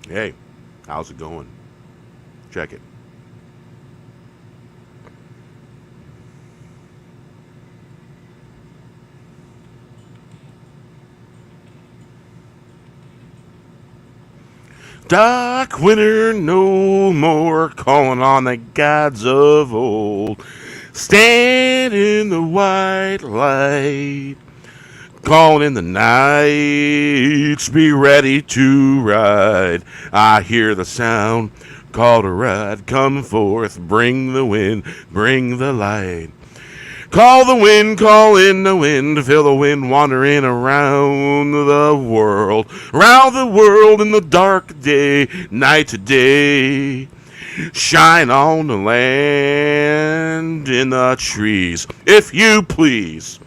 Hey, how's it going? Check it. Dark winter no more, calling on the gods of old. Stand in the white light, calling in the nights, be ready to ride. I hear the sound, call to ride, come forth, bring the wind, bring the light. Call the wind, call in the wind, feel the wind wandering around the world in the dark day, night to day. Shine on the land, in the trees, if you please.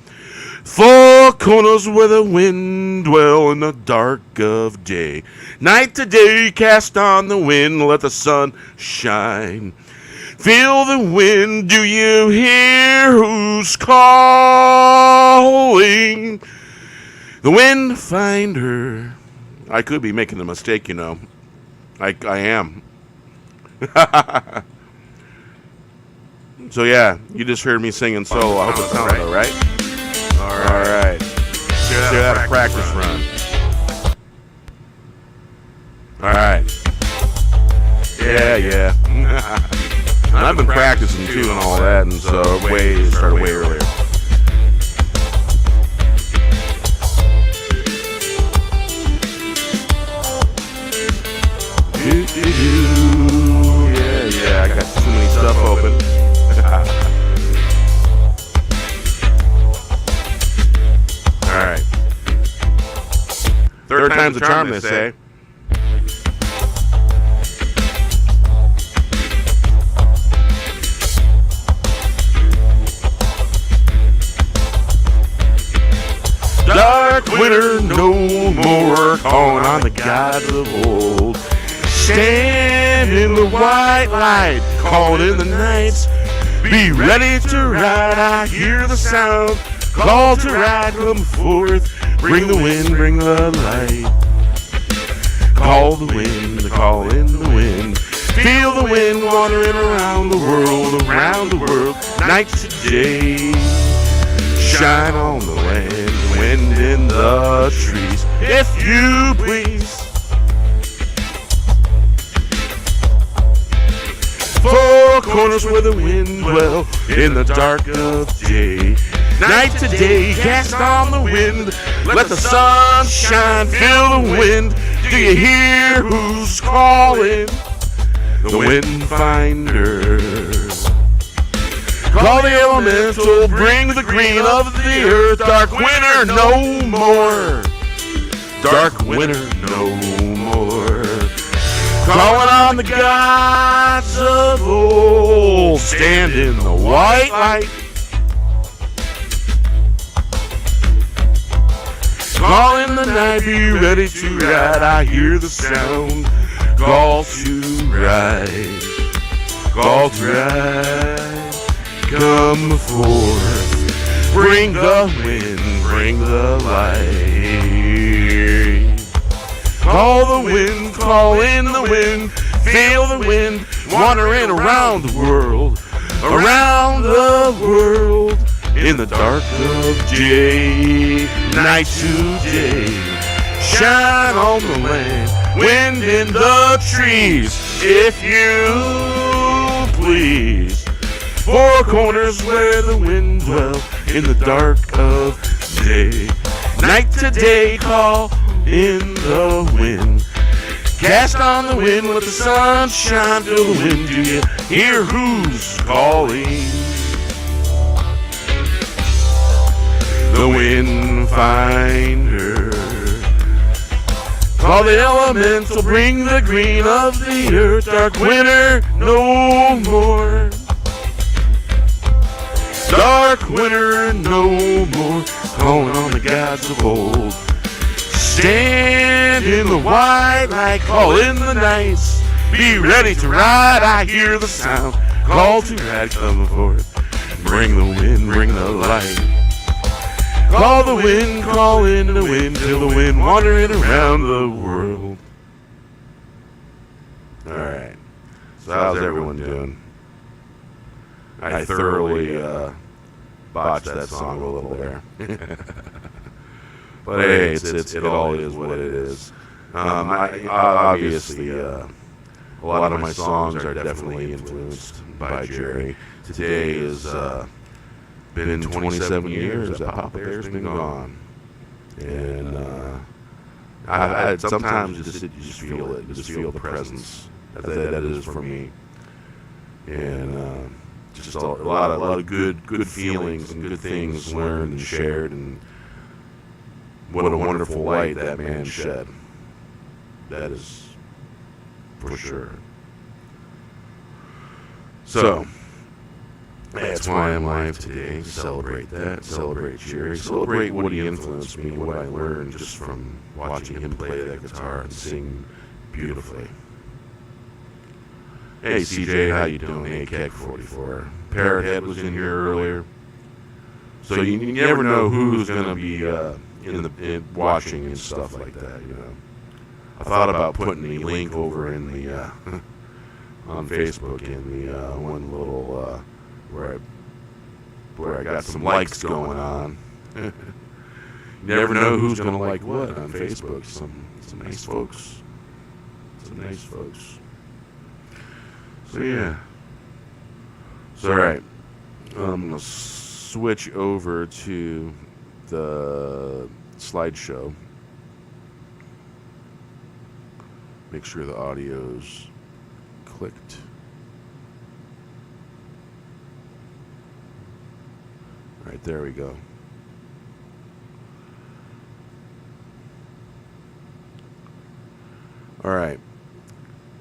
Four corners where the wind dwell in the dark of day. Night to day, cast on the wind, let the sun shine. Feel the wind, do you hear who's calling? The wind finder. I could be making a mistake, you know. I am. So yeah, you just heard me singing solo. I hope it sounded alright. Alright. Share that a practice run. Alright. Yeah. And I've been practicing too and all that, and so started way earlier. Yeah, I got too many stuff open. Alright. Third time's the charm, they say. Dark winter no more, calling on the gods of old. Stand in the white light, calling in the nights. Be ready to ride, I hear the sound. Call to ride, come forth. Bring the wind, bring the light. Call the wind, call in the wind. Feel the wind wandering around the world, night to day. Shine on the land, wind in the trees, if you please. Four corners where the wind dwell in the dark of day. Night to day, cast on the wind, let the sun shine, feel the wind. Do you hear who's calling? The wind finder. Call the elemental, bring the green of the earth. Dark winter no more. Dark winter no more. Calling on the gods of old. Stand in the white light. Call in the night, be ready to ride. I hear the sound. Call to ride. Call to ride. Come forth, bring the wind, bring the light. Call the wind, call in the wind, feel the wind, wandering around the world, in the dark of day, night to day. Shine on the land, wind in the trees, if you please. Four corners where the wind dwell in the dark of day. Night to day, call in the wind. Cast on the wind, let the sun shine, feel the wind. Do you hear who's calling? The wind finder. Call the elemental, bring the green of the earth. Dark winter no more. Dark winter no more, calling on the gods of old. Stand in the white light, call in the nights. Be ready to ride, I hear the sound. Call to ride, come forth. Bring the wind, bring the light. Call the wind, call in the wind, till the wind wandering around the world. Alright. So how's everyone doing? I thoroughly botched that song a little there. But hey, it all is what it is. Obviously, a lot of my songs are definitely influenced by Jerry. Today has been 27 years that Papa Bear's been gone. And I sometimes you just feel it. You just feel the presence. That is for me. And just a lot of good feelings and good things learned and shared, and what a wonderful light that man shed. That is for sure. So that's why I'm live today, to celebrate that, celebrate Jerry, celebrate what he influenced me, what I learned just from watching him play that guitar and sing beautifully. Hey CJ, how you doing? Hey Keck44. Parrothead was in here earlier. So you never know who's going to be in watching and stuff like that, you know. I thought about putting the link over in the on Facebook in the one little where I got some likes going on. You never know who's going to like what on Facebook. Some nice folks. Some nice folks. So yeah. So alright. I'm going to switch over to the slideshow. Make sure the audio's clicked. Alright, there we go. Alright.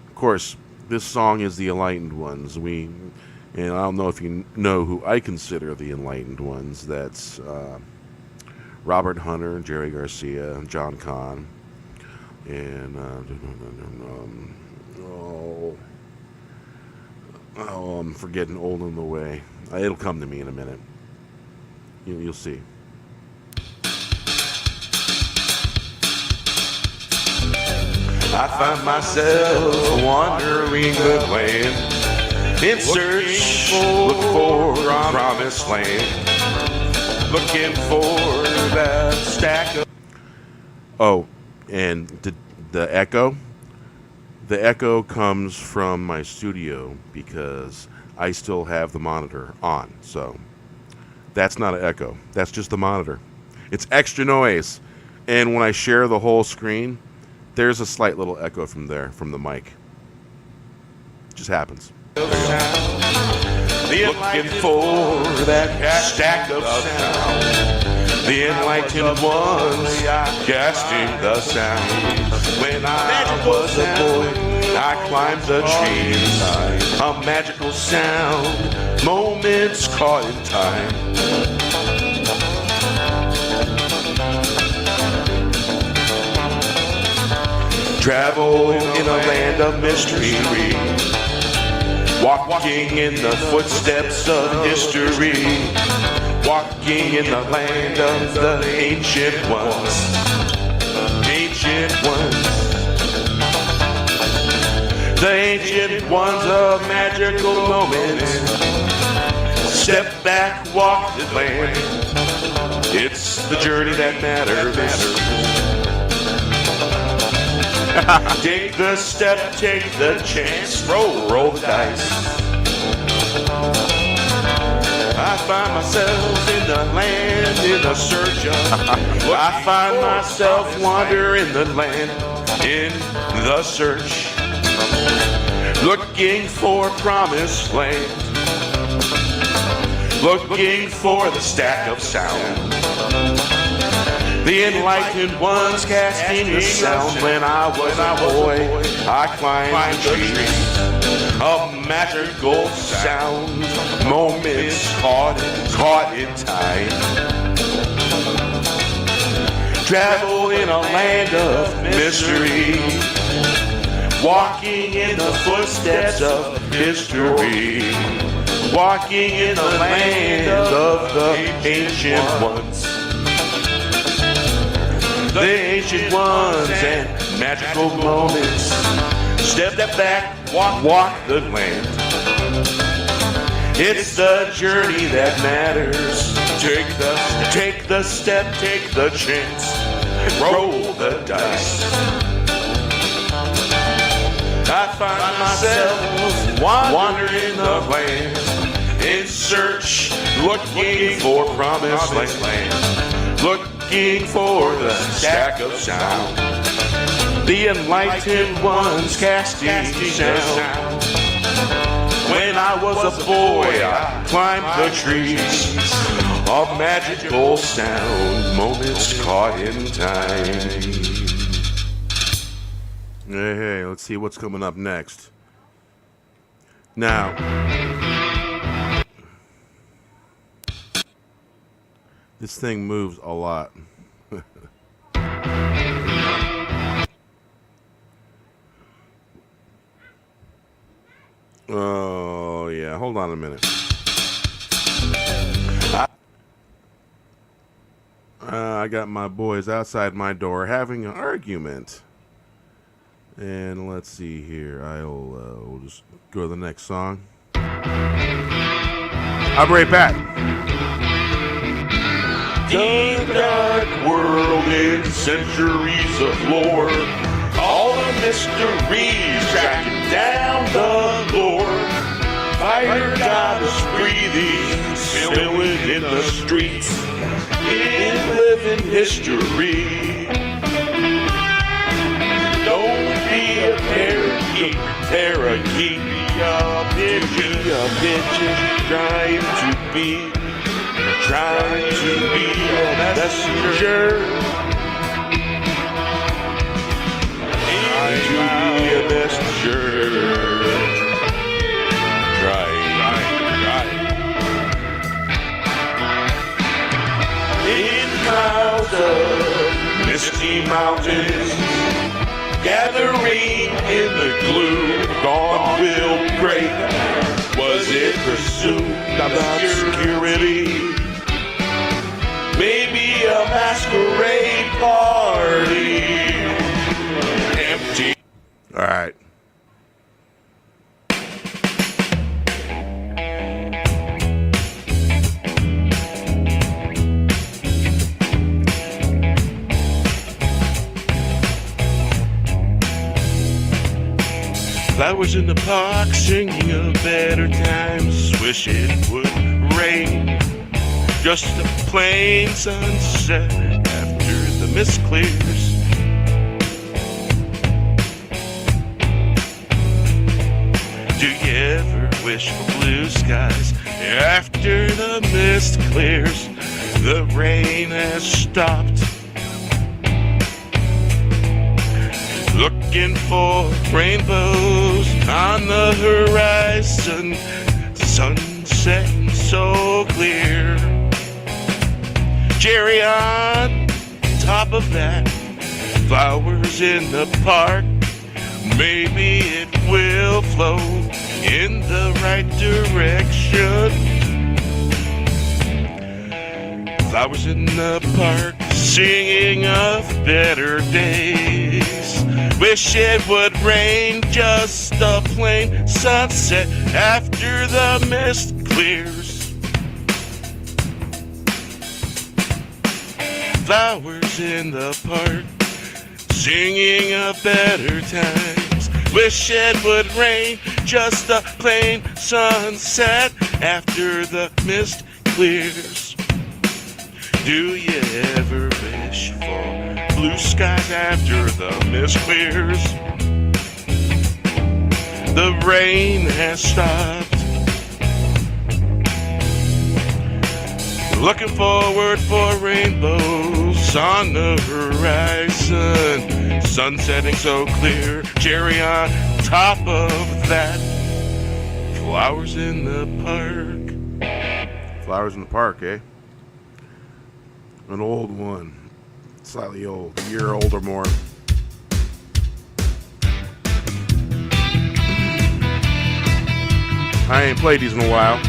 Of course, this song is the Enlightened Ones. And I don't know if you know who I consider the Enlightened Ones. That's Robert Hunter, Jerry Garcia, John Kahn, and I'm forgetting Old in the Way. It'll come to me in a minute. You'll see. I find myself wandering the land in search, look for a promised land, looking for that stack of... Oh, and the echo? The echo comes from my studio because I still have the monitor on, so that's not an echo. That's just the monitor. It's extra noise, and when I share the whole screen, there's a slight little echo from there, from the mic. Just happens. Looking for that stack of sound. The enlightened ones casting the sound. When I was a boy, I climbed the trees. A magical sound, moments caught in time. Travel in a land of mystery, walking in the footsteps of history, walking in the land of the ancient ones, the ancient ones of magical moments. Step back, walk the land. It's the journey that matters. Take the step, take the chance, roll the dice. I find myself in the land in a search of. I find myself wandering the land in the search, looking for promised land, looking for the stack of sound. The enlightened ones casting the sound. When I was a boy, I climbed the trees. A magical sound, moments caught in time. Travel in a land of mystery, walking in the footsteps of history, walking in the land of the ancient ones. The ancient ones and magical moments. Step back, walk the land. It's the journey that matters. Take the step, take the chance. Roll the dice. I find myself wandering the land, in search, looking for promised land, looking for the stack of sound, the enlightened ones casting sound. When I was a boy, I climbed the trees, of magical sound, moments caught in time. Hey, let's see what's coming up next. Now, this thing moves a lot. Oh, yeah, hold on a minute. I got my boys outside my door having an argument. And let's see here. We'll just go to the next song. I'll be right back. Deep dark world in centuries of lore. All the mysteries tracking down the lore. Fire goddess breathing, spilling in the streets. In living history. Don't be a parakeet, be a pigeon, trying to be a messenger. Trying to be a messenger. Trying. In clouds of misty mountains, gathering in the gloom, dawn will break. Was it pursuit of obscurity? Maybe a masquerade party. Empty. All right. Flowers in the park singing of better times. Wish it would rain. Just a plain sunset after the mist clears. Do you ever wish for blue skies after the mist clears? The rain has stopped. Looking for rainbows on the horizon, sunset so clear. Cherry on top of that, flowers in the park. Maybe it will flow in the right direction. Flowers in the park, singing of better days. Wish it would rain, just a plain sunset after the mist clears. Flowers in the park, singing of better times. Wish it would rain, just a plain sunset after the mist clears. Do you ever wish for blue skies after the mist clears? The rain has stopped. Looking forward for rainbows on the horizon. Sun setting so clear, cherry on top of that. Flowers in the park. Flowers in the park, eh? An old one. Slightly old. A year old or more. I ain't played these in a while.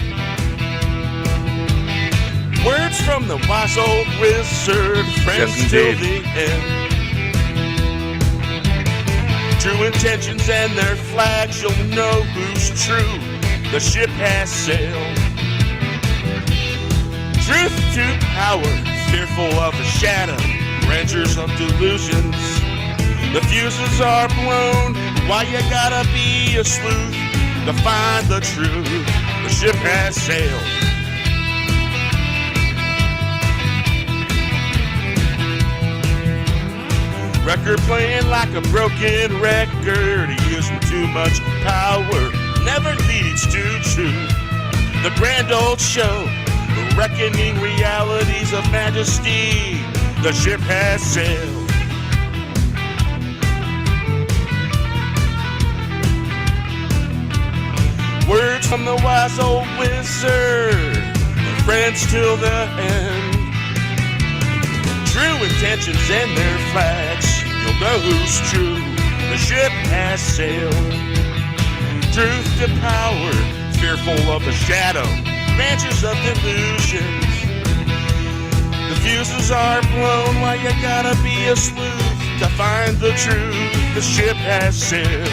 Words from the wise old wizard, friends till the end. True intentions and their flags, you'll know who's true. The ship has sailed. Truth to power, fearful of the shadow, rangers of delusions. The fuses are blown, why you gotta be a sleuth to find the truth? The ship has sailed. Record playing like a broken record, using too much power, never leads to truth. The grand old show, reckoning realities of majesty. The ship has sailed. Words from the wise old wizard, friends till the end. True intentions and their flags, you'll know who's true. The ship has sailed. Truth to power, fearful of the shadow, branches of delusions. The fuses are blown, why you gotta be a sleuth to find the truth? The ship has sailed.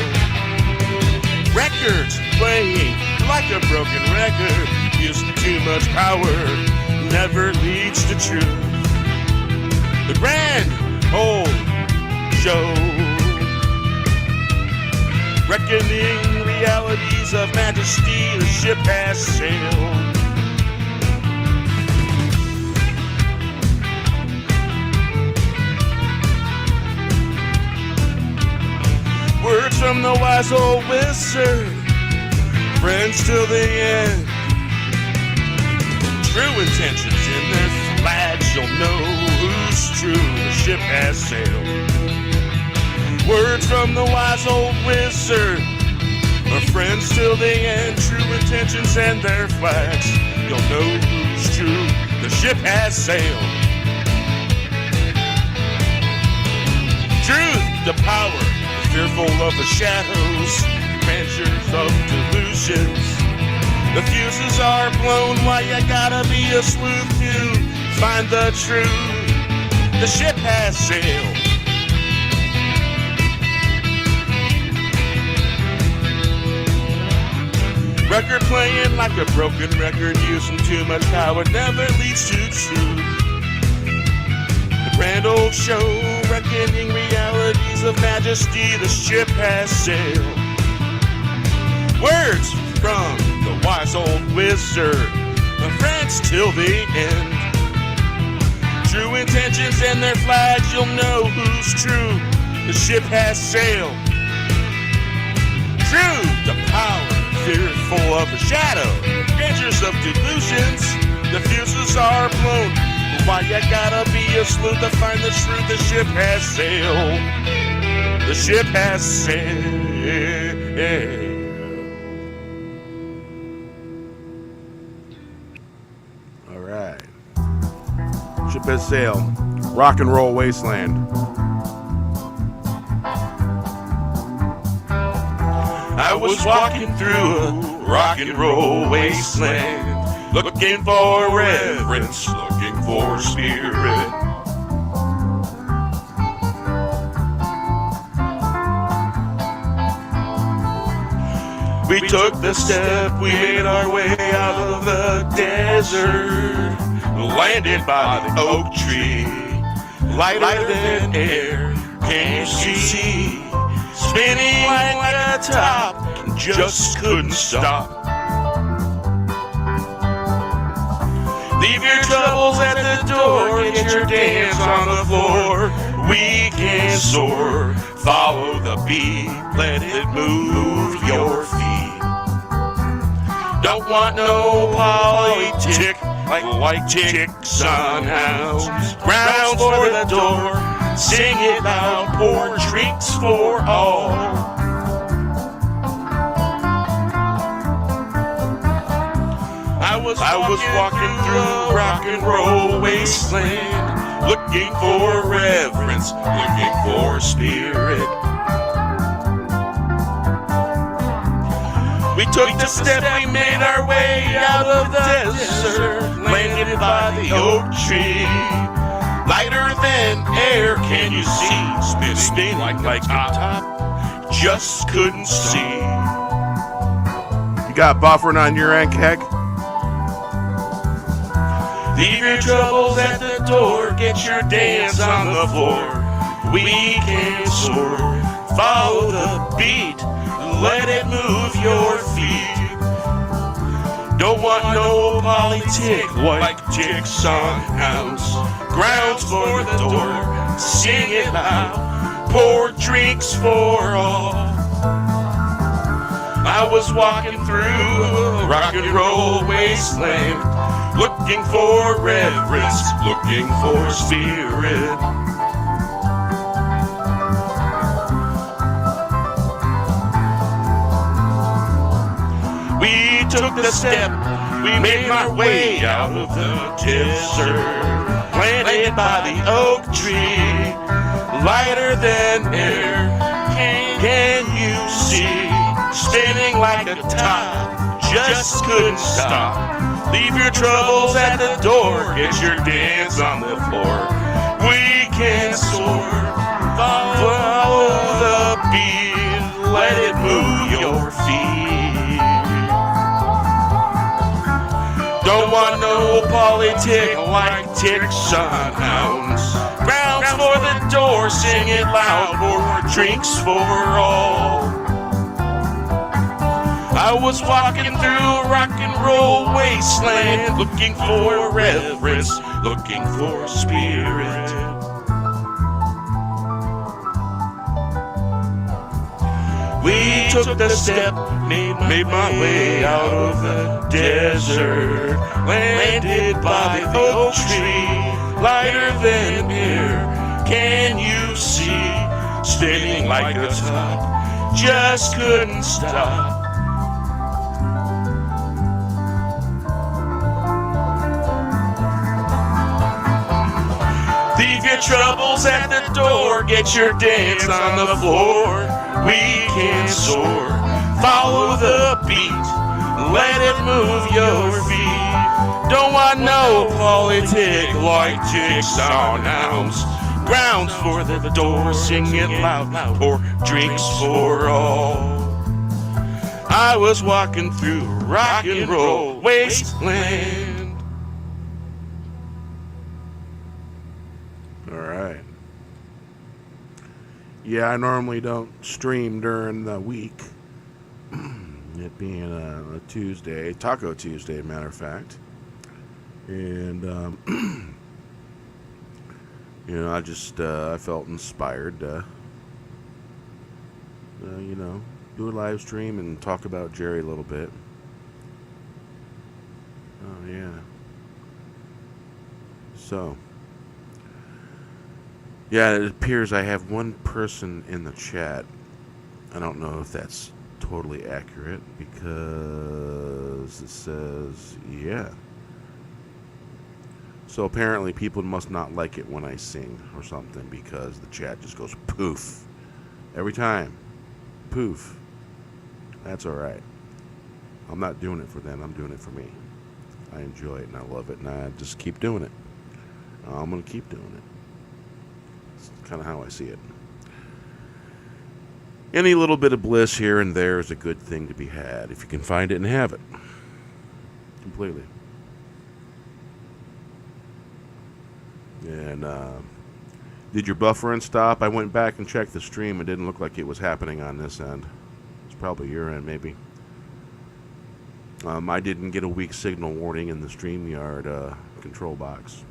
Records playing like a broken record, using too much power, never leads to truth. The grand old show, reckoning realities of majesty. The ship has sailed. Words from the wise old wizard, friends till the end. True intentions in their flags, you'll know who's true. The ship has sailed. Words from the wise old wizard, are friends till the end. True intentions and their flags, you'll know who's true. The ship has sailed. Truth to power, fearful of the shadows, measures of delusions. The fuses are blown, why you gotta be a sleuth to find the truth? The ship has sailed. Record playing like a broken record, using too much power, never leads to truth. The grand old show, reckoning realities of majesty. The ship has sailed. Words from the wise old wizard, the friends till the end. True intentions and their flags, you'll know who's true. The ship has sailed. True to power, fearful of the shadow, dangers of delusions. The fuses are blown, why you gotta be a sleuth to find the truth? The ship has sailed. The ship has sailed. Ship has sailed. Rock and roll wasteland. I was walking through a rock and roll wasteland, looking for reverence, looking for spirit. We took the step, we made our way out of the desert, landed by the oak tree, lighter than air, can't you see? Spinning like a top, just couldn't stop. Leave your troubles at the door, get your dance on the floor. We can soar, follow the beat, let it move your feet. Don't want no politic, like white chicks on house. Grounds for the door, sing it loud, pour drinks for all. I was walking through rock and roll wasteland, looking for reverence, looking for spirit. We took the step, we made our way out of the desert, landed by the oak tree. Lighter than air, can you see? Spinning like a top, just couldn't see. You got buffering on your end, Keg? Leave your troubles at the door, get your dance on the floor. We can soar, follow the beat, let it move your feet. Don't want no politic like ticks on house. Grounds for the door, sing it loud, pour drinks for all. I was walking through a rock and roll wasteland, looking for reverence, looking for spirit. We took the step, we made our way out of the desert, planted by the oak tree, lighter than air. Can you see? Spinning like a top, just couldn't stop. Leave your troubles at the door, get your dance on the floor. We can soar, follow the beat, let it move your feet. Don't want no politic like ticks on hounds. Grounds for the door, sing it loud, pour drinks for all. I was walking through a rock and roll wasteland, looking for reverence, looking for spirit. We took the step, made my way out of the desert, landed by the oak tree, lighter than air. Can you see? Spinning like a top, just couldn't stop. Leave your troubles at the door, get your dance on the floor. We can soar, follow the beat, let it move your feet. Don't want no politic like ticks on hounds. Grounds for the door, sing it loud, pour drinks for all. I was walking through rock and roll wasteland. Alright. Yeah, I normally don't stream during the week. It being a Tuesday, Taco Tuesday, matter of fact. And, you know, I felt inspired to, you know, do a live stream and talk about Jerry a little bit. Oh, yeah. So. Yeah, it appears I have one person in the chat. I don't know if that's totally accurate because it says, yeah. So apparently people must not like it when I sing or something because the chat just goes poof. Every time. Poof. That's alright. I'm not doing it for them. I'm doing it for me. I enjoy it and I love it and I just keep doing it. I'm going to keep doing it. Kind of how I see it. Any little bit of bliss here and there is a good thing to be had if you can find it and have it. Completely. And did your buffering stop? I went back and checked the stream. It didn't look like it was happening on this end. It's probably your end, maybe. I didn't get a weak signal warning in the StreamYard control box.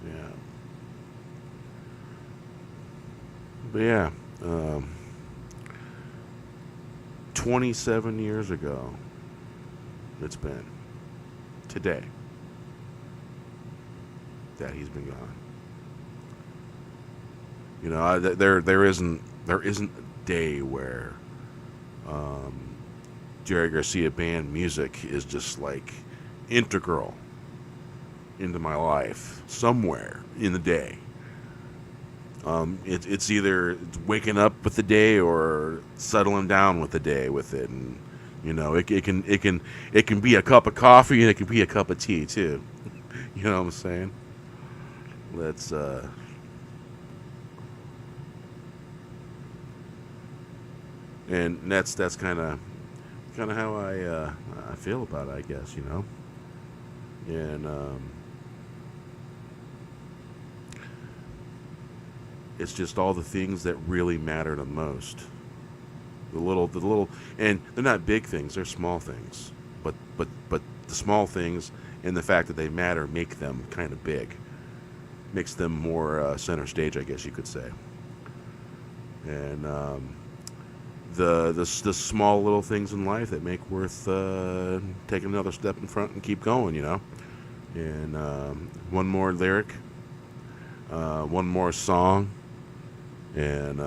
Yeah. But yeah, 27 years ago, it's been today that he's been gone. You know, there isn't a day where Jerry Garcia band music is just like integral into my life somewhere in the day. It's either waking up with the day or settling down with the day with it, and you know it can be a cup of coffee and it can be a cup of tea too. You know what I'm saying? Let's And that's kind of how I feel about it, I guess, you know. And it's just all the things that really matter the most. The little, and they're not big things; they're small things. But the small things and the fact that they matter make them kind of big, makes them more center stage, I guess you could say. And the small little things in life that make worth taking another step in front and keep going, you know. And one more lyric, one more song, and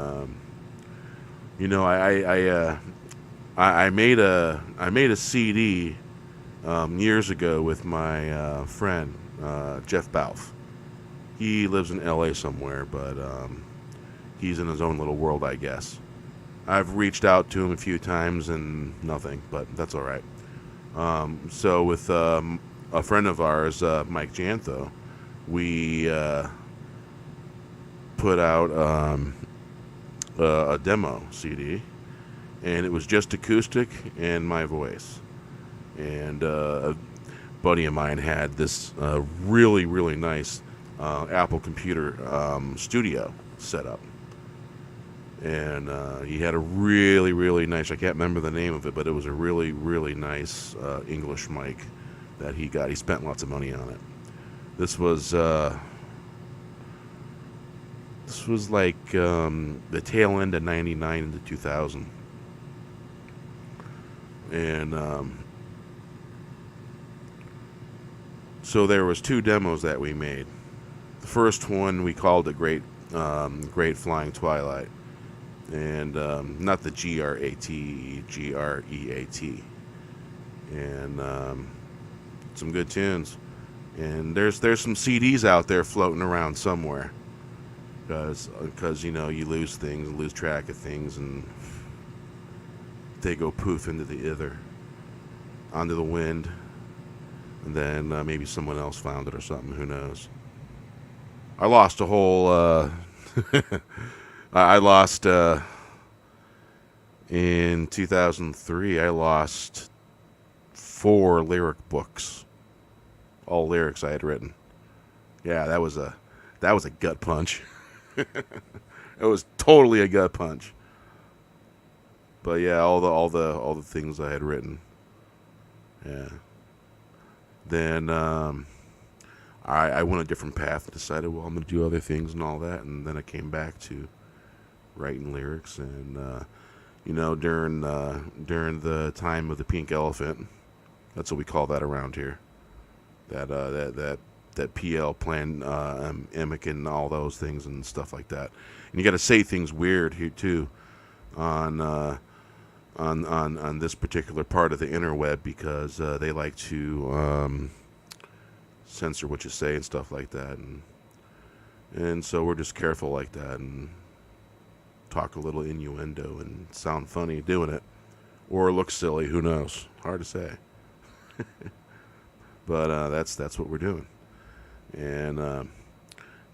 you know, I made a CD years ago with my friend Jeff Balf. He lives in L.A. somewhere, but he's in his own little world, I guess. I've reached out to him a few times and nothing, but that's all right. So with a friend of ours, Mike Jantho, we put out a demo CD, and it was just acoustic and my voice. And a buddy of mine had this really, really nice Apple computer studio set up. And he had a really, really nice, I can't remember the name of it, but it was a really, really nice English mic that he got. He spent lots of money on it. This was like the tail end of 99 into 2000. And so there was two demos that we made. The first one we called it Great Flying Twilight. And not the GRAT, GREAT. And some good tunes. And there's some CDs out there floating around somewhere. Because you know, you lose things, lose track of things, and they go poof into the ether, onto the wind, and then maybe someone else found it or something. Who knows? I lost a whole. I lost in 2003. I lost 4 lyric books, all lyrics I had written. Yeah, that was a gut punch. It was totally a gut punch. But yeah, all the things I had written. Yeah. Then I went a different path and decided, well, I'm going to do other things and all that. And then I came back to writing lyrics. And you know, during the time of the Pink Elephant, that's what we call that around here. That PL plan, Emic and all those things and stuff like that. And you got to say things weird here too, on this particular part of the interweb, because they like to censor what you say and stuff like that, and so we're just careful like that and talk a little innuendo and sound funny doing it, or look silly. Who knows? Hard to say. But that's what we're doing. And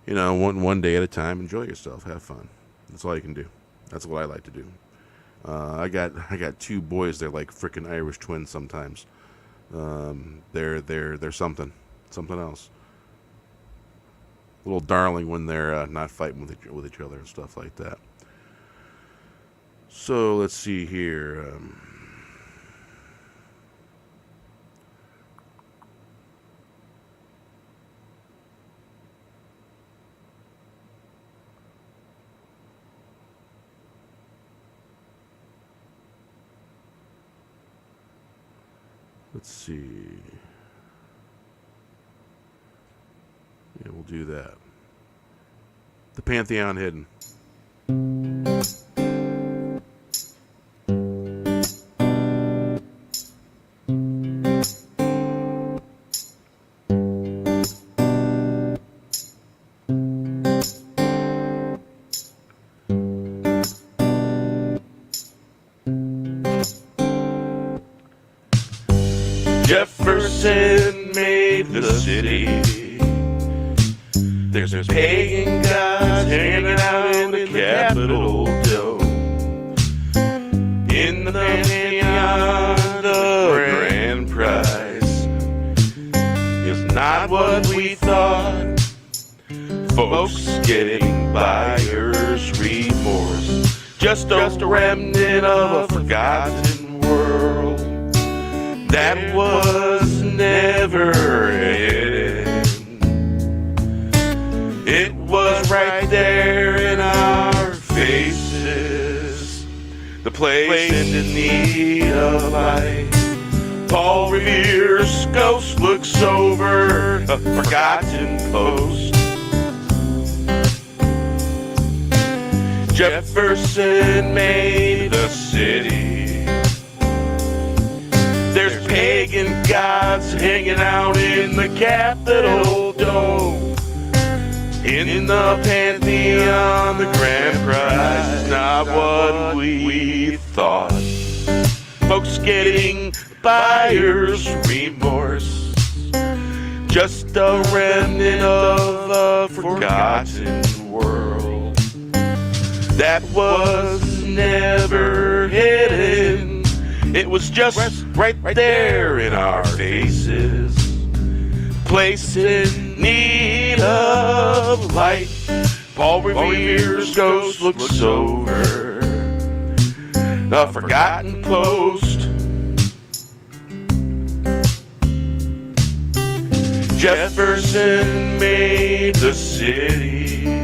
you know, one day at a time, enjoy yourself, have fun. That's all you can do. That's what I like to do. I got 2 boys. They're like freaking Irish twins sometimes. They're something else. Little darling when they're not fighting with each other and stuff like that. So let's see here. Let's see. Yeah, we'll do that. The Pantheon Hidden. Jefferson made the city. There's pagan gods hanging out in the Capitol dome. the Pantheon, the grand prize is not what we thought. Folks getting buyer's remorse, just a remnant of a forgotten world that was never hidden. It was right there in our faces, the place in need of light. Paul Revere's ghost looks over a forgotten post. Jefferson made the city. There's pagan gods hanging out in the Capitol dome. In the Pantheon, the grand prize is not what we thought. Folks getting buyer's remorse, just a remnant of a forgotten world that was never hidden. It was just right there in our faces, place in need of light. Paul Revere's ghost looks over a forgotten post. Jefferson made the city.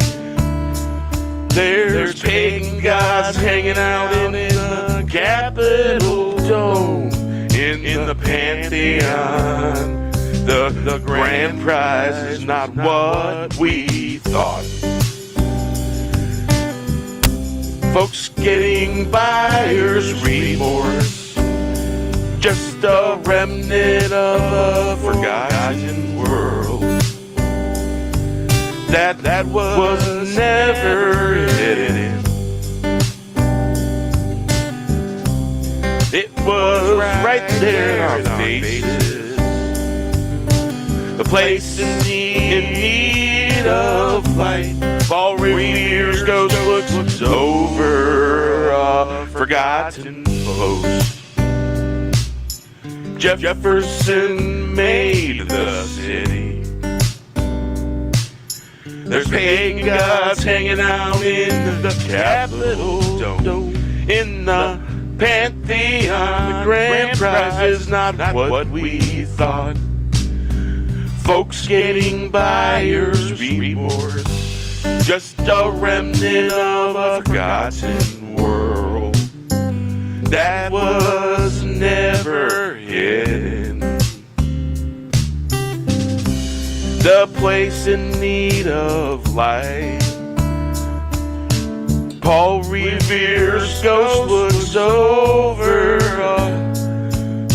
There's pagan gods hanging out in the Capitol dome. In the Pantheon, the grand prize is not what we thought. Folks getting buyer's remorse, just a remnant of a forgotten world that was never hidden. It was right there in our faces, a place in need of light. Paul Revere's ghost looks over a forgotten post. Jefferson made the city. There's pagan gods hanging out in the Capitol dome. In the Pantheon, the grand prize is not what we thought. Folks getting buyer's remorse, just a remnant of a forgotten world that was never hidden. The place in need of light. Paul Revere's ghost looks over a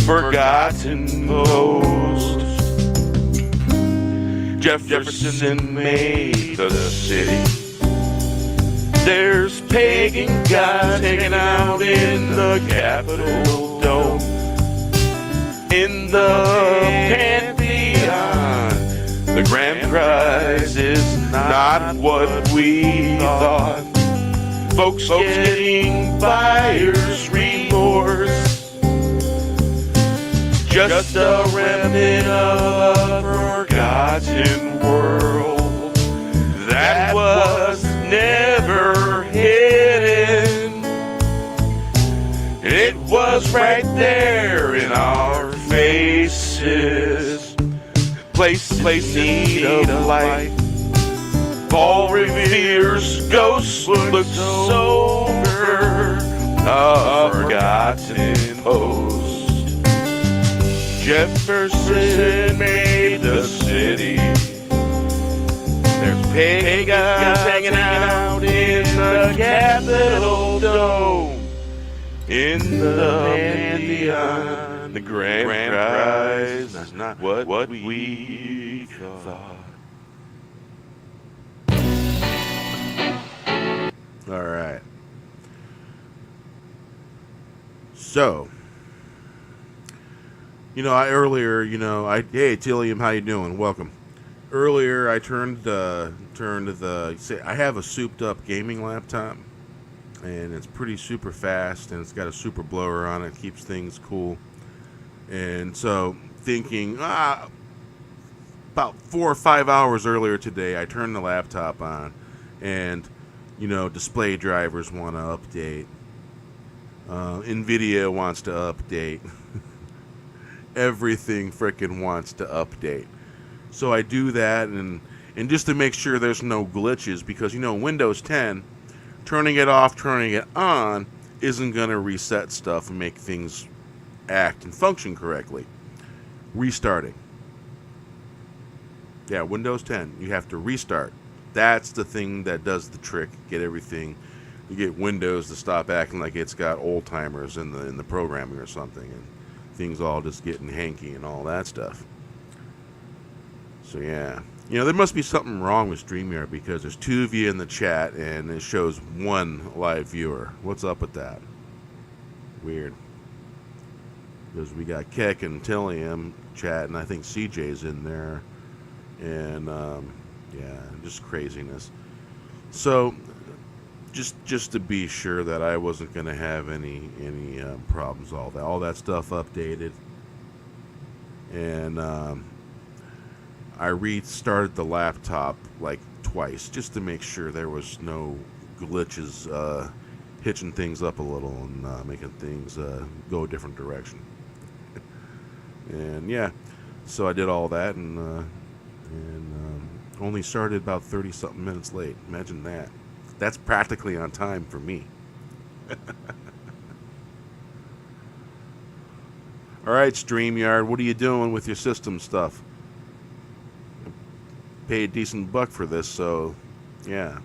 forgotten post. Jefferson made the city. There's pagan gods hanging out in the Capitol dome. In the Pantheon, the grand prize is not what we thought. Folks getting buyer's remorse, just a remnant of a forgotten world that was never hidden. It was right there in our faces, place in need of light. Paul Revere's ghost looks over a forgotten post. Jefferson made the city. There's pagan gods hanging out in the Capitol dome. In the Pantheon, the grand prize is not what we thought. All right. So, hey Tilliam, how you doing? Welcome. Earlier, I turned the. I have a souped-up gaming laptop. and it's pretty super fast, and it's got a super blower on it, keeps things cool. And so thinking, about 4 or 5 hours earlier today, I turned the laptop on, and display drivers want to update. NVIDIA wants to update. Everything frickin' wants to update. So I do that, and just to make sure there's no glitches, because Windows 10, turning it off, turning it on, isn't going to reset stuff and make things act and function correctly. Restarting. Yeah, Windows 10, you have to restart. That's the thing that does the trick. Get everything. You get Windows to stop acting like it's got old timers in the programming or something, and things all just getting hanky and all that stuff. So yeah, there must be something wrong with StreamYard, because there's 2 of you in the chat and it shows 1 live viewer. What's up with that? Weird. Because we got Keck and Tillium chat, and I think CJ's in there, and yeah, just craziness. So just to be sure that I wasn't going to have any problems, all that stuff updated, and I restarted the laptop like twice just to make sure there was no glitches, hitching things up a little and making things go a different direction. And yeah, so I did all that, and only started about 30-something minutes late. Imagine that. That's practically on time for me. All right, StreamYard, what are you doing with your system stuff? Pay a decent buck for this, so yeah.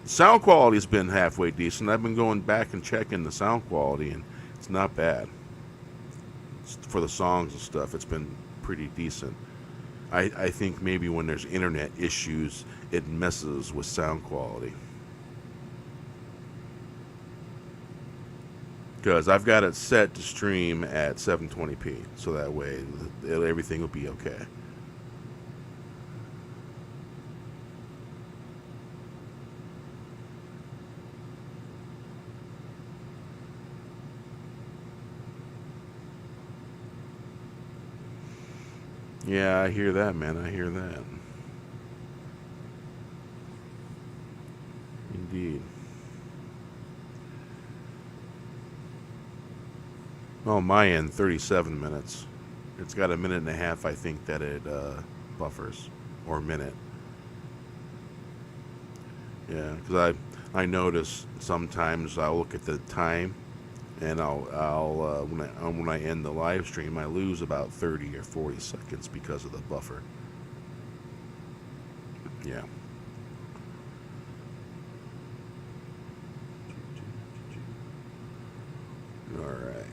Sound quality's been halfway decent. I've been going back and checking the sound quality, and it's not bad. For the songs and stuff, it's been pretty decent. I think maybe when there's internet issues, it messes with sound quality. Because I've got it set to stream at 720p, so that way everything will be okay. Yeah, I hear that, man. I hear that. Indeed. Oh, my end, 37 minutes. It's got a minute and a half, I think, that it buffers. Or a minute. Yeah, because I notice sometimes I'll look at the time, and I'll when I end the live stream, I lose about 30 or 40 seconds because of the buffer. Yeah. All right.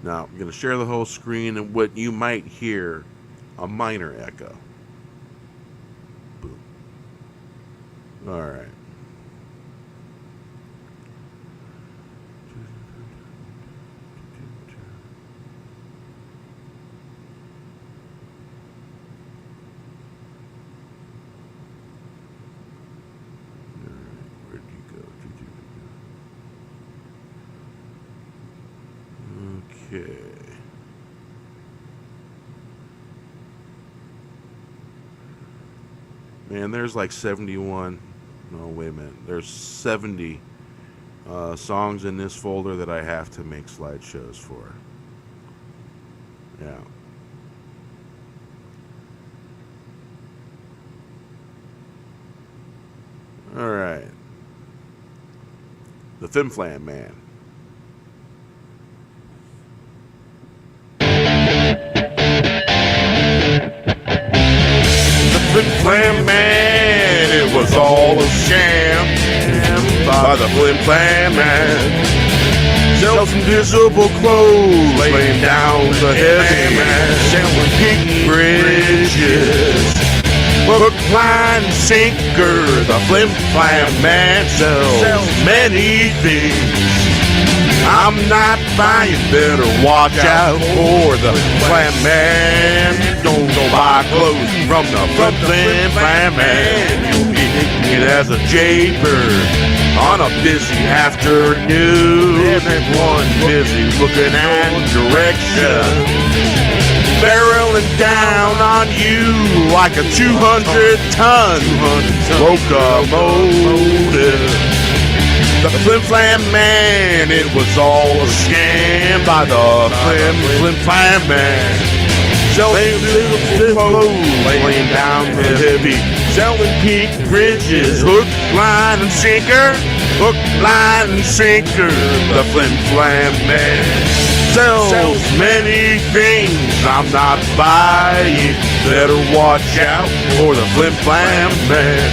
Now, I'm going to share the whole screen, and what you might hear, a minor echo. Boom. All right. Where'd you go? Okay. Man, there's like 71. No, wait a minute. There's 70 songs in this folder that I have to make slideshows for. Yeah. All right. The Flim Flam Man. Flim Flam Man, it was all a sham by the Flim Flam Man. Sells invisible clothes, laying down the heavy man, selling pink bridges, hook, line, sinker. The Flim Flam Man sells many things. I'm not buying, better watch out for the Flam Man. Don't go buy clothes from the Flam Man. You'll be it as a jaybird on a busy afternoon. Everyone busy looking at direction, barreling down on you like a 200-ton locomotive. The Flim Flam Man, it was all a scam by the Flim Flam Man. Selling little clothes, laying down the heavy, selling peak bridges, hook, line, and sinker. Hook, line, and sinker. The Flim Flam Man sells many things I'm not buying. Better watch out for the Flim Flam Man.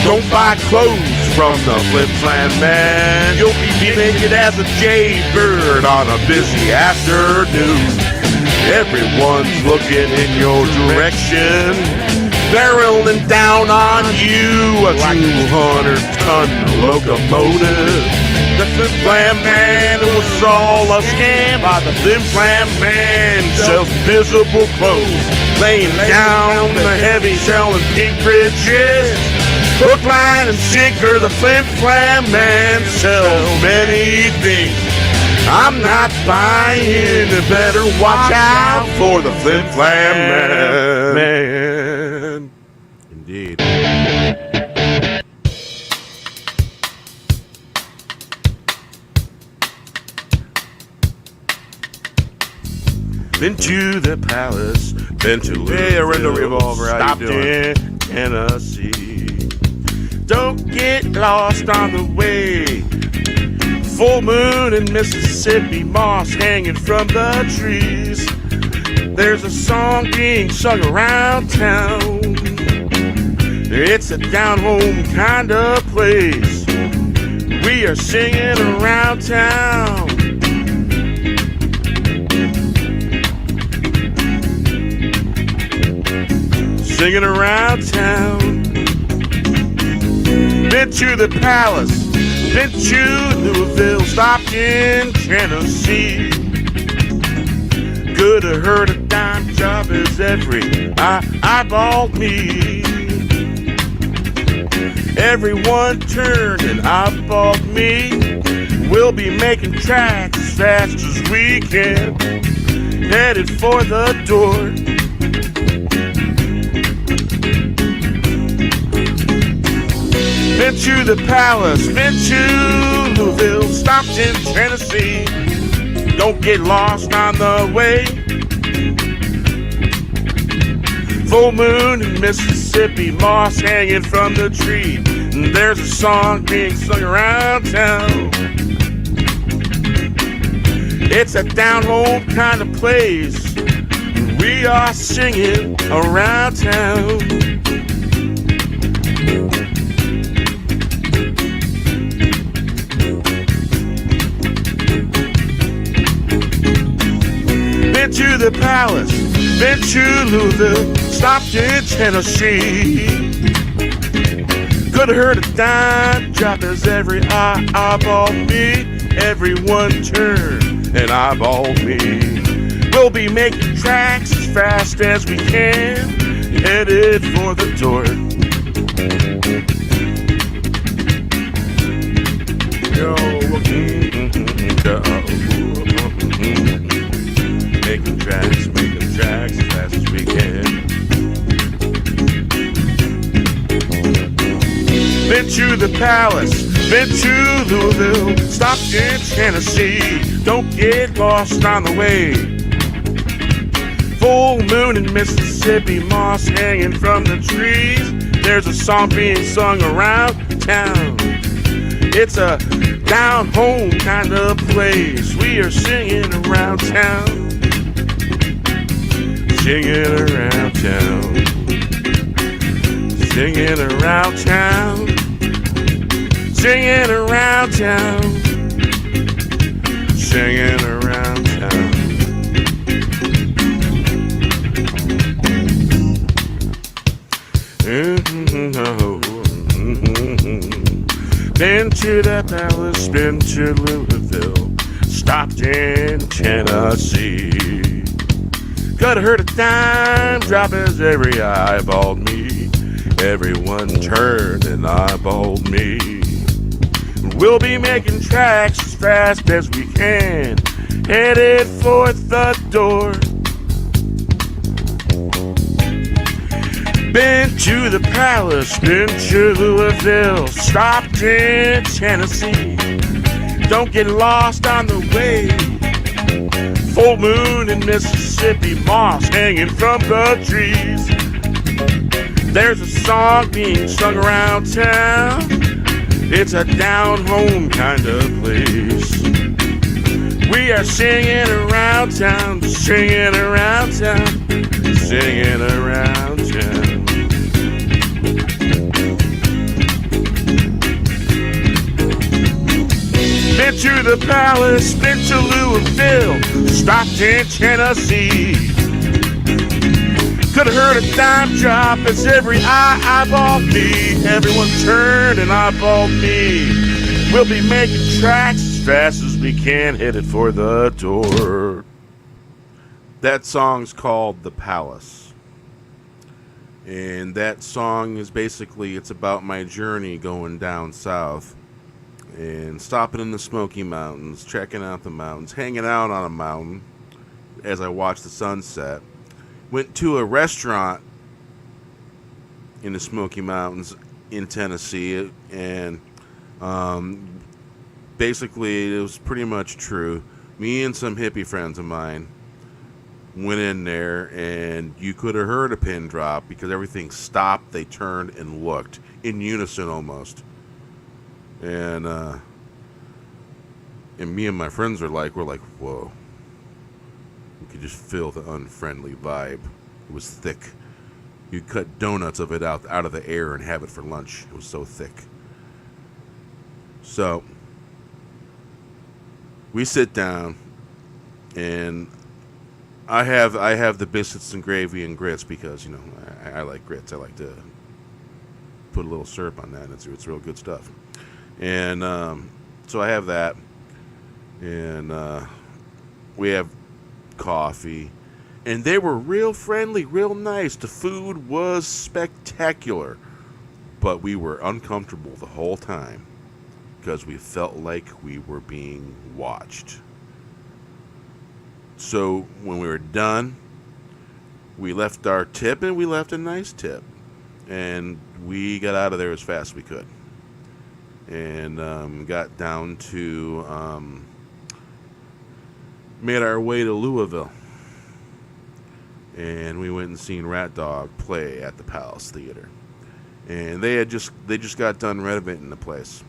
Don't buy clothes from the Flim Flam Man. You'll be naked as a jaybird on a busy afternoon. Everyone's looking in your direction, barreling down on you, a 200-ton locomotive. The Flim Flam Man was all a scam by the Flim Flam Man. Sells visible clothes, laying down the heavy, selling pink bridges. Hook, line, and sinker, the Flim Flam Man sells many things I'm not buying. Better watch out for the Flim Flam Man. Indeed. Been to the palace, been to Hey, Arendo Revolver, how stopped you doing? in Tennessee. Don't get lost on the way. Full moon in Mississippi, moss hanging from the trees. There's a song being sung around town. It's a down-home kind of place. We are singing around town. Singing around town. Been to the palace, been to Louisville, stopped in Tennessee. Could have heard a dime job as every eyeballed me. Everyone turned and eyeballed me. We'll be making tracks as fast as we can, headed for the door. Been to the palace, been to Louisville, stopped in Tennessee. Don't get lost on the way. Full moon in Mississippi, moss hanging from the tree. And there's a song being sung around town. It's a down-home kind of place. We are singing around town. Been to the palace, been to Louisville, stopped in Tennessee. Could have heard a dime drop as every eyeballed me. Everyone turned and eyeballed me. We'll be making tracks as fast as we can, headed for the door. Yo, making tracks as fast as we can. Been to the palace, been to Louisville, stopped in Tennessee. Don't get lost on the way. Full moon in Mississippi, moss hanging from the trees. There's a song being sung around town. It's a down-home kind of place. We are singing around town. Singing around town. Singing around town. Singing around town. Singing around town. Been to the palace, been to Louisville, stopped in Tennessee. Could have heard a dime drop as every eye eyeballed me. Everyone turned and eyeballed me. We'll be making tracks as fast as we can, headed for the door. Been to the palace, been to Louisville, stopped in Tennessee. Don't get lost on the way. Full moon in Mississippi, moss hanging from the trees. There's a song being sung around town. It's a down-home kind of place. We are singing around town, singing around town, singing around town. Been to the palace, been to Louisville, stopped in Tennessee. Could have heard a dime drop as every eye eyeballed me. Everyone turned and eyeballed me. We'll be making tracks as fast as we can, headed for the door. That song's called The Palace. And that song is basically, it's about my journey going down south and stopping in the Smoky Mountains, checking out the mountains, hanging out on a mountain as I watched the sunset. Went to a restaurant in the Smoky Mountains in Tennessee, and basically it was pretty much true. Me and some hippie friends of mine went in there, and you could have heard a pin drop because everything stopped. They turned and looked in unison almost. And me and my friends we're like, whoa. You could just feel the unfriendly vibe. It was thick. You'd cut donuts of it out of the air and have it for lunch. It was so thick. So we sit down, and I have the biscuits and gravy and grits because, you know, I like grits. I like to put a little syrup on that. It's real good stuff. And so I have that, and we have coffee, and they were real friendly, real nice. The food was spectacular, but we were uncomfortable the whole time because we felt like we were being watched. So when we were done, we left our tip, and we left a nice tip, and we got out of there as fast as we could, and got down to made our way to Louisville, and we went and seen Rat Dog play at the Palace Theater, and they just got done renovating the place,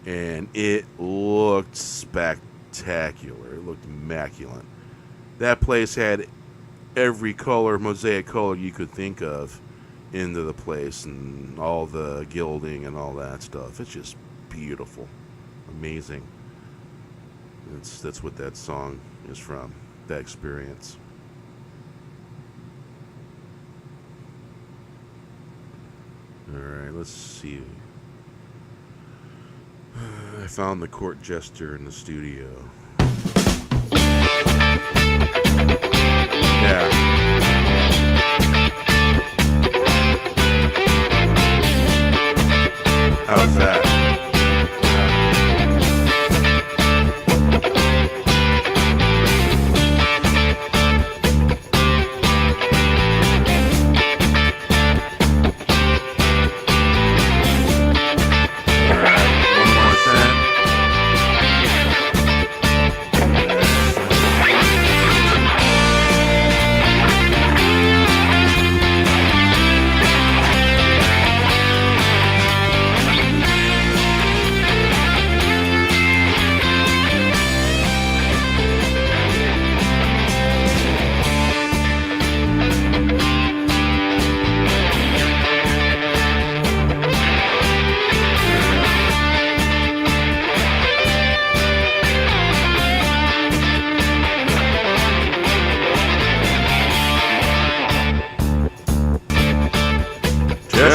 and it looked spectacular. It looked immaculate. That place had every color, mosaic color you could think of into the place, and all the gilding and all that stuff. It's just beautiful, amazing. That's what that song is from, that experience. Alright, let's see. I found the court jester in the studio. Yeah. How's that?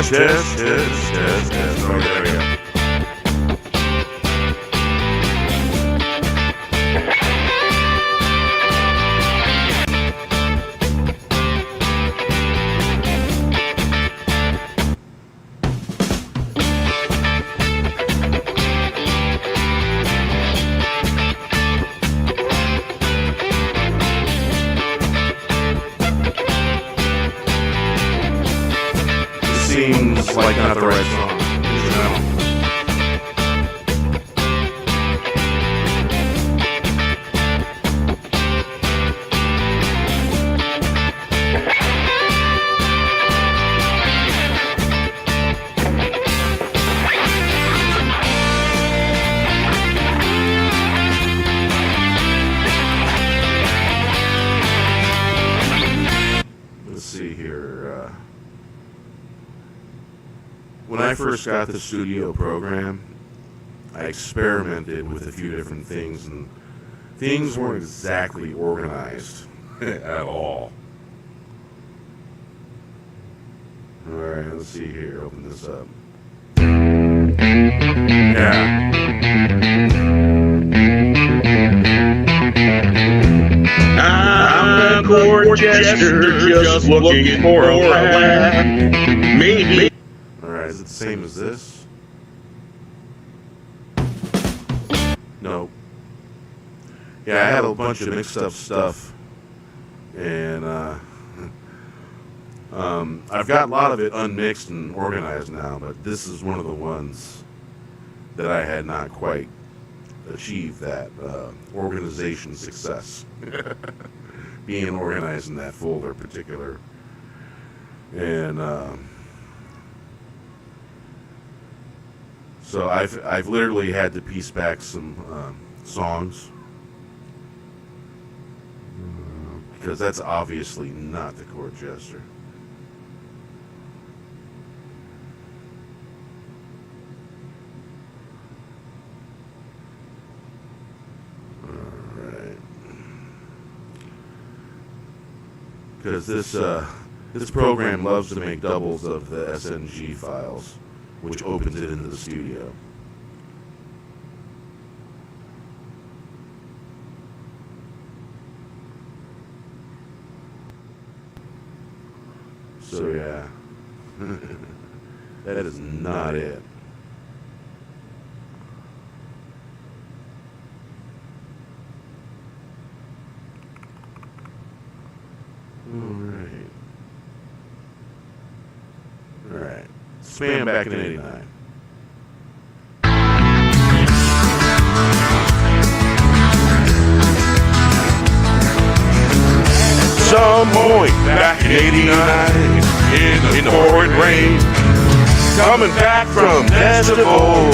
Test. Oh, there we go. seems like not the right song. Instrumental. When I first got the studio program, I experimented with a few different things, and things weren't exactly organized at all. Alright, let's see here. Open this up. Yeah. I'm a court jester just looking for a laugh. Maybe. Alright, is it the same as this? No. Yeah, I had a bunch of mixed up stuff. And I've got a lot of it unmixed and organized now, but this is one of the ones that I had not quite achieved that organization success. Being organized in that folder particular. And so I've literally had to piece back some songs because that's obviously not the court jester. Because this program loves to make doubles of the SNG files, which opens it into the studio. So yeah, that is not it. Alright. Spam back in '89. Some point back in '89, in the pouring rain, coming back from festival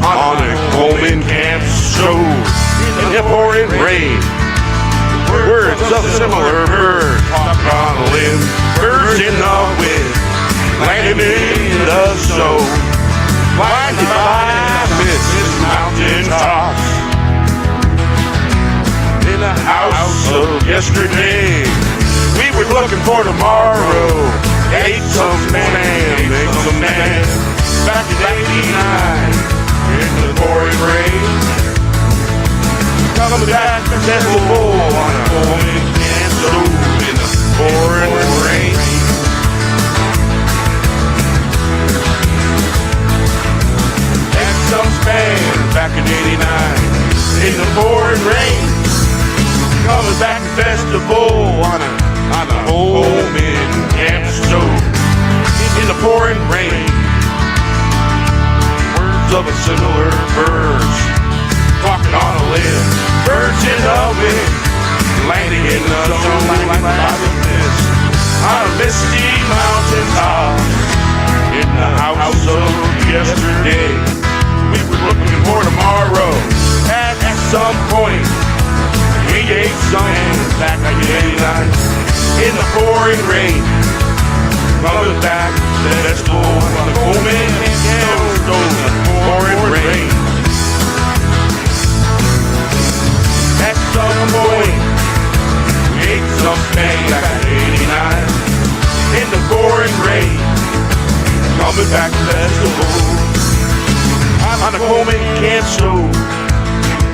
on a Coleman camp show. In the pouring rain, words of similar birds talk on a limb, birds in the wind, landing in the snow, blinded by mist mountain tops. In the house of yesterday, we were looking for tomorrow. Ate some man, make some man. Back in '89, in the pouring rain, coming back from festival on a Coleman camp show. In the pouring rain. Ate some man back in '89, in the pouring rain. Coming back to festival on a Coleman camp show. In the pouring rain, words of a similar birds talking on a limb, birds in the wind, landing in the snow like the mist on a misty mountain top. In the house of yesterday, we were looking for tomorrow. At some point, we ate some back in '89, in the pouring rain. Coming back to the festival on the Coleman camp show. In the pouring rain. At some point, we ate some back in '89, in the pouring rain. Coming back to the festival on the Coleman camp show.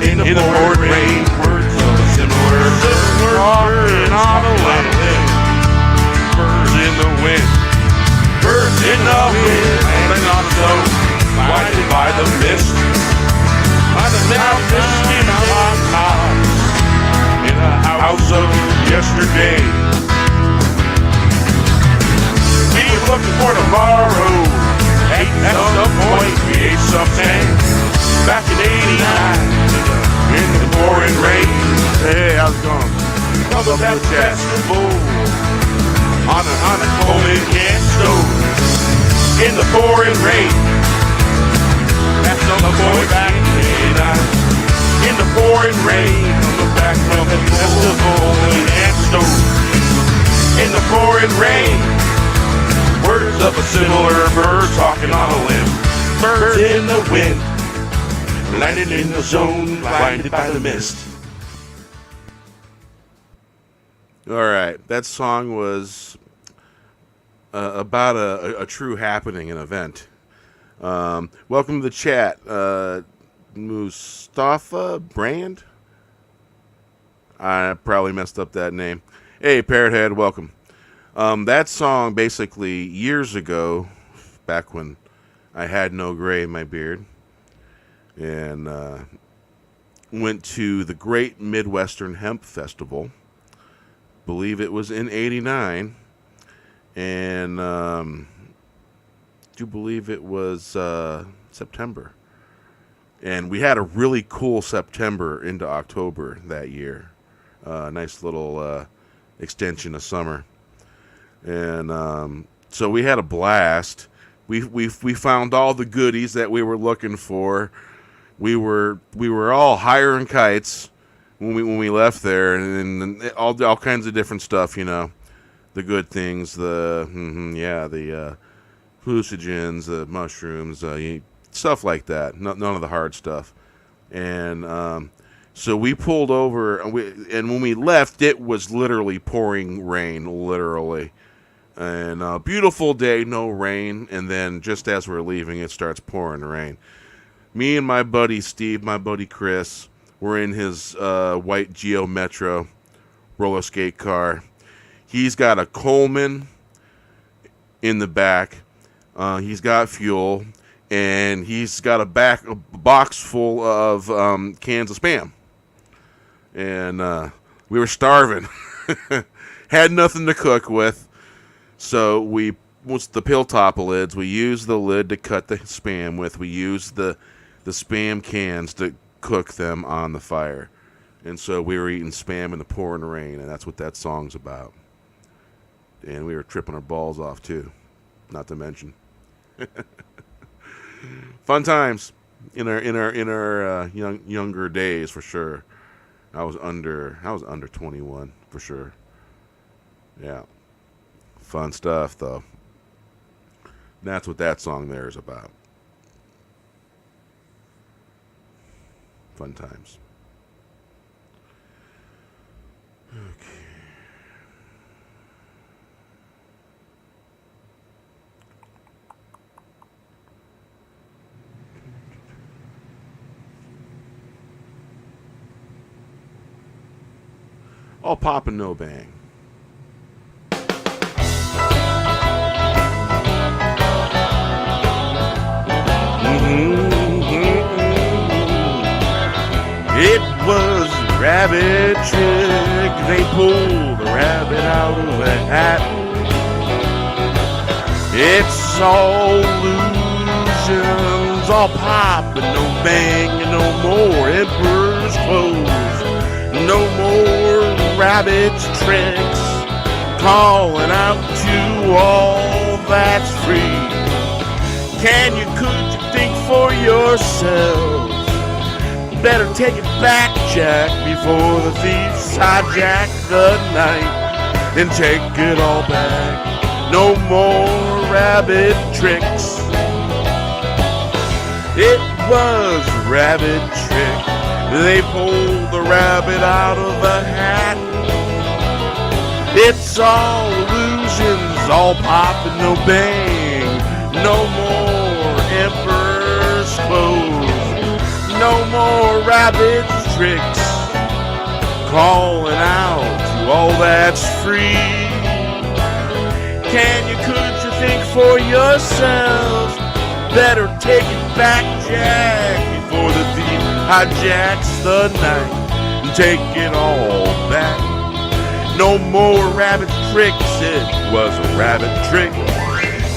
In the pouring rain, words of a similar talking on a limb, birds in the wind, birds in the wind, landing on the snow, blinded by the mist, on the mountain tops, in the house of yesterday. We were looking for tomorrow. Welcome to the festival on a cold and can stove in the pouring rain. That's on the boy back in in the pouring rain on the back of the festival and stove in the pouring rain. Words of a similar bird talking on a limb. Birds in the wind, landing in the zone, blinded by the mist. All right, that song was about a true happening, an event. Welcome to the chat, Mustafa Brand. I probably messed up that name. Hey, Parrothead, welcome. That song basically years ago, back when I had no gray in my beard, and went to the Great Midwestern Hemp Festival. Believe it was in '89, and do believe it was September. And we had a really cool September into October that year. Nice little extension of summer. And so we had a blast. We found all the goodies that we were looking for. We were all higher than kites when we left there, and all kinds of different stuff, you know, the good things, the hallucinogens, the mushrooms, stuff like that. None of the hard stuff. And so we pulled over, and when we left, it was literally pouring rain, literally. And a beautiful day, no rain, and then just as we're leaving, it starts pouring rain. Me and my buddy Steve, my buddy Chris, were in his white Geo Metro roller skate car. He's got a Coleman in the back. He's got fuel, and he's got a box full of cans of Spam. And we were starving. Had nothing to cook with. So what's the pill top lids? We used the lid to cut the Spam with. We used the Spam cans to cook them on the fire. And so we were eating Spam in the pouring rain, and that's what that song's about. And we were tripping our balls off too, not to mention. Fun times in our younger days, for sure. I was under 21 for sure. Yeah. Fun stuff though. That's what that song there is about. Fun times. Okay. All pop and no bang. It was a rabbit trick. They pulled the rabbit out of a hat. It's all illusions, all pop and no bang, and no more emperor's clothes, no more rabbit's tricks, calling out to all that's free. Could you think for yourself? Better take it back, Jack, before the thieves hijack the night and take it all back. No more rabbit tricks. It was a rabbit trick. They pulled the rabbit out of a hat. It's all illusions, all pop and no bang. No more emperor's clothes. No more rabbit's tricks. Calling out to all that's free. Could you think for yourselves? Better take it back, Jack, before the thief hijacks the night and take it all back. No more rabbit tricks, it was a rabbit trick.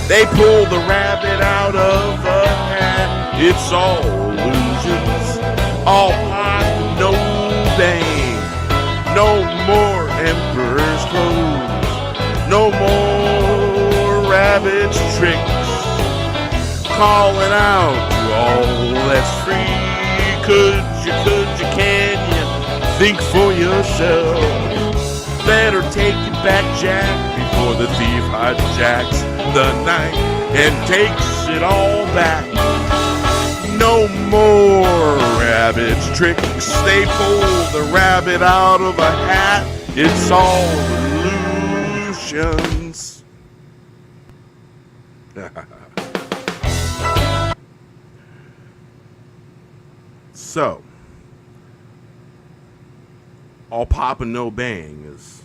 They pulled the rabbit out of a hat. It's all illusions, all pop, no bang. No more emperor's clothes. No more rabbit's tricks, calling out to all that's free. Could you, can you think for yourself? Better take it back, Jack, before the thief hijacks the night and takes it all back. No more rabbit's tricks. They pull the rabbit out of a hat. It's all illusions. So, all pop and no bang is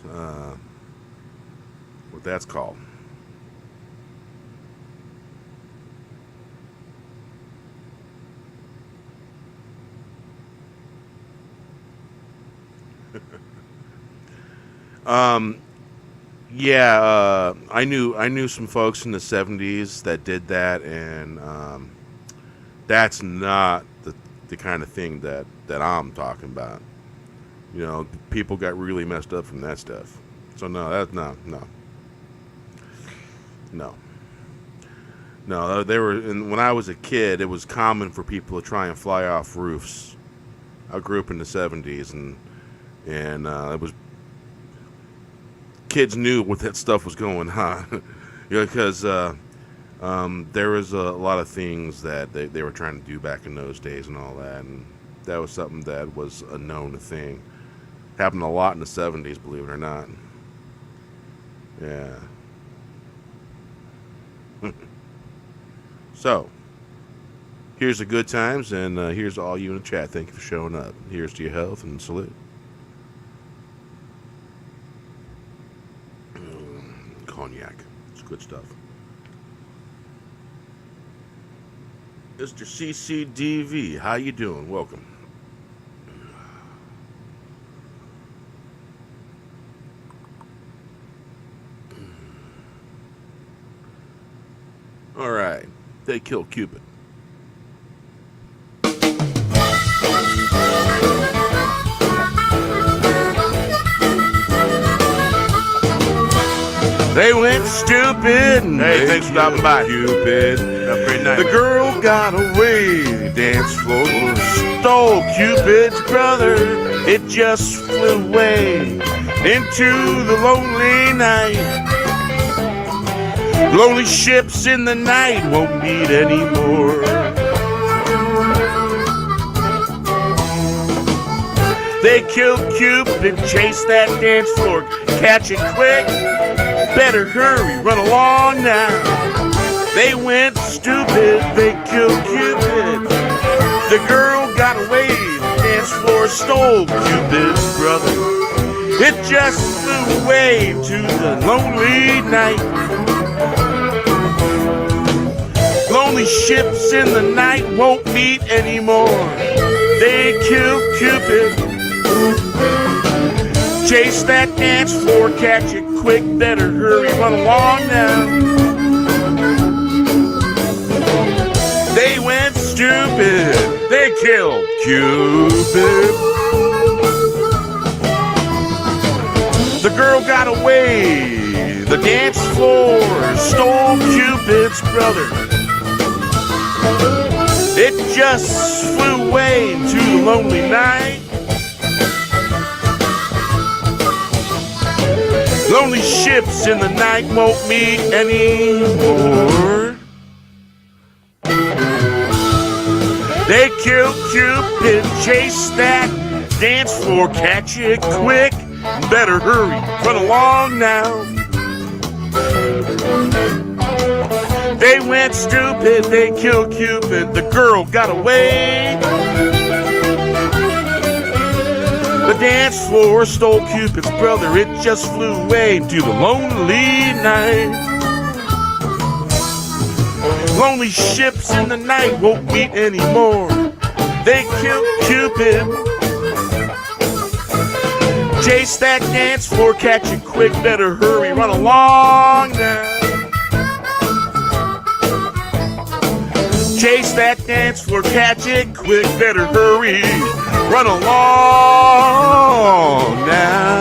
what that's called. I knew some folks in the 70s that did that, and that's not the kind of thing that I'm talking about. You know, people got really messed up from that stuff. So no. They were. And when I was a kid, it was common for people to try and fly off roofs. I grew up in the 70s, and it was. Kids knew what that stuff was going on, because there was a lot of things that they were trying to do back in those days and all that, and that was something that was a known thing. Happened a lot in the 70s, believe it or not. Yeah. So, here's the good times, and here's all you in the chat. Thank you for showing up. Here's to your health, and salute. Cognac. It's good stuff. Mr. CCDV, how you doing? Welcome. All right. They killed Cupid. They went stupid. Hey, thanks for stopping by. Cupid. Have a great night. The girl got away. The dance floor stole Cupid's brother. It just flew away into the lonely night. Lonely ships in the night won't meet anymore. They killed Cupid, chased that dance floor, catch it quick. Better hurry, run along now. They went stupid, they killed Cupid. The girl got away, the dance floor stole Cupid's brother. It just flew away to the lonely night. Lonely ships in the night won't meet anymore. They killed Cupid. Chase that dance floor, catch it quick, better hurry, run along now. They went stupid, they killed Cupid. The girl got away, the dance floor stole Cupid's brother. It just flew away into the lonely night. Lonely ships in the night won't meet anymore. They killed Cupid, chase that dance floor, catch it quick. Better hurry, run along now. They went stupid, they killed Cupid, the girl got away. The dance floor stole Cupid's brother, it just flew away into the lonely night. Lonely ships in the night won't meet anymore. They killed Cupid. Chase that dance floor, catch it quick, better hurry, run along now. Chase that dance floor, catch it quick, better hurry, run along now.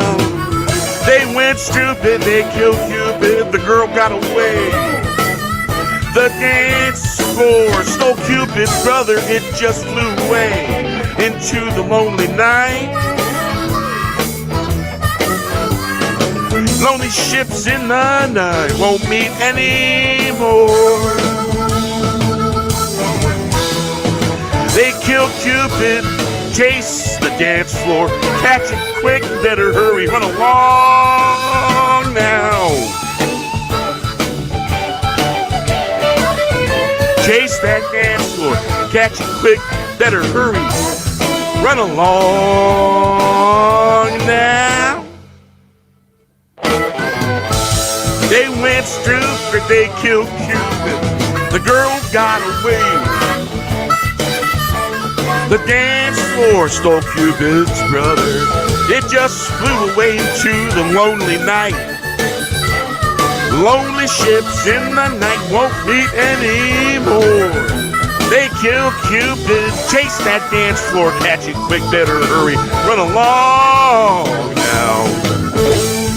They went stupid, they killed Cupid, the girl got away. The dance floor stole Cupid's brother, it just flew away into the lonely night. Lonely ships in the night won't meet anymore. They kill Cupid, chase the dance floor, catch it quick, better hurry, run along now. Chase that dance floor, catch it quick, better hurry, run along now. They went stupid, they killed Cupid, the girl got away. The dance floor stole Cupid's brother, it just flew away into the lonely night. Lonely ships in the night won't meet anymore. They kill Cupid, chase that dance floor, catch it quick, better hurry, run along now.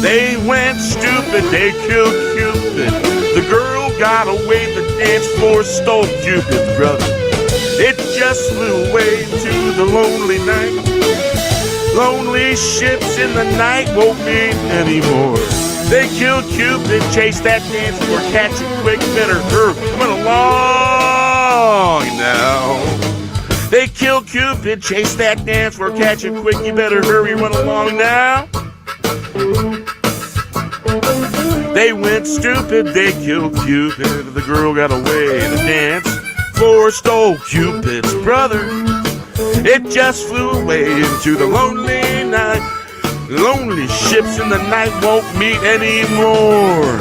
They went stupid, they killed Cupid, the girl got away, the dance floor stole Cupid's brother. It just flew away to the lonely night. Lonely ships in the night won't meet anymore. They killed Cupid, chase that dance floor, catch it quick, better hurry, run along now. They killed Cupid, chase that dance floor, catch it quick, you better hurry, run along now. They went stupid, they killed Cupid, the girl got away, the dance floor stole Cupid's brother. It just flew away into the lonely night. Lonely ships in the night won't meet anymore.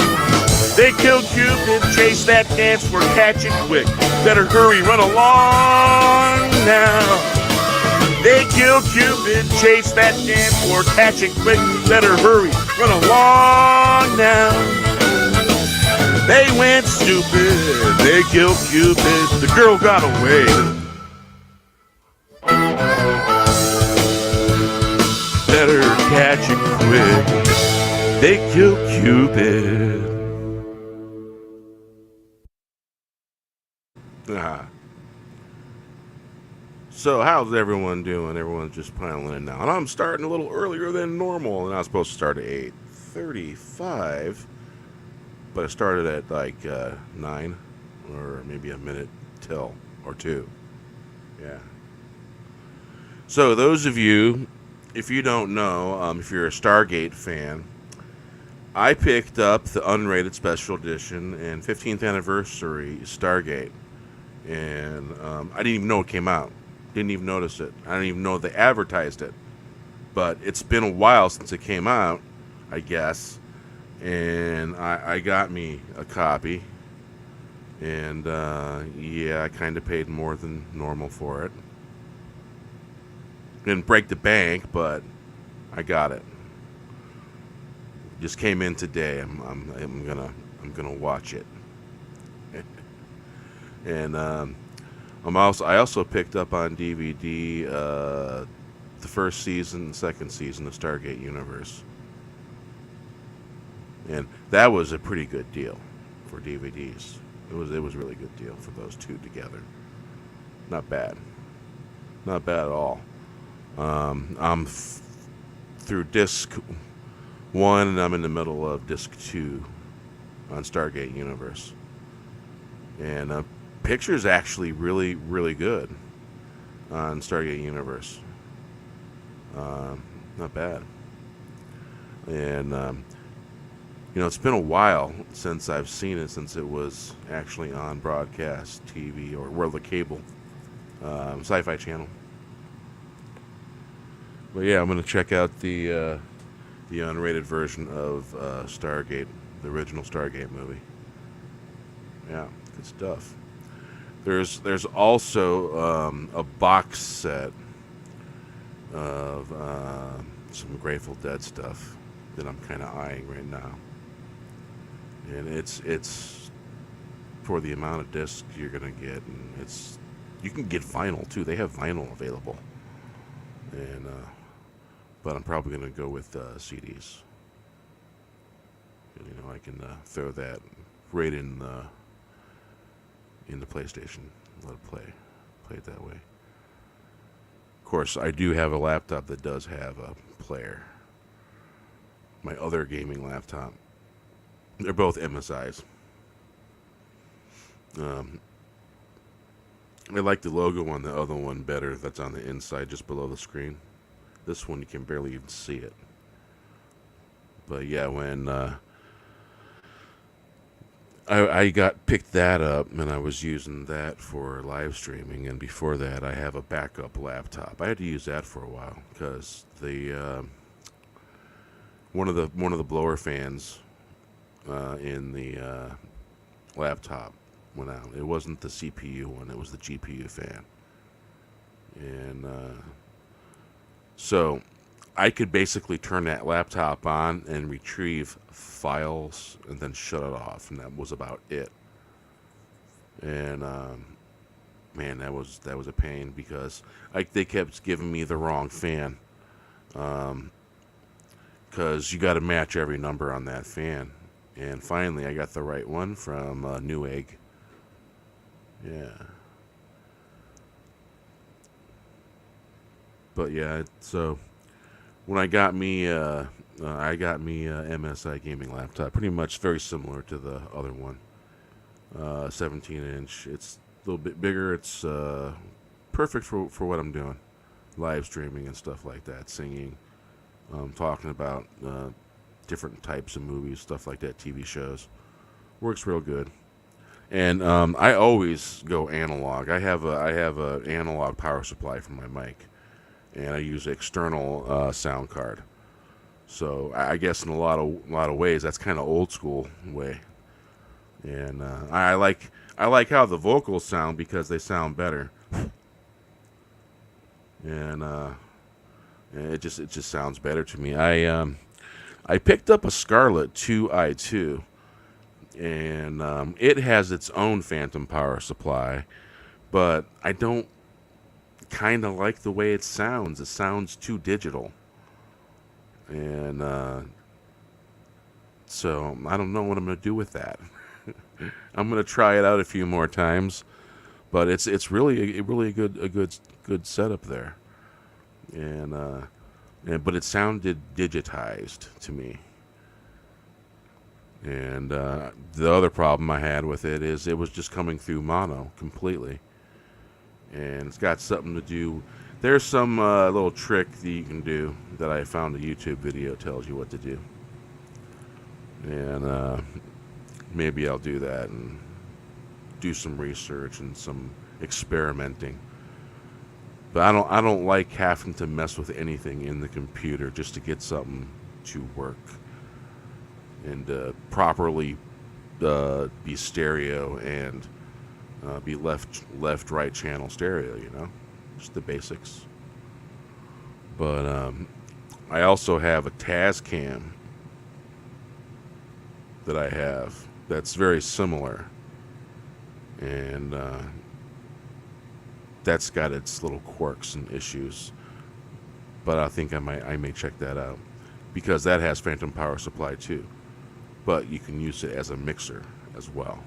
They killed Cupid, chase that dance floor, catch it quick, better hurry, run along now. They killed Cupid, chase that dance floor, catch it quick, better hurry, run along now. They went stupid, they killed Cupid, the girl got away. Better catch it quick, they killed Cupid. So how's everyone doing? Everyone's just piling in now. And I'm starting a little earlier than normal, and I was supposed to start at 8:35. But I started at like 9 or maybe a minute till or 2. Yeah. So those of you, if you don't know, if you're a Stargate fan, I picked up the unrated special edition and 15th anniversary Stargate. And I didn't even know it came out. Didn't even notice it. I didn't even know they advertised it. But it's been a while since it came out, I guess. And I got me a copy, and yeah, I kind of paid more than normal for it. Didn't break the bank, but I got it. Just came in today. I'm gonna watch it. And I also picked up on DVD the first season, second season of Stargate Universe. And that was a pretty good deal for DVDs. It was a really good deal for those two together. Not bad. Not bad at all. I'm through disc 1 and I'm in the middle of disc 2 on Stargate Universe. And picture's actually really, really good on Stargate Universe. Not bad. And you know, it's been a while since I've seen it, since it was actually on broadcast TV or the cable Sci-Fi Channel. But yeah, I'm gonna check out the unrated version of Stargate, the original Stargate movie. Yeah, good stuff. There's also a box set of some Grateful Dead stuff that I'm kind of eyeing right now. And it's for the amount of discs you're gonna get, and you can get vinyl too. They have vinyl available, and but I'm probably gonna go with CDs. I can throw that right in the PlayStation. Let it play it that way. Of course, I do have a laptop that does have a player. My other gaming laptop. They're both MSIs. I like the logo on the other one better. That's on the inside, just below the screen. This one you can barely even see it. But yeah, when I picked that up, and I was using that for live streaming. And before that, I have a backup laptop. I had to use that for a while because the one of the blower fans in the laptop went out. It wasn't the CPU one; it was the GPU fan. And so I could basically turn that laptop on and retrieve files and then shut it off, and that was about it. And man, that was a pain because they kept giving me the wrong fan, because you got to match every number on that fan. And finally, I got the right one from Newegg. Yeah. But yeah, so when I got me a MSI gaming laptop, pretty much very similar to the other one. 17-inch. It's a little bit bigger. It's perfect for what I'm doing, live streaming and stuff like that, singing, talking about different types of movies, stuff like that, TV shows. Works real good. And I always go analog. I have a analog power supply for my mic, and I use an external sound card. So I guess in a lot of ways that's kind of old school way. And I like how the vocals sound because they sound better. And it just sounds better to me. I picked up a Scarlett 2i2, and it has its own phantom power supply, but I don't kind of like the way it sounds. It sounds too digital. And so I don't know what I'm going to do with that. I'm going to try it out a few more times, but it's really a good setup there. And but it sounded digitized to me. And the other problem I had with it is it was just coming through mono completely. And it's got something to do. There's some little trick that you can do that I found a YouTube video tells you what to do. And maybe I'll do that and do some research and some experimenting. But I don't like having to mess with anything in the computer just to get something to work and properly be stereo and be left right channel stereo, you know, just the basics. But I also have a Tascam that I have that's very similar, and that's got its little quirks and issues. But I think I may check that out because that has phantom power supply too. But you can use it as a mixer as well.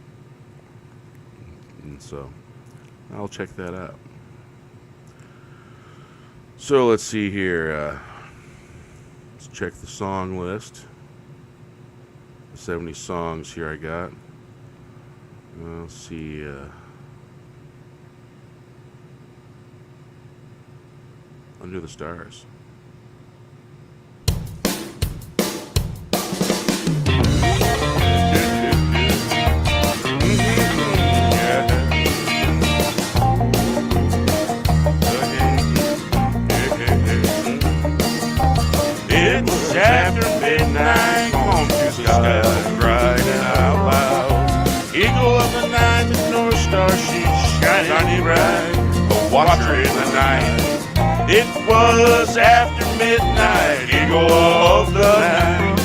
And so I'll check that out. So let's see here. Let's check the song list. The 70 songs here I got. Let's see. Under the Stars. After midnight, on to the sky, crying out loud. Eagle of the night, the North Star, she's shining bright. A watcher in the night. It was after midnight, eagle of the night.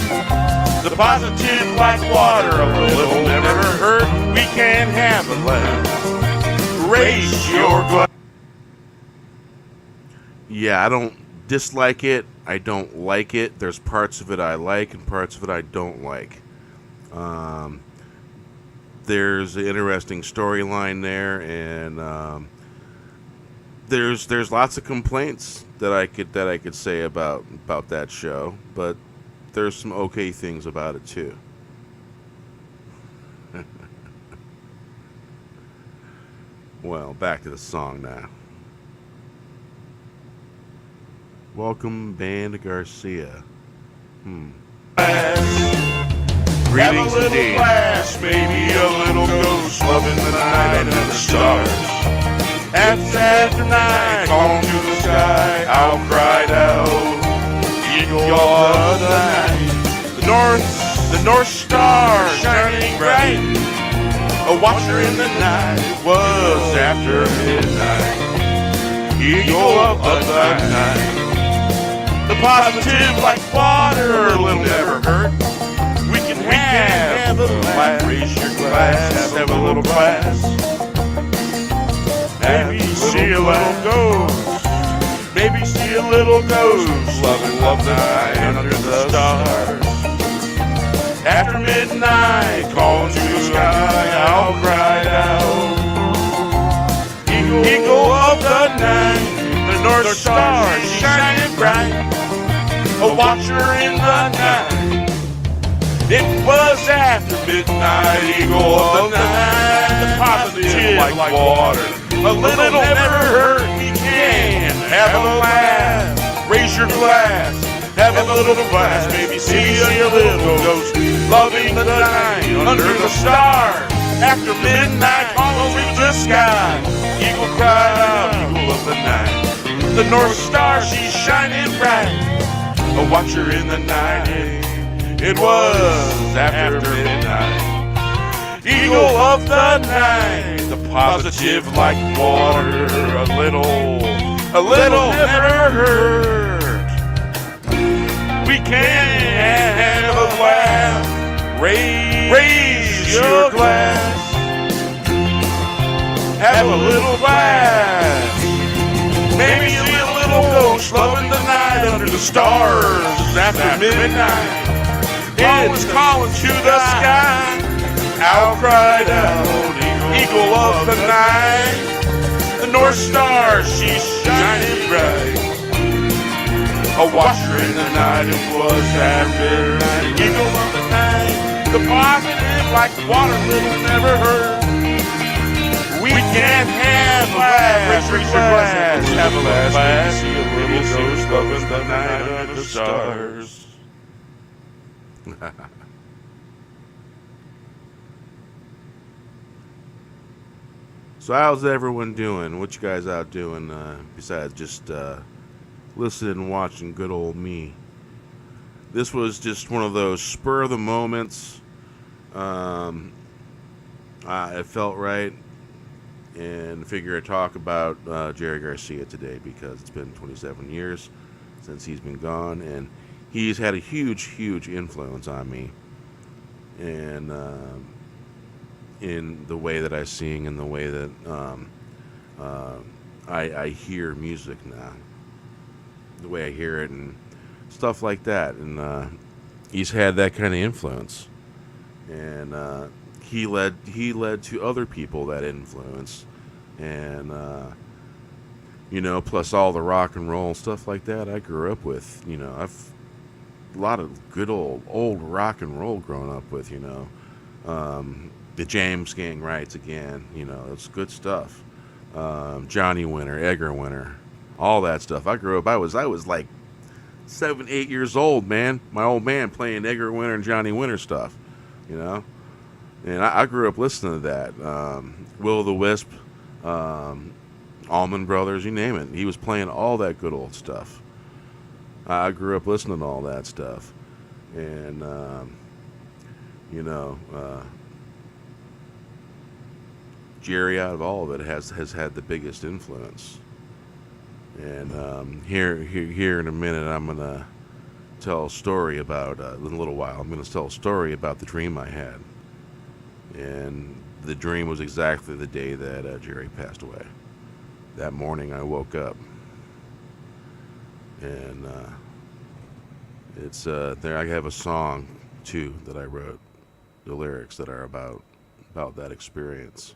The positive like water, a little never hurt. We can't have it left. Raise your glass. Yeah, I don't dislike it. I don't like it. There's parts of it I like and parts of it I don't like. There's an interesting storyline there, and there's lots of complaints that I could say about that show, but there's some okay things about it too. Well, back to the song now. Welcome, Band Garcia. Greetings indeed. Maybe a little ghost loving the night and the stars. After night, calling to the sky, I'll cry out. Eagle of the night, the North Star shining bright. A watcher in the night, it was after midnight. Eagle of the night. The positive like water will never hurt. We can have a little laugh. Raise your glass, have a little class. Maybe see a little ghost. Maybe see a little ghost. Love the night under the stars. After midnight, calling to the sky, I'll cry out. Eagle of the night, the North Star is shining bright. A watcher in the night. It was after midnight, eagle of the night. The positive like water. A little never hurt. We can have a laugh. Raise your glass. Have a little glass. Maybe see a little ghost. Loving the night under the stars. After midnight, calling to the sky. Eagle cried out, eagle of the night. The North Star, she's shining bright. A watcher in the night, it was after midnight. Eagle of the night, the positive like water, a little never hurt. We can have a laugh, raise your glass, have a little glass. Maybe see a little ghost loving the night under the stars after midnight. It's calling to the sky. Owl cried out, eagle of the night. The North Star, she's shining bright. A watcher in the night, it was after midnight. Eagle of the night, the positive like water, little never hurt. We can't have a laugh, raise your glass, have a laugh, see a little ghost loving the night under the stars. So how's everyone doing? What you guys out doing besides just listening and watching good old me? This was just one of those spur of the moments. It felt right. And figure I'd talk about Jerry Garcia today because it's been 27 years since he's been gone, and he's had a huge influence on me, and in the way that I sing and the way that I hear music now, the way I hear it and stuff like that, and he's had that kind of influence, and he led to other people that influence, and plus all the rock and roll stuff like that I grew up with. I've a lot of good old rock and roll growing up with. The James Gang Rights again. It's good stuff. Johnny Winter, Edgar Winter, all that stuff. I grew up. I was like 7, 8 years old, man. My old man playing Edgar Winter and Johnny Winter stuff. And I grew up listening to that. Will o' the Wisp, Allman Brothers, you name it. He was playing all that good old stuff. I grew up listening to all that stuff. And, Jerry, out of all of it, has had the biggest influence. And here in a minute, I'm going to tell a story about, in a little while, I'm going to tell a story about the dream I had. And the dream was exactly the day that Jerry passed away. That morning I woke up, and it's there. I have a song too that I wrote the lyrics that are about that experience.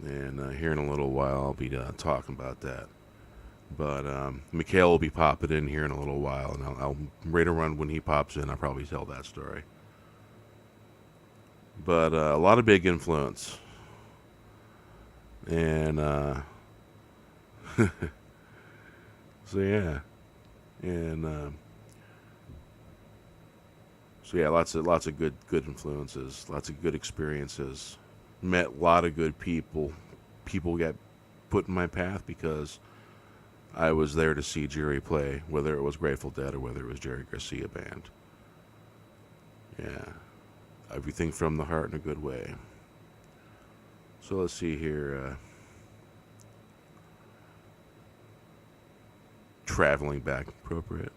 And here in a little while, I'll be talking about that. But Mikhail will be popping in here in a little while, and I'll right around when he pops in, I'll probably tell that story. But a lot of big influence. And so yeah. And so yeah, lots of good influences, lots of good experiences. Met a lot of good people. People got put in my path because I was there to see Jerry play, whether it was Grateful Dead or whether it was Jerry Garcia Band. Yeah, everything from the heart in a good way. So let's see here. Traveling back appropriate.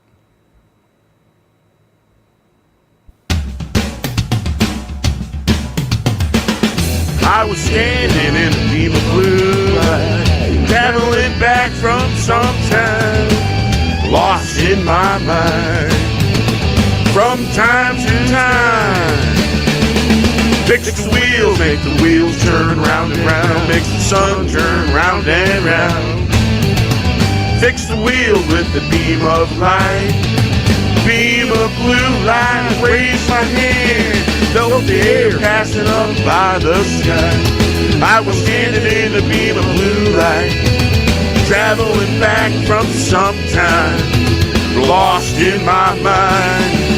I was standing in a beam of blue light, traveling back from some time, lost in my mind, from time to time. Fix the wheels, make the wheels turn round and round, makes the sun turn round and round. Fix the wheels with the beam of light, beam of blue light. Raise my hand, felt the air passing up by the sky. I was standing in a beam of blue light, traveling back from some time, lost in my mind.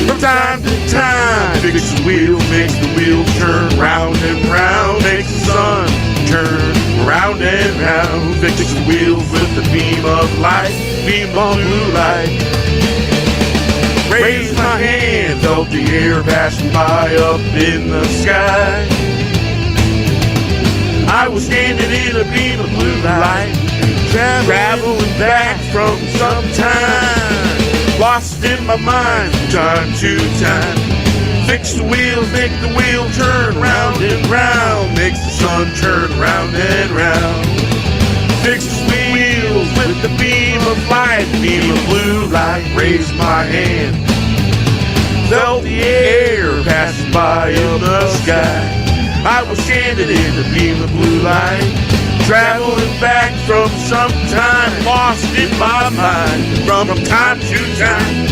From time to time, fix the wheels, makes the wheels turn round and round, makes the sun turn round and round. Fix the wheels with the beam of light, beam of blue light. Raised my hand, felt the air passing by up in the sky. I was standing in a beam of blue light, traveling back from some time, lost in my mind from time to time. Fix the wheels, make the wheel turn round and round, makes the sun turn round and round. Fix the wheels with the beam of light, beam of blue light. Raise my hand, felt the air passing by in the sky. I was standing in a beam of blue light, traveling back from some time, lost in my mind from time to time.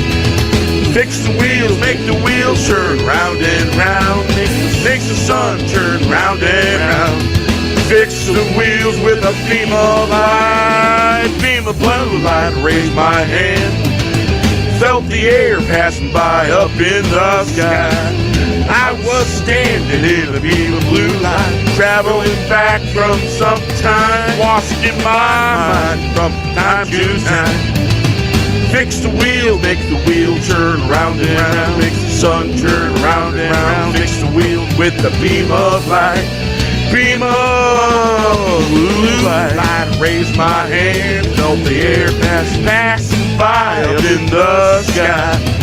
Fix the wheels, make the wheels turn round and round, makes the sun turn round and round. Fix the wheels with a beam of light, beam of blue light. Raise my hand, felt the air passing by up in the sky. I was standing in a beam of blue light, traveling back from some time, lost in my mind from time to time. Fix the wheel, make the wheel turn round and round, makes the sun turn round and round. Fix the wheel with the beam of light, beam of blue light. Raise my hand, felt the air passing by up in the sky.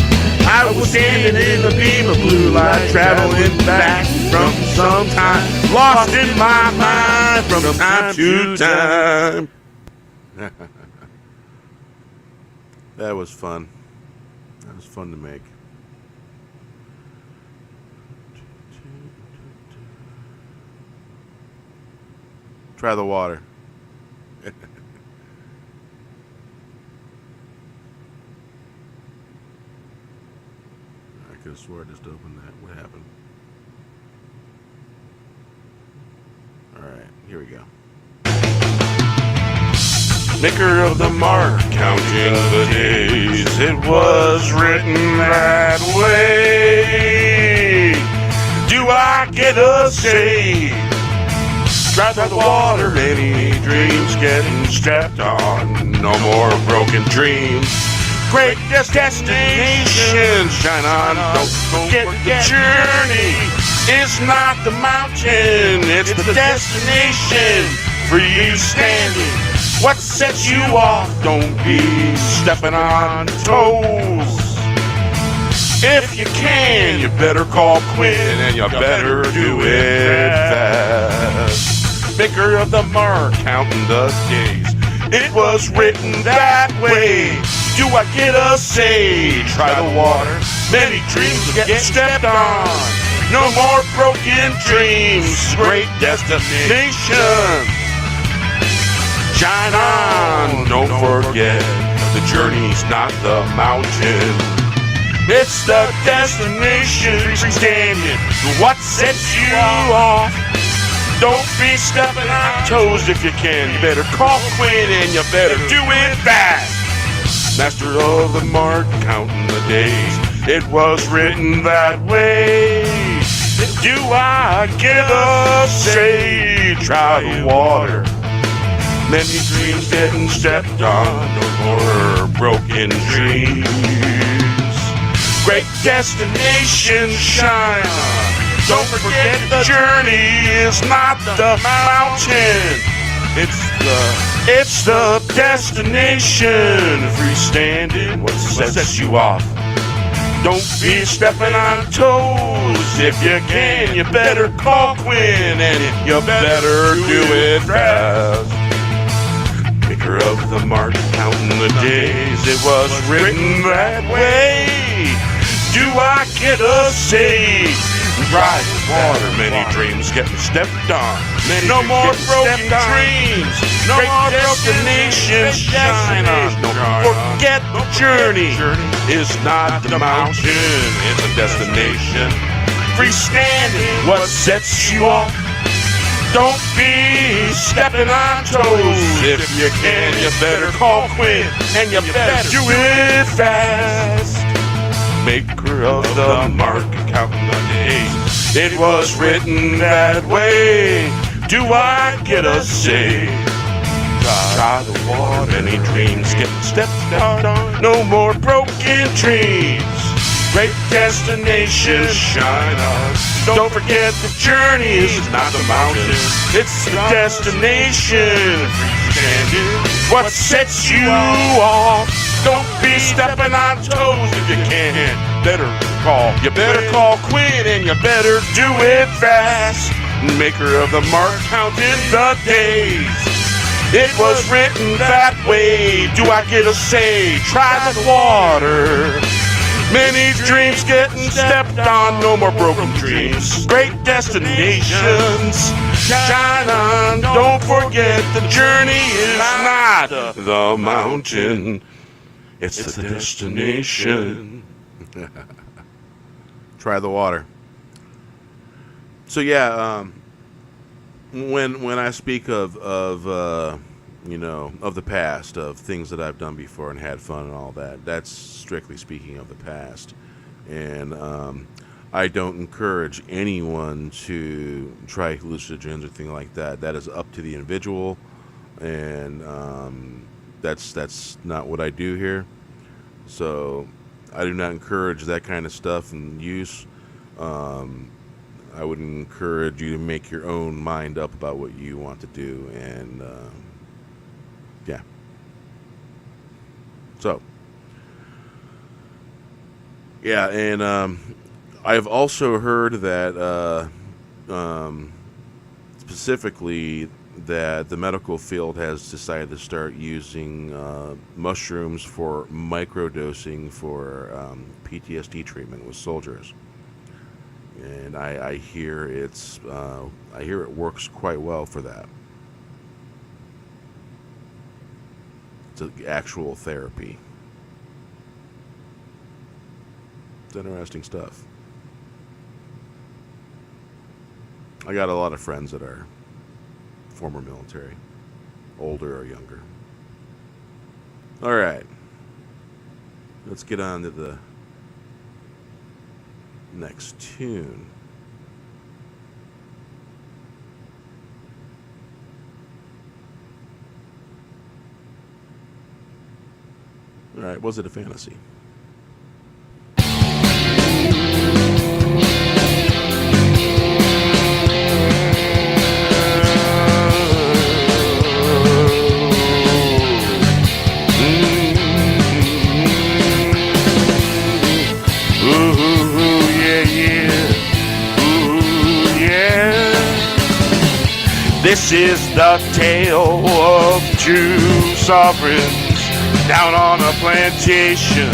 I was standing in a beam of blue light, traveling back from some time, lost in my mind from time to time. That was fun. That was fun to make. Try the water. I could have swore I just opened that. What happened? Alright, here we go. Maker of the mark, counting the days, it was written that way. Do I get a say? Drive the water, any dreams getting strapped on, no more broken dreams. Great destination, shine on, don't forget the journey. It's not the mountain, it's the destination for you standing. What sets you off, don't be stepping on toes. If you can, you better call Quinn, and you better do it fast. Maker of the mark, counting the days, It was written that way. Do I get a say? Try the water. Many dreams get stepped on. No more broken dreams. Great destination. Shine on. Don't forget, the journey's not the mountain. It's the destination. Freestanding. What sets you off? Don't be stepping on toes if you can. You better call Quinn and you better do it fast. Master of the mark, counting the days. It was written that way. Do I get a say? Try the water. Many dreams getting stepped on. No more broken dreams. Great destination, shine on. Don't forget the journey is not the mountain. It's the destination. Freestanding, what sets you off? Don't be stepping on toes. If you can, you better call Quinn and you better do it fast. Maker of the mark, counting the days. It was written that way. Do I get a say? Dry water, many dreams getting stepped on. No more broken dreams. No more destination shine on. Don't forget the journey is not the mountain. It's a destination. Freestanding, what sets you off? Don't be stepping on toes. If you can, you better call Quinn and you better do it fast. Maker of the mark, counting the days. It was written that way. Do I get a say? Try the water. Many dreams getting stepped on. No more broken dreams. Great destination, shine on. Don't forget the journey is not the mountain. It's the destination. Freestanding, what sets you off? Don't be stepping on toes if you can. You better call Quinn and you better do it fast. Maker of the mark, counting the days. It was written that way. Do I get a say? Try the water. Many dreams getting stepped on. No more broken dreams. Great destinations. Shine on. Don't forget the journey is not the mountain. It's the destination. Try the water. So yeah, when I speak of the past, of things that I've done before and had fun and all that, that's strictly speaking of the past. And I don't encourage anyone to try hallucinogens or anything like that. That is up to the individual, and that's not what I do here. So I do not encourage that kind of stuff and use. I would encourage you to make your own mind up about what you want to do, and yeah. So yeah, and I've also heard that specifically that the medical field has decided to start using mushrooms for microdosing for PTSD treatment with soldiers, and I hear it works quite well for that. It's actual therapy. It's interesting stuff. I got a lot of friends that are former military, older or younger. All right, let's get on to the next tune. All right, was it a fantasy? This is the tale of two sovereigns down on a plantation.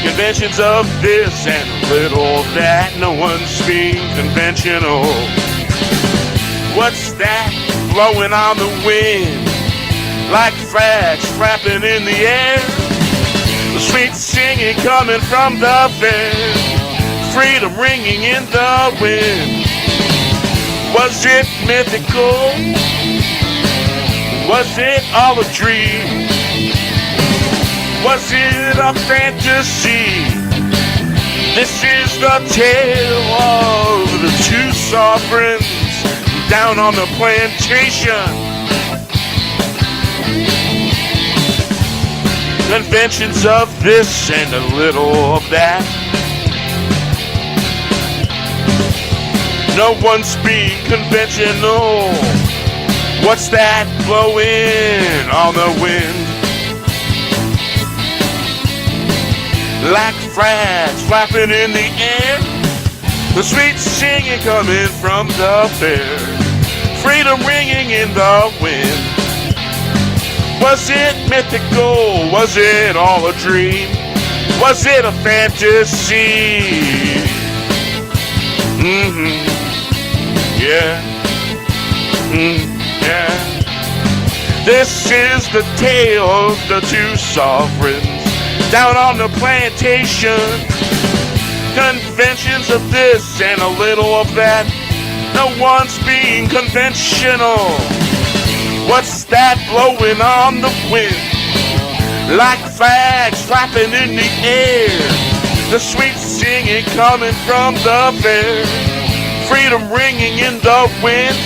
Conventions of this and little that, no one's being conventional. What's that blowing on the wind, like flags flapping in the air? The sweet singing coming from the fair, freedom ringing in the wind. Was it mythical? Was it all a dream? Was it a fantasy? This is the tale of the two sovereigns down on the plantation. Conventions of this and a little of that. No one's being conventional. What's that blowing on the wind? Like flags flapping in the air, the sweet singing coming from the fair, freedom ringing in the wind. Was it mythical? Was it all a dream? Was it a fantasy? Yeah. Yeah. This is the tale of the two sovereigns down on the plantation. Conventions of this and a little of that. No one's being conventional. What's that blowing on the wind, like flags flapping in the air? The sweet singing coming from the fair, freedom ringing in the wind.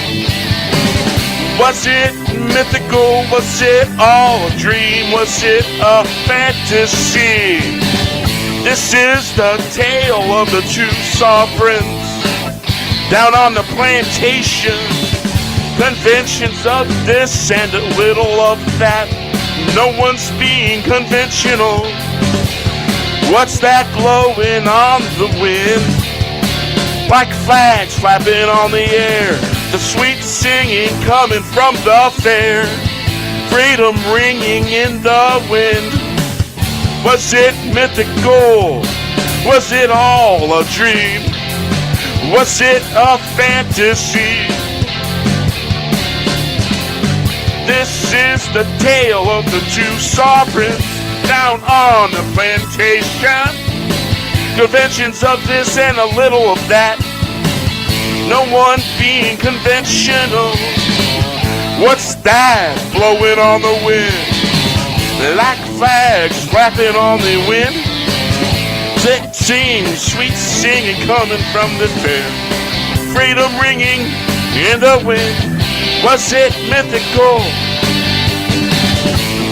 Was it mythical? Was it all a dream? Was it a fantasy? This is the tale of the two sovereigns down on the plantation. Conventions of this and a little of that. No one's being conventional. What's that blowing on the wind, like flags flapping on the air? The sweet singing coming from the fair, freedom ringing in the wind. Was it mythical? Was it all a dream? Was it a fantasy? This is the tale of the two sovereigns down on the plantation. Conventions of this and a little of that. No one being conventional. What's that blowing on the wind, like flags flapping on the wind? Sing, sweet singing coming from the fair, freedom ringing in the wind. Was it mythical?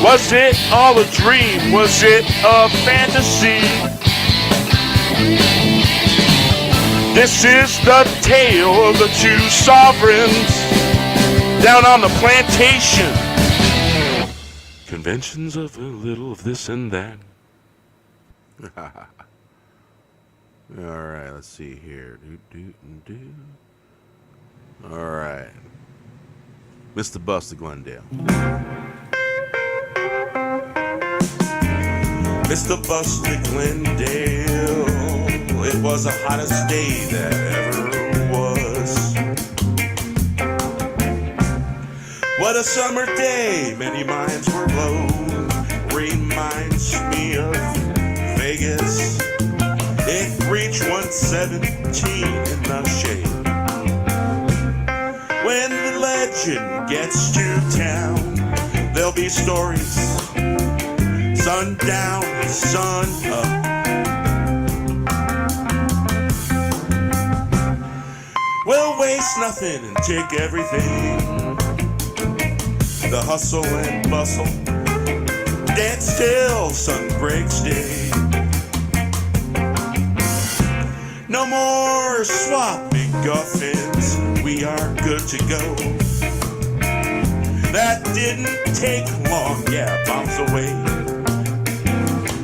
Was it all a dream? Was it a fantasy? This is the tale of the two sovereigns down on the plantation. Conventions of a little of this and that. Alright, let's see here. Alright. Mr. Buster Glendale. Mr. Buster Glendale, it was the hottest day that ever was. What a summer day, many minds were blown. Reminds me of Vegas. It reached 117 in the shade. When the legend gets to town, there'll be stories, sun down, sun up. We'll waste nothing and take everything. The hustle and bustle, dance till sun breaks day. No more swapping guffins, we are good to go. That didn't take long, yeah, bombs away.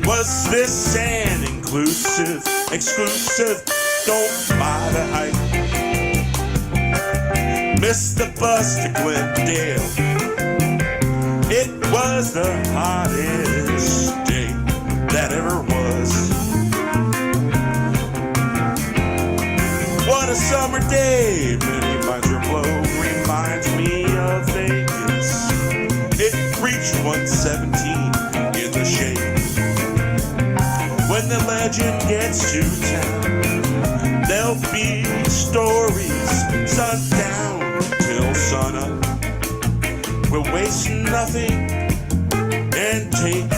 Was this an inclusive, exclusive? Don't buy the hype. Missed the bus to Glendale. It was the hottest day that ever was. What a summer day, many minds were blown. Reminds me of Vegas. It reached 117 in the shade. When the legend gets to town, there'll be stories, sundown till sunup. We'll waste nothing and take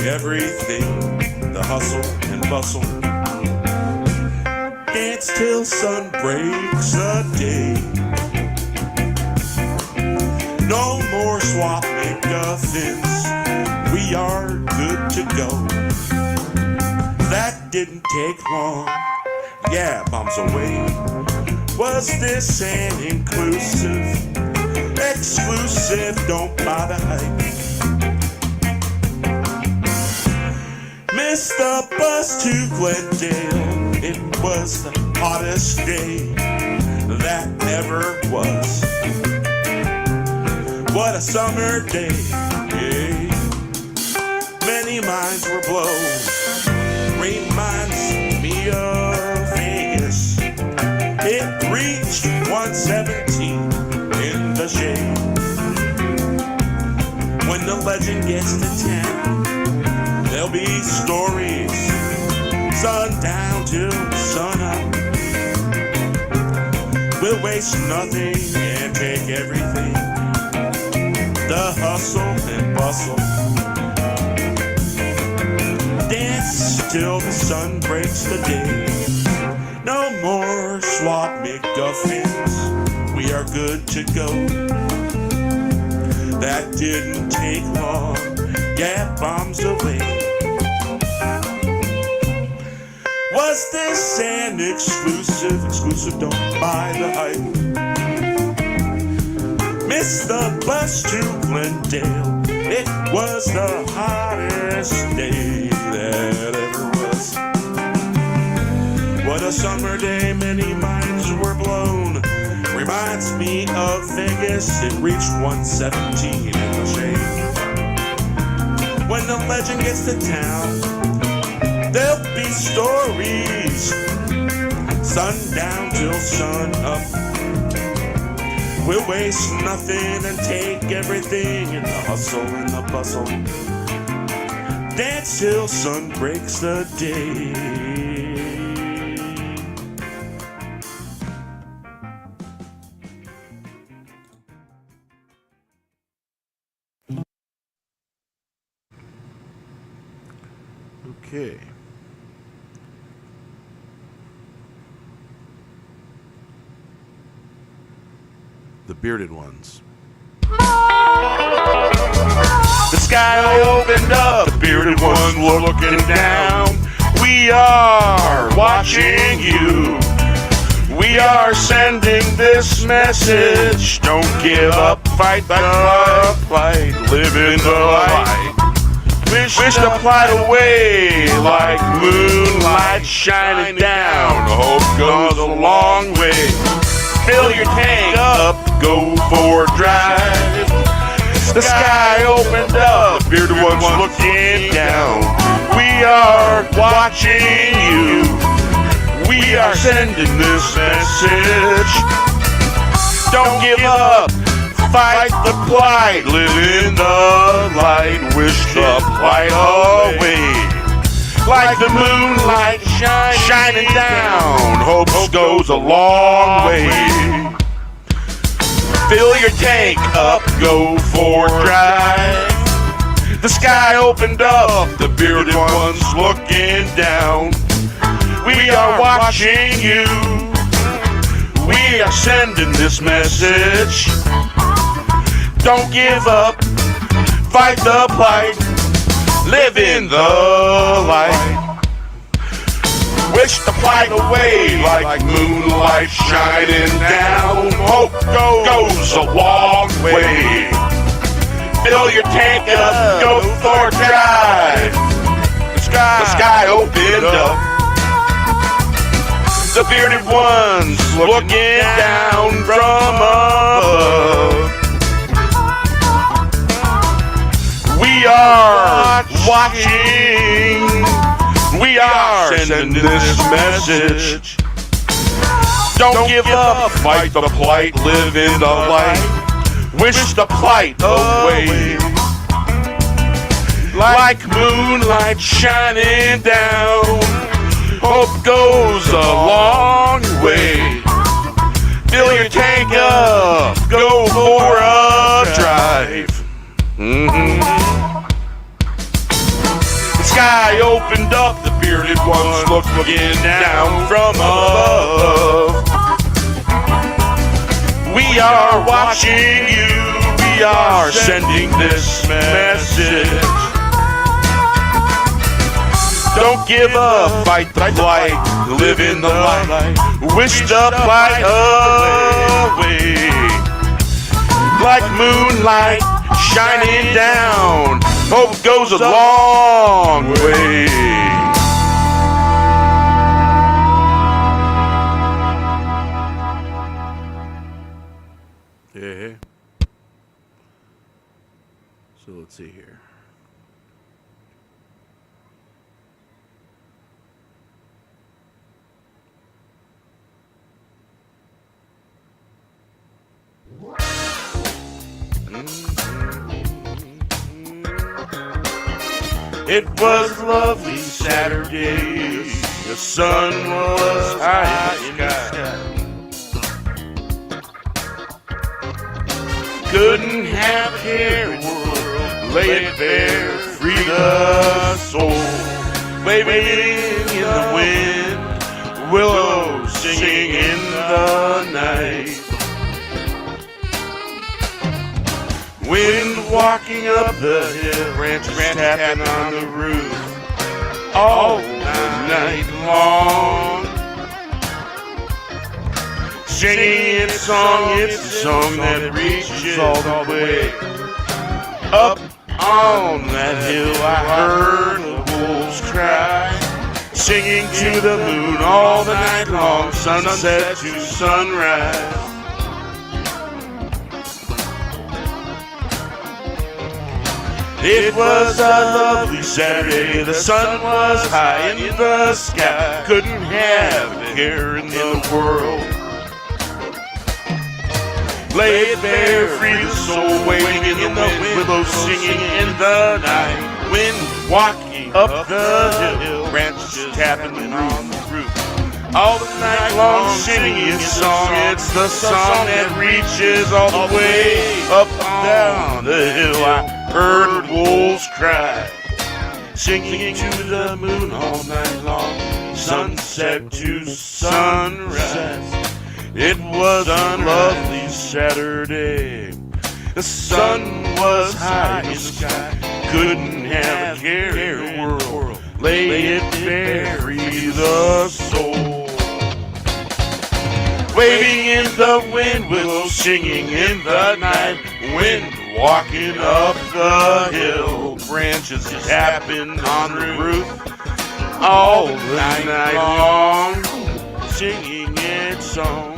everything, the hustle and bustle. Dance till sun breaks the day. No more swap McGuffins, we are good to go. That didn't take long, yeah, bombs away. Was this an inclusive? Exclusive, don't buy the hype. Missed the bus to Glendale. It was the hottest day that ever was. What a summer day, yeah. Many minds were blown. Reminds me of Vegas. It reached 117 in the shade. When the legend gets to town, there'll be stories, sundown till sunup. We'll waste nothing and take everything, the hustle and bustle. Dance till the sun breaks the day. No more swap McGuffins, we are good to go. That didn't take long, yeah, bombs away. Was this an exclusive? Exclusive, don't buy the hype. Missed the bus to Glendale. It was the hottest day that ever was. What a summer day, many minds were blown. Reminds me of Vegas, it reached 117 in the shade. When the legend gets to town, there'll be stories, sundown till sun up. We'll waste nothing and take everything in the hustle and the bustle. Dance till sun breaks the day. Okay. The bearded ones. The sky opened up, the bearded ones were looking down. We are watching you. We are sending this message. Don't give up, fight the fight, live in the light. Wish to fly away like moonlight shining down. Hope goes a long way. Fill your tank up, go for a drive. The sky opened up, bearded ones looking down. We are watching you. We are sending this message. Don't give up, fight the plight, live in the light, wish the plight away. Like the moonlight shining down, hope goes a long way. Fill your tank up, go for a drive. The sky opened up, the bearded ones looking down. We are watching you. We are sending this message. Don't give up, fight the plight, live in the light. Wish the plight away like moonlight shining down. Hope goes a long way. Fill your tank up, go for a drive. The sky opened up. The bearded ones looking down from above. We are watching. We are sending this message. Don't give up, fight the plight, live in the light. Wish the plight away. Like moonlight shining down, hope goes a long way. Fill your tank up, go for a drive. The sky opened up, the bearded ones looking down from above. We are watching you, we are sending this message. Don't give up, fight the plight, live in the light. Wish the plight away. Like moonlight shining down, hope goes a long way. Yeah. So let's see here. It was a lovely Saturday. The sun was high in the sky. Couldn't have a care in the world. Lay it bare, free the soul. Waving in the wind, willows singing in the night. Wind walking up the hill, branches tapping on the roof all the night long. Singing its song, it's the song that reaches all the way. Up on that hill I heard the wolves cry, singing to the moon all the night long, sunset to sunrise. It was a lovely Saturday, the sun was high in the sky. Couldn't have a care in the world. Lay it bare, free the soul, waving in the wind, willows singing in the night. Wind walking up the hill, branches tapping on the roof all the night long, singing its song. It's the song that reaches all the way up and down the hill. I heard wolves cry, singing to the moon all night long, sunset to sunrise. It was a lovely Saturday. The sun was high in the sky. Couldn't have a care in the world. Lay it bare, free the soul. Waving in the wind, willows singing in the night. Wind walking up the hill, branches tapping on the roof all the night long, singing its song.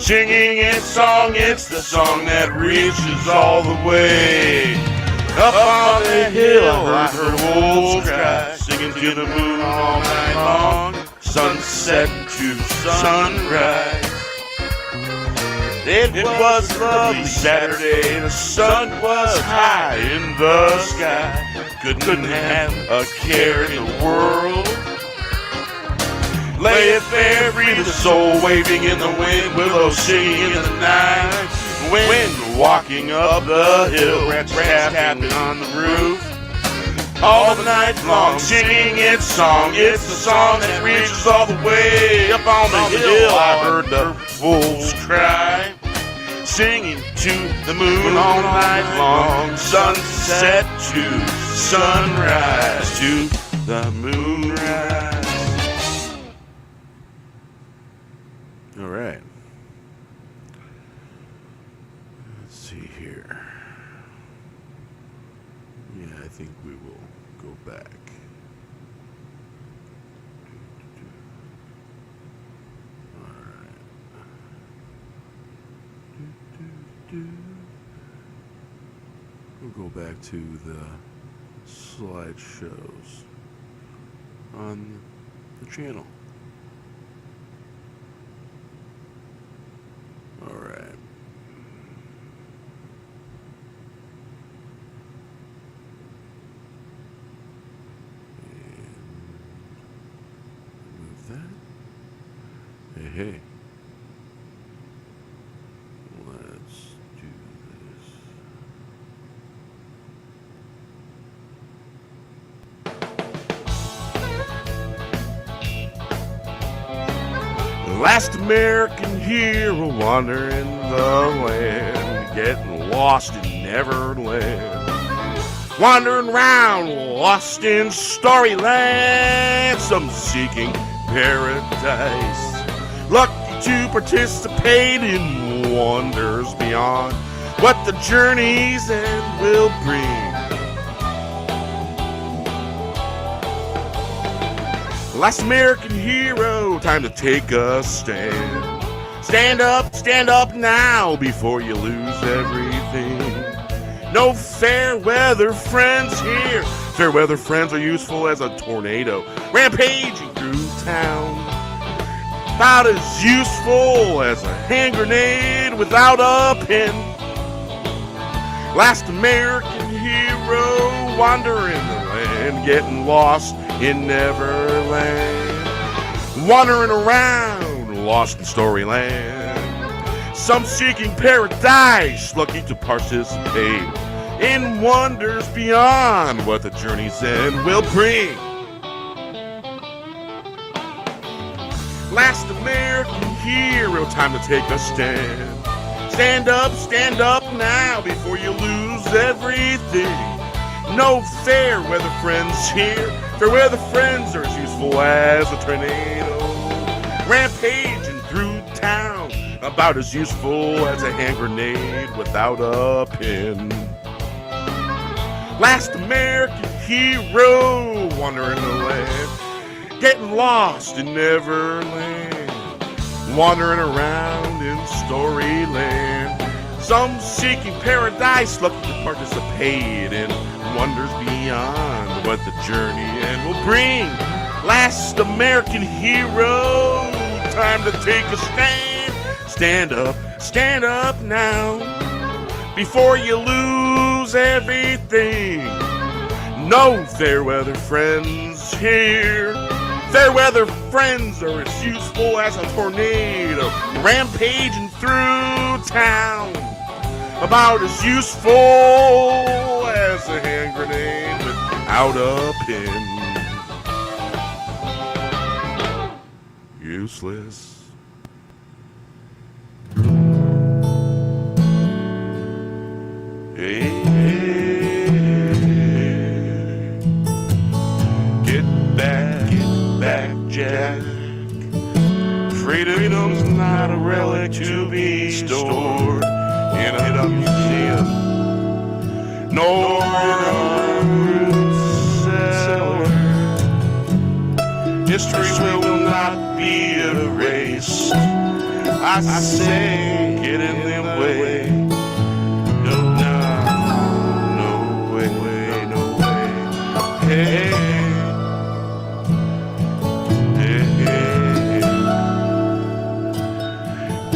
Singing its song, it's the song that reaches all the way. Up on the hill I heard wolves cry, singing to the moon all night long, sunset to sunrise. It was a lovely Saturday, the sun was high in the sky. Couldn't have a care in the world. Lay it bare, free the soul, waving in the wind, willows singing in the night. Wind walking up the hill, rats tapping on the roof all the night long, singing its song. It's the song that reaches all the way up on the hill. I heard the wolves cry, singing to the moon all night long, sunset to sunrise, to the moonrise. All right. Let's see here. Yeah, I think we will go back. We'll go back to the slideshows on the channel. All right. And move that. Hey. Let's do this. Last American hero wandering the land, getting lost in Neverland. Wandering around, lost in Storyland, some seeking paradise. Lucky to participate in wonders beyond what the journey's end will bring. Last American hero, time to take a stand. Stand up now before you lose everything. No fair weather friends here. Fair weather friends are useful as a tornado, rampaging through town. About as useful as a hand grenade without a pin. Last American hero, wandering the land, getting lost in Neverland. Wandering around, lost in Storyland. Some seeking paradise, lucky to participate in wonders beyond what the journey's end will bring. Last American hero, time to take a stand. Stand up now before you lose everything. No fair weather friends here. Fair weather friends are as useful as a tornado, rampaging through town. About as useful as a hand grenade without a pin. Last American hero, wandering the land, getting lost in Neverland. Wandering around in Storyland. Some seeking paradise, lucky to participate in wonders beyond what the journey end will bring. Last American hero, time to take a stand. Stand up now, before you lose everything. No fair weather friends here. Fair weather friends are as useful as a tornado, rampaging through town. About as useful as a hand grenade without a pin. Useless. Hey, get back, Jack. Freedom's not a relic to be stored in a museum, nor a root cellar. History will not be erased. I say, get in the way. No way. Hey.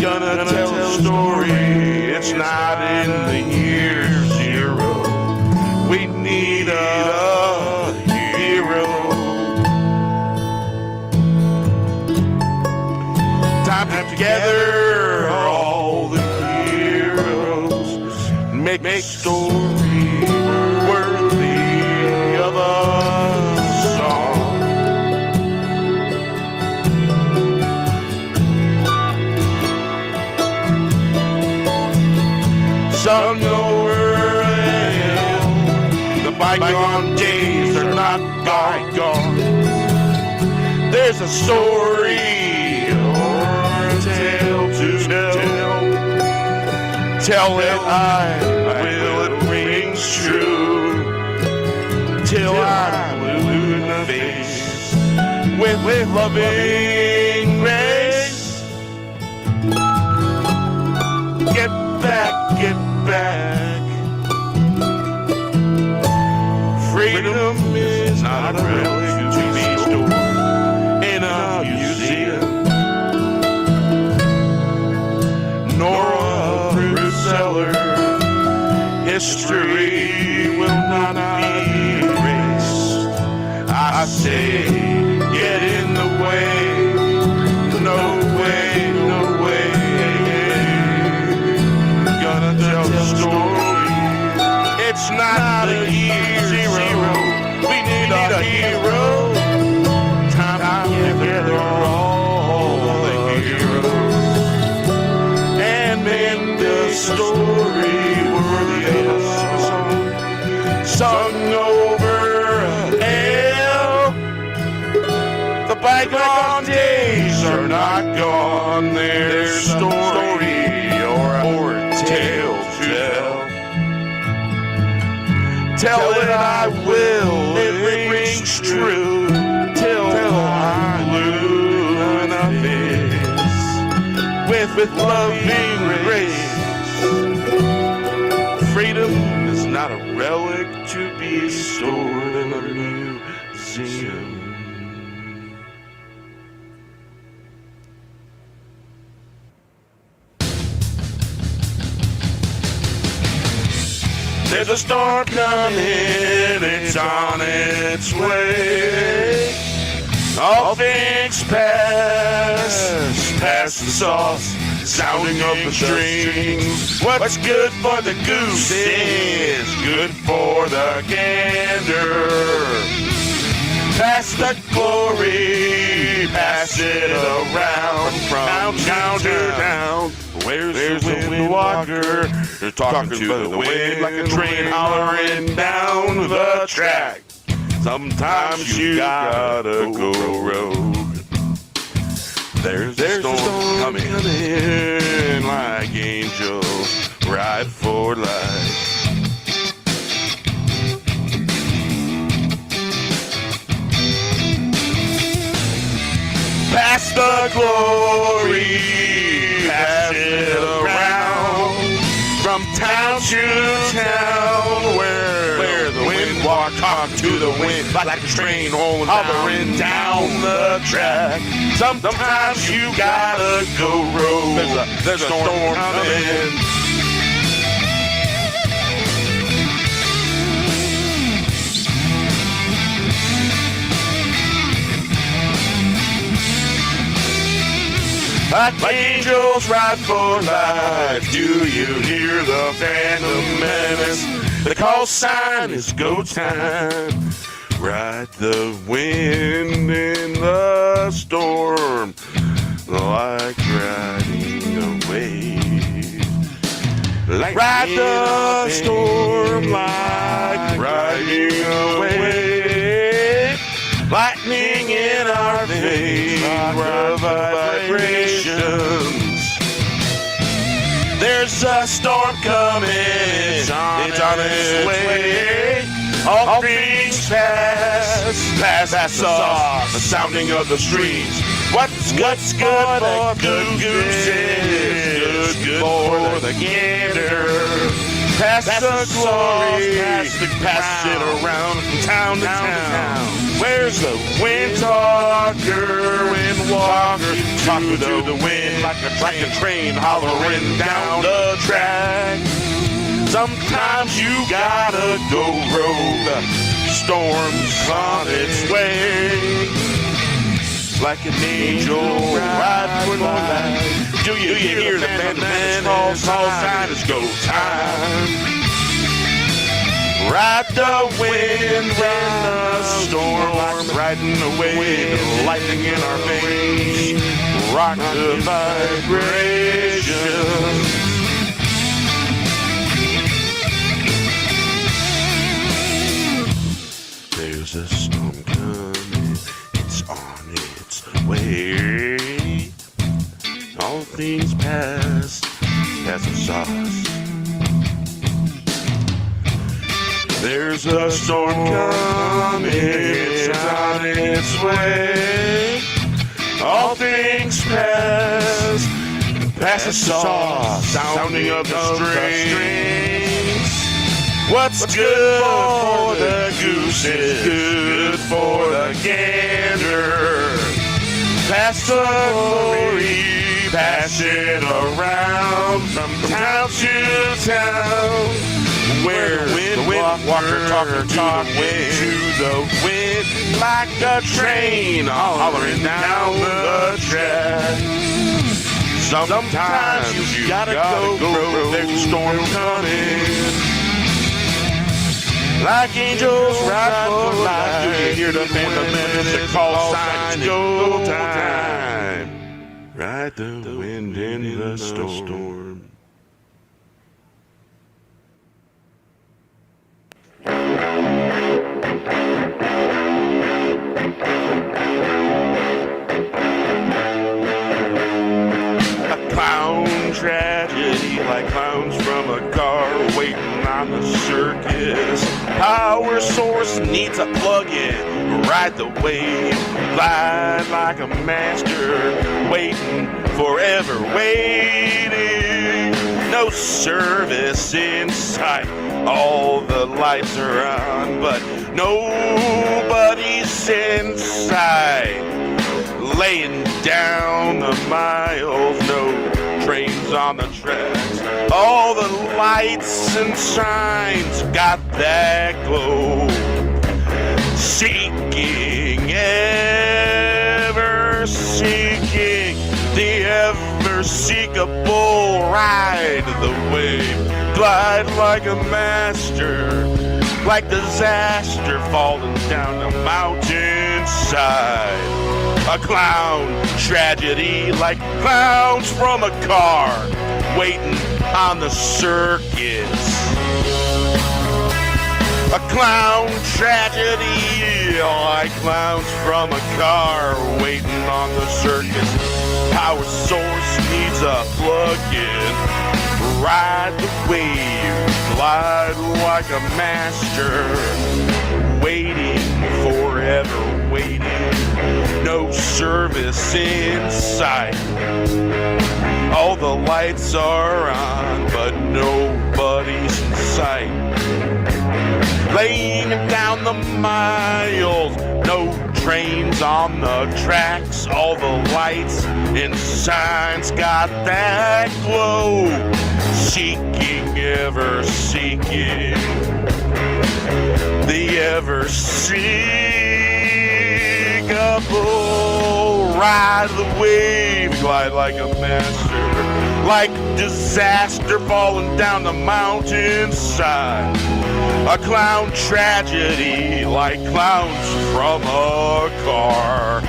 Gonna tell a story, it's not in the year zero. We need a hero. Time together, all the heroes. Make story worthy of a song. Some know we're ill. The bygone days are not gone. There's a story or a tale to tell. Tell it I will, it rings true. Till I'm blue in the face with loving grace. Get are not gone. There's some story or a tale to tell. Tell it I will, it rings true, till I lose this with loving grace. Freedom is not a relic to be stored in a museum. There's a storm coming, it's on its way. All things past the sauce, sounding of the strings. What's good for the goose is good for the gander. Pass the glory, pass it around from town to town. Where's the wind walker? They're talking to the wind like a train hollering down the track. Sometimes you gotta go rogue. There's a storm coming like angels ride for life. Pass the glory, pass it around from town to town, where the wind walk talk to the wind like a train hollering down the track. Sometimes you gotta go rogue. There's a storm coming. Like angels ride for life. Do you hear the phantom menace? The call sign is go time. Ride the wind in the storm like riding a wave. Like ride the storm like riding a wave. Lightning in our veins, rock vibrations. There's a storm coming, it's on its way. All things past the sauce, the sounding of the streams. What's good for the goose is good for the gander. Pass the glory, pass it around from town to town. Where's the wind talker? Wind walker, talking to the wind like a train hollering down the track. Sometimes you gotta go rogue. Storm's on its way. Like an angel ride for life. Do you hear the man call sign? It's go time. Ride the wind in the storm, riding away, the lightning in our veins. Rock the vibration. There's a storm coming, it's on its way. All things past the sauce. There's a storm coming, it's on its way. All things past the sauce, sounding of the strings. What's good for the goose is good for the gander. Pass the glory, pass it around from town to town. Where the wind walker talker talk to the wind like a train hollering down the track. Sometimes you gotta go, there's a storm coming. Like angels ride for life. Do you hear the minutes that call sign go time? Ride the wind in the storm. tragedy like clowns from a car waiting on the circus. Power source needs a plug-in, ride the wave, glide like a master, waiting, forever waiting. No service in sight, all the lights are on, but nobody's inside. Laying down the miles, no trains on the tracks. All the lights and signs got that glow. Seeking, ever seeking, the ever seekable ride the wave. Glide like a master, like disaster falling down the mountainside. A clown tragedy like clowns from a car waiting on the circus. A clown tragedy like clowns from a car waiting on the circus. Power source needs a plug-in. Ride the wave, glide like a master, waiting, forever waiting. No service in sight. All the lights are on, but nobody's in sight. Laying down the miles, no trains on the tracks. All the lights and signs got that glow. Seeking, ever seeking, the ever seekable. Ride the wave, glide like a master, like disaster falling down the mountainside. A clown tragedy like clowns from a car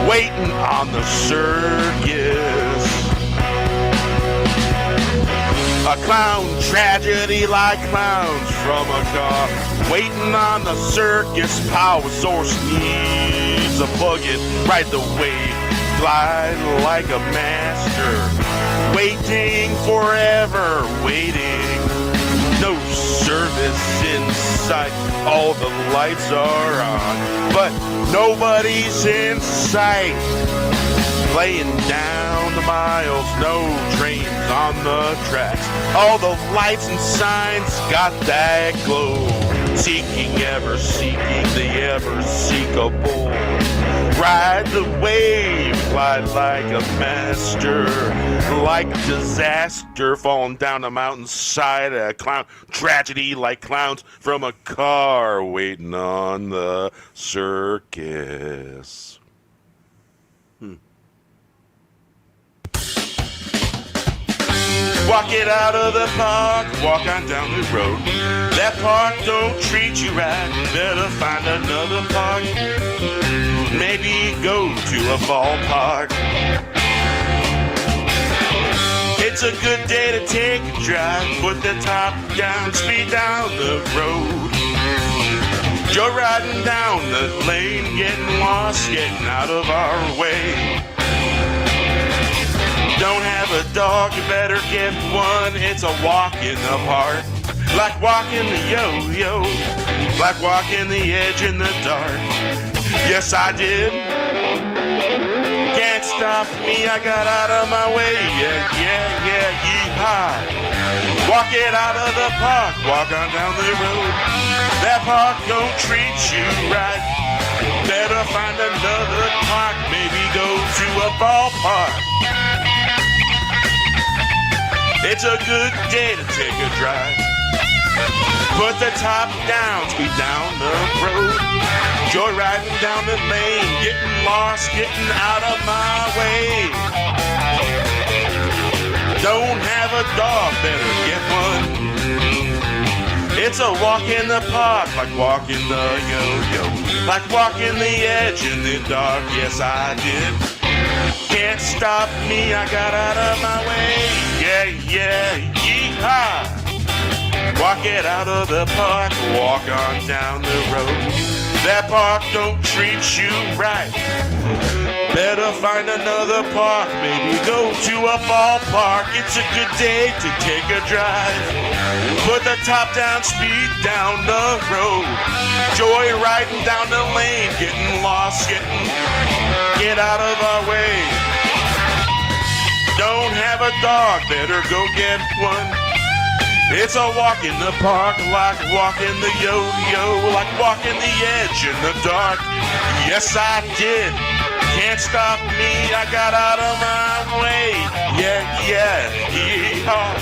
waiting on the circus. A clown tragedy like clowns from a car waiting on the circus. Power source needs a plug-in, ride the wave, glide like a master, waiting, forever waiting. No service in sight, all the lights are on, but nobody's in sight. Laying down the miles, no trains on the tracks. All the lights and signs got that glow. Seeking, ever seeking, the ever seekable. Ride the wave, glide like a master, like disaster falling down the mountainside. A clown tragedy like clowns from a car waiting on the circus. Walk it out of the park, walk on down the road. That park don't treat you right, better find another park. Maybe go to a ballpark. It's a good day to take a drive, put the top down, speed down the road. You're riding down the lane, getting lost, getting out of our way. Don't have a dog, you better get one. It's a walk in the park, like walking the yo-yo, like walking the edge in the dark. Yes, I did. Can't stop me, I got out of my way. Yeah, yeehaw. Walk it out of the park, walk on down the road. That park don't treat you right. Better find another park, maybe go to a ballpark. It's a good day to take a drive. Put the top down, speed down the road. Joyriding down the lane, getting lost, getting out of my way. Don't have a dog, better get one. It's a walk in the park, like walking the yo-yo, like walking the edge in the dark. Yes, I did. Can't stop me, I got out of my way. Yeah, yeehaw. Walk it out of the park, walk on down the road. That park don't treat you right. Better find another park, maybe go to a ballpark. It's a good day to take a drive. Put the top down, speed down the road. Joyriding down the lane, getting lost, get out of our way. Don't have a dog, better go get one. It's a walk in the park, like walking the yo-yo, like walking the edge in the dark. Yes, I did. Can't stop me, I got out of my way. Yeah, yeehaw.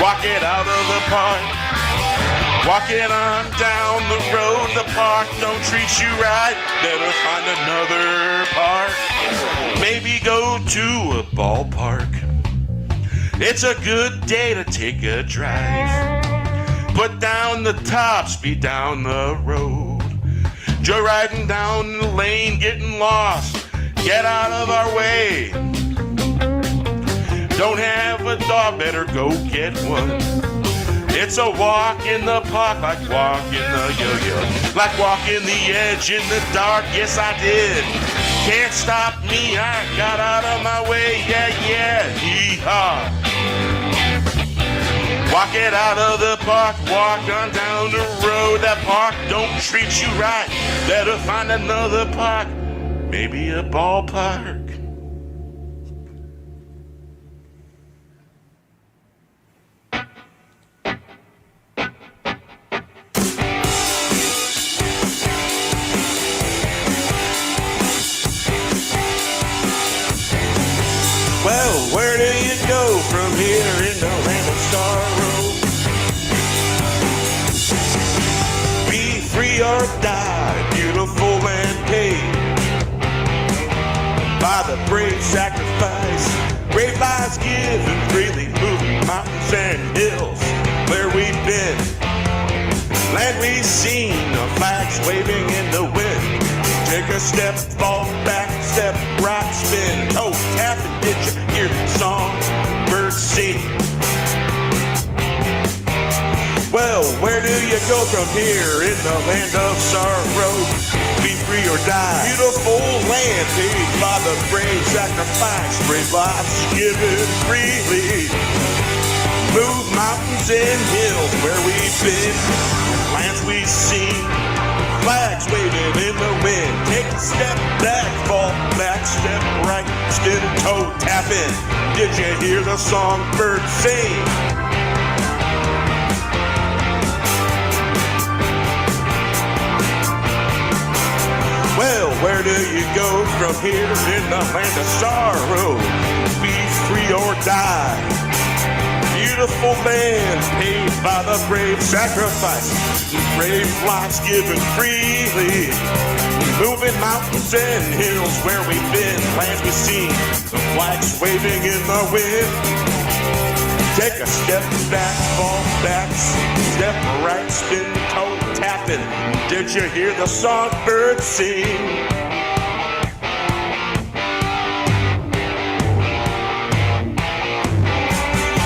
Walk it out of the park. Walking on down the road, the park don't treat you right. Better find another park. Maybe go to a ballpark. It's a good day to take a drive. Put down the top, speed down the road. Joyriding down the lane, getting lost. Get out of our way. Don't have a dog, better go get one. It's a walk in the park, like walking the yo-yo, like walking the edge in the dark. Yes, I did. Can't stop me, I got out of my way. Yeah, yeehaw. Walk it out of the park, walk on down the road. That park don't treat you right. Better find another park, maybe a ballpark. Well, where do you go from here in the land of sorrow? Be free or die, beautiful and paid by the brave sacrifice. Brave lives given freely, moving mountains and hills where we've been. Land we've seen, the flags waving in the wind. Take a step, fall back, step, right, spin, toe tap, and did you hear the song birds sing? Well, where do you go from here in the land of sorrow? Be free or die. Beautiful land paid by the brave sacrifice. Brave lives given freely. Move mountains and hills where we've been. Lands we've seen. Flags waving in the wind. Take a step back, fall back, step right, spin, toe tapping. Did you hear the songbird sing? Well, where do you go from here in the land of sorrow? Be free or die. Beautiful land paid by the brave sacrifice. Brave lives given freely. Moving mountains and hills where we've been. Lands we've seen. The flags waving in the wind. Take a step back, fall back, step right, spin, toe tapping. Did you hear the songbird sing?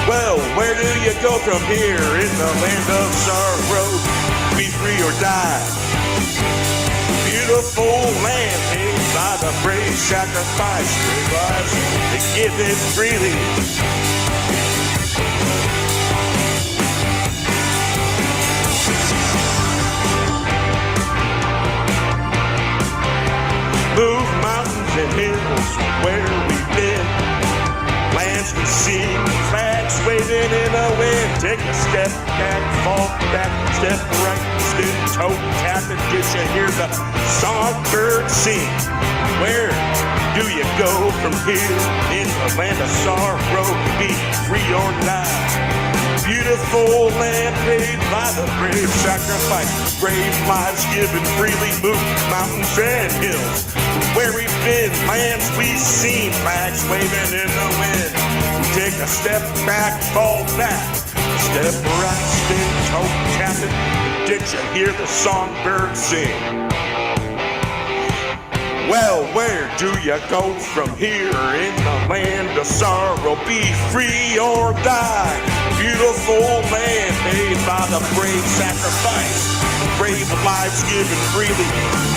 Well, where do you go from here in the land of sorrow? Be free or die. Beautiful land paid by the brave sacrifice. Brave lives they give it freely. Move mountains and hills where we've been. Lands we see, flags waving in the wind. Take a step back, fall back, step right, spin, toe tapping. Did you hear the songbird sing? Where do you go from here in the land of sorrow? Be free or die. Beautiful land paid by the brave sacrifice. Brave lives given freely. Move mountains and hills where we've been. Lands we've seen. Flags waving in the wind. Take a step back, fall back. Step right, spin, toe tapping. Did you hear the songbird sing? Well, where do you go from here in the land of sorrow? Be free or die. Beautiful land made by the brave sacrifice. Brave lives given freely.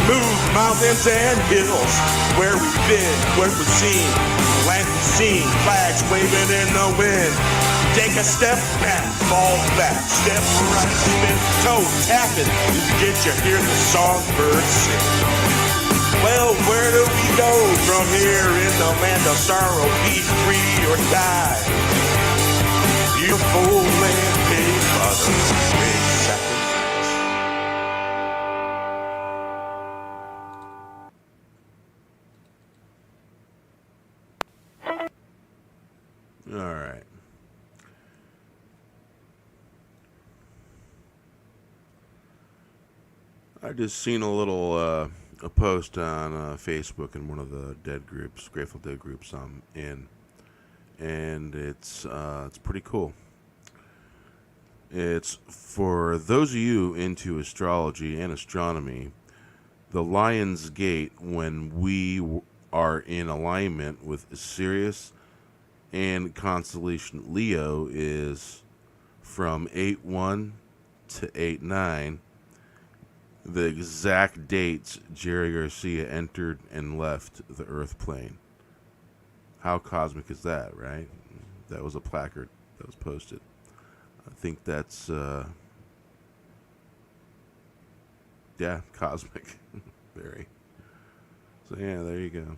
Move mountains and hills. Where we've been, where we've seen. Land we've seen, flags waving in the wind. Take a step back, fall back, step right, spin, toe tapping. Get you hear the songbirds sing. Well, where do we go from here in the land of sorrow? Be free or die. Beautiful land paid by the great sacrifice. All right. I just seen a little a post on Facebook in one of the Dead groups, Grateful Dead groups I'm in, and it's pretty cool. It's for those of you into astrology and astronomy. The Lion's Gate, when we are in alignment with Sirius and constellation Leo, is from 8-1 to 8-9. The exact dates Jerry Garcia entered and left the Earth plane. How cosmic is that, right? That was a placard that was posted. I think that's, yeah, cosmic. Very. So, yeah, there you go.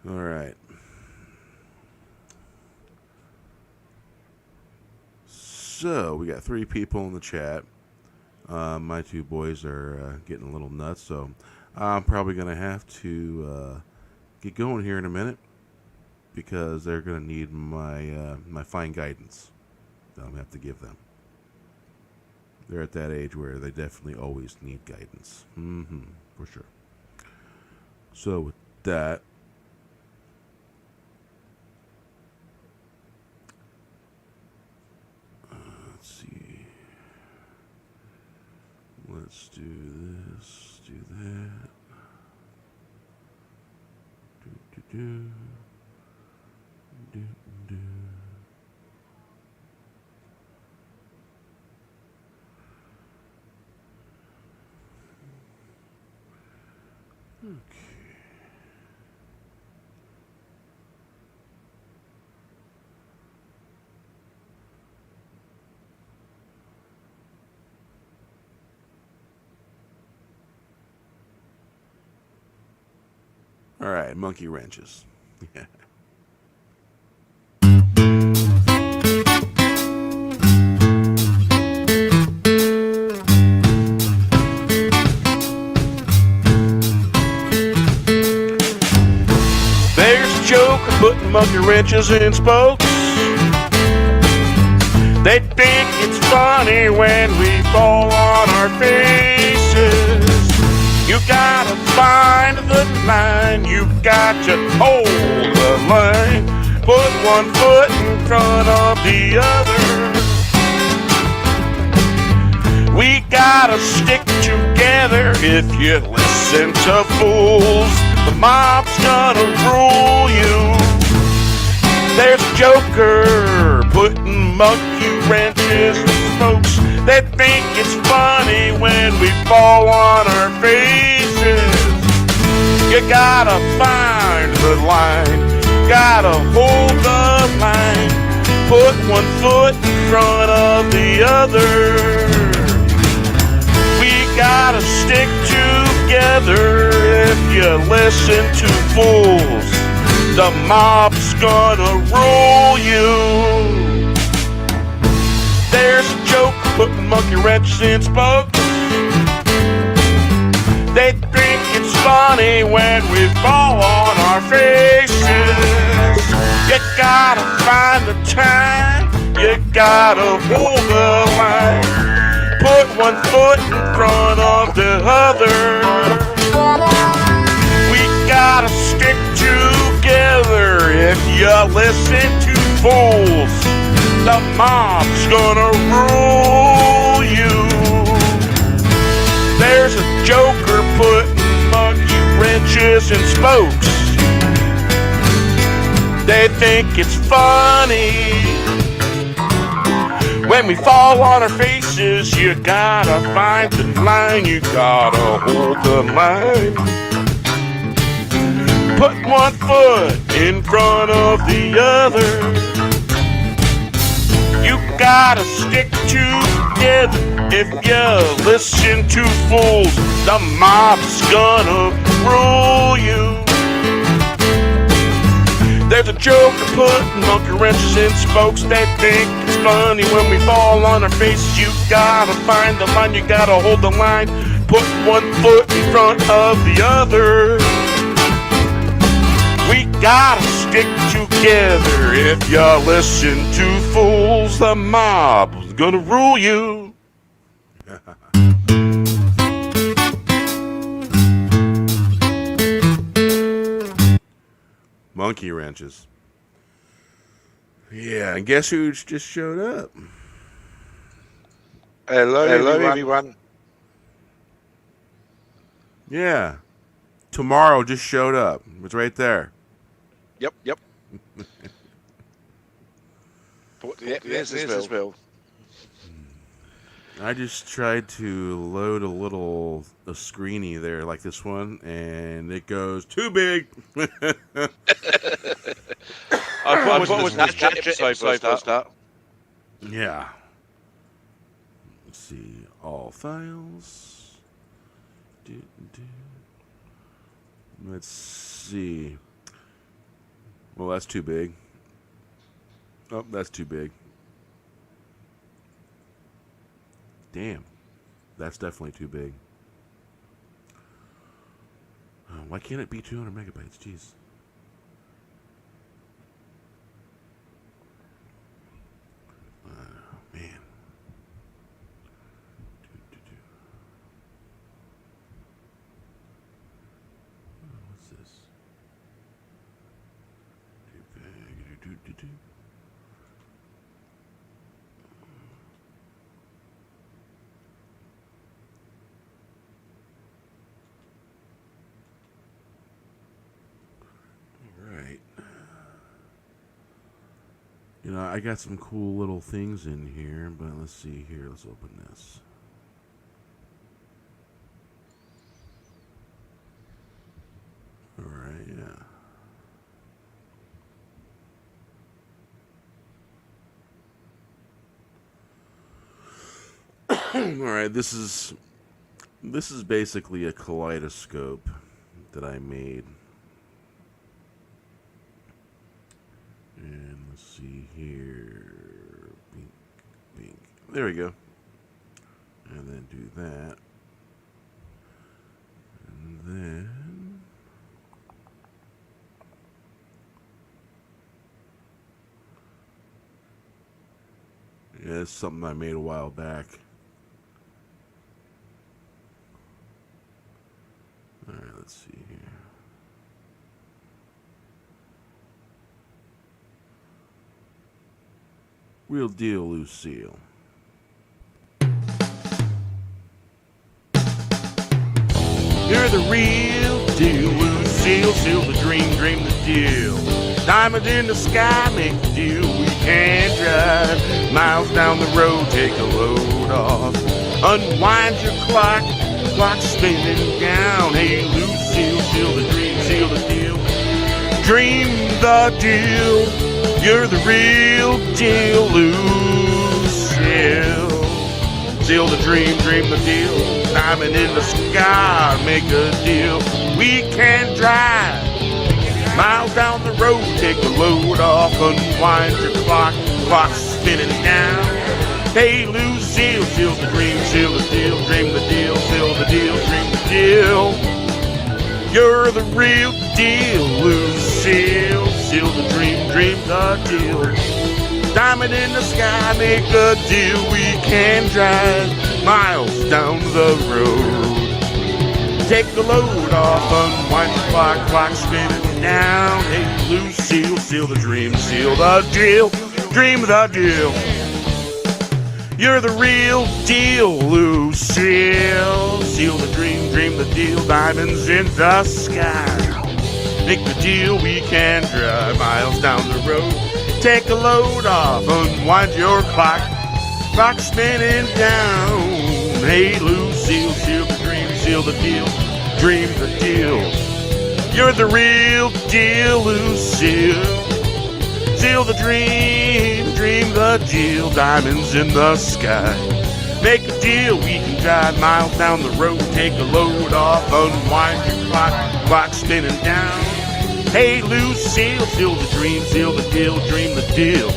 All right. So, we got 3 people in the chat. My 2 boys are getting a little nuts, so I'm probably going to have to get going here in a minute because they're going to need my fine guidance that I'm going to have to give them. They're at that age where they definitely always need guidance. For sure. So, with that, let's do this, do that. Okay. All right, monkey wrenches. Yeah. There's a joke of putting monkey wrenches in spokes. They think it's funny when we fall on our faces. You gotta find the line, you got to hold the line. Put one foot in front of the other. We gotta stick together if you listen to fools. The mob's gonna rule you. There's a joker putting monkey wrenches in spokes. They think it's funny when we fall on our faces. You gotta find the line, gotta hold the line. Put one foot in front of the other. We gotta stick together if you listen to fools. The mob's gonna rule you. There's a joke putting monkey wrenches in spokes. They think it's funny when we fall on our faces. You gotta find the time, you gotta hold the line. Put one foot in front of the other. We gotta stick together if you listen to fools. The mob's gonna rule you. There's a joker putting monkey wrenches and spokes. They think it's funny when we fall on our faces. You gotta find the line, you gotta hold the line. Put one foot in front of the other. You gotta stick together. If you listen to fools, the mob's gonna rule you. There's a joke of putting monkey wrenches in spokes. They think it's funny when we fall on our faces. You gotta find the line, you gotta hold the line. Put one foot in front of the other. We gotta stick together. If you listen to fools, the mob's gonna rule you. Monkey wrenches. Yeah, and guess who just showed up? Hello everyone. Yeah. Tomorrow just showed up. It's right there. Yep. This is Bill. I just tried to load a screeny there like this one, and it goes too big. I thought it was that episode was that. Yeah. Let's see. All files. Let's see. Well, that's too big. Oh, that's too big. Damn. That's definitely too big. Why can't it be 200 megabytes? Jeez. Man. What's this? Alright. You know, I got some cool little things in here, but let's see here. Let's open this. Alright, yeah. Alright, this is basically a kaleidoscope that I made. And let's see here. Bink, bink. There we go. And then do that. And then yeah, it's something I made a while back. Alright, let's see here. Real deal, Lucille. You're the real deal, Lucille. Seal the dream, dream the deal. Diamond in the sky, make the deal. We can drive miles down the road, take a load off. Unwind your clock, clock spinning down. Hey, Lucille, seal the dream, seal the deal. Dream the deal. You're the real deal, Lucille. Seal the dream, dream the deal. Diamond in the sky, make a deal. We can drive miles down the road, take the load off, unwind your clock, clock spinning down. Hey, Lucille, seal the dream, seal the deal, dream the deal, seal the deal, dream the deal. You're the real deal, Lucille. Seal the dream, dream the deal. Diamond in the sky, make a deal. We can drive miles down the road. Take the load off, unwind the clock, clock spinning down. Hey, Lucille, seal the dream, seal the deal, dream the deal. You're the real deal, Lucille. Seal the dream, dream the deal, diamonds in the sky. Make the deal, we can drive miles down the road. Take a load off, unwind your clock. Clock spinning down. Hey, Lucille, seal the dream, seal the deal, dream the deal. You're the real deal, Lucille. Seal the dream, dream the deal, diamonds in the sky. Make a deal, we can drive miles down the road. Take a load off, unwind your clock, clock spinning down. Hey, Lucille, seal the dream, seal the deal, dream the deal.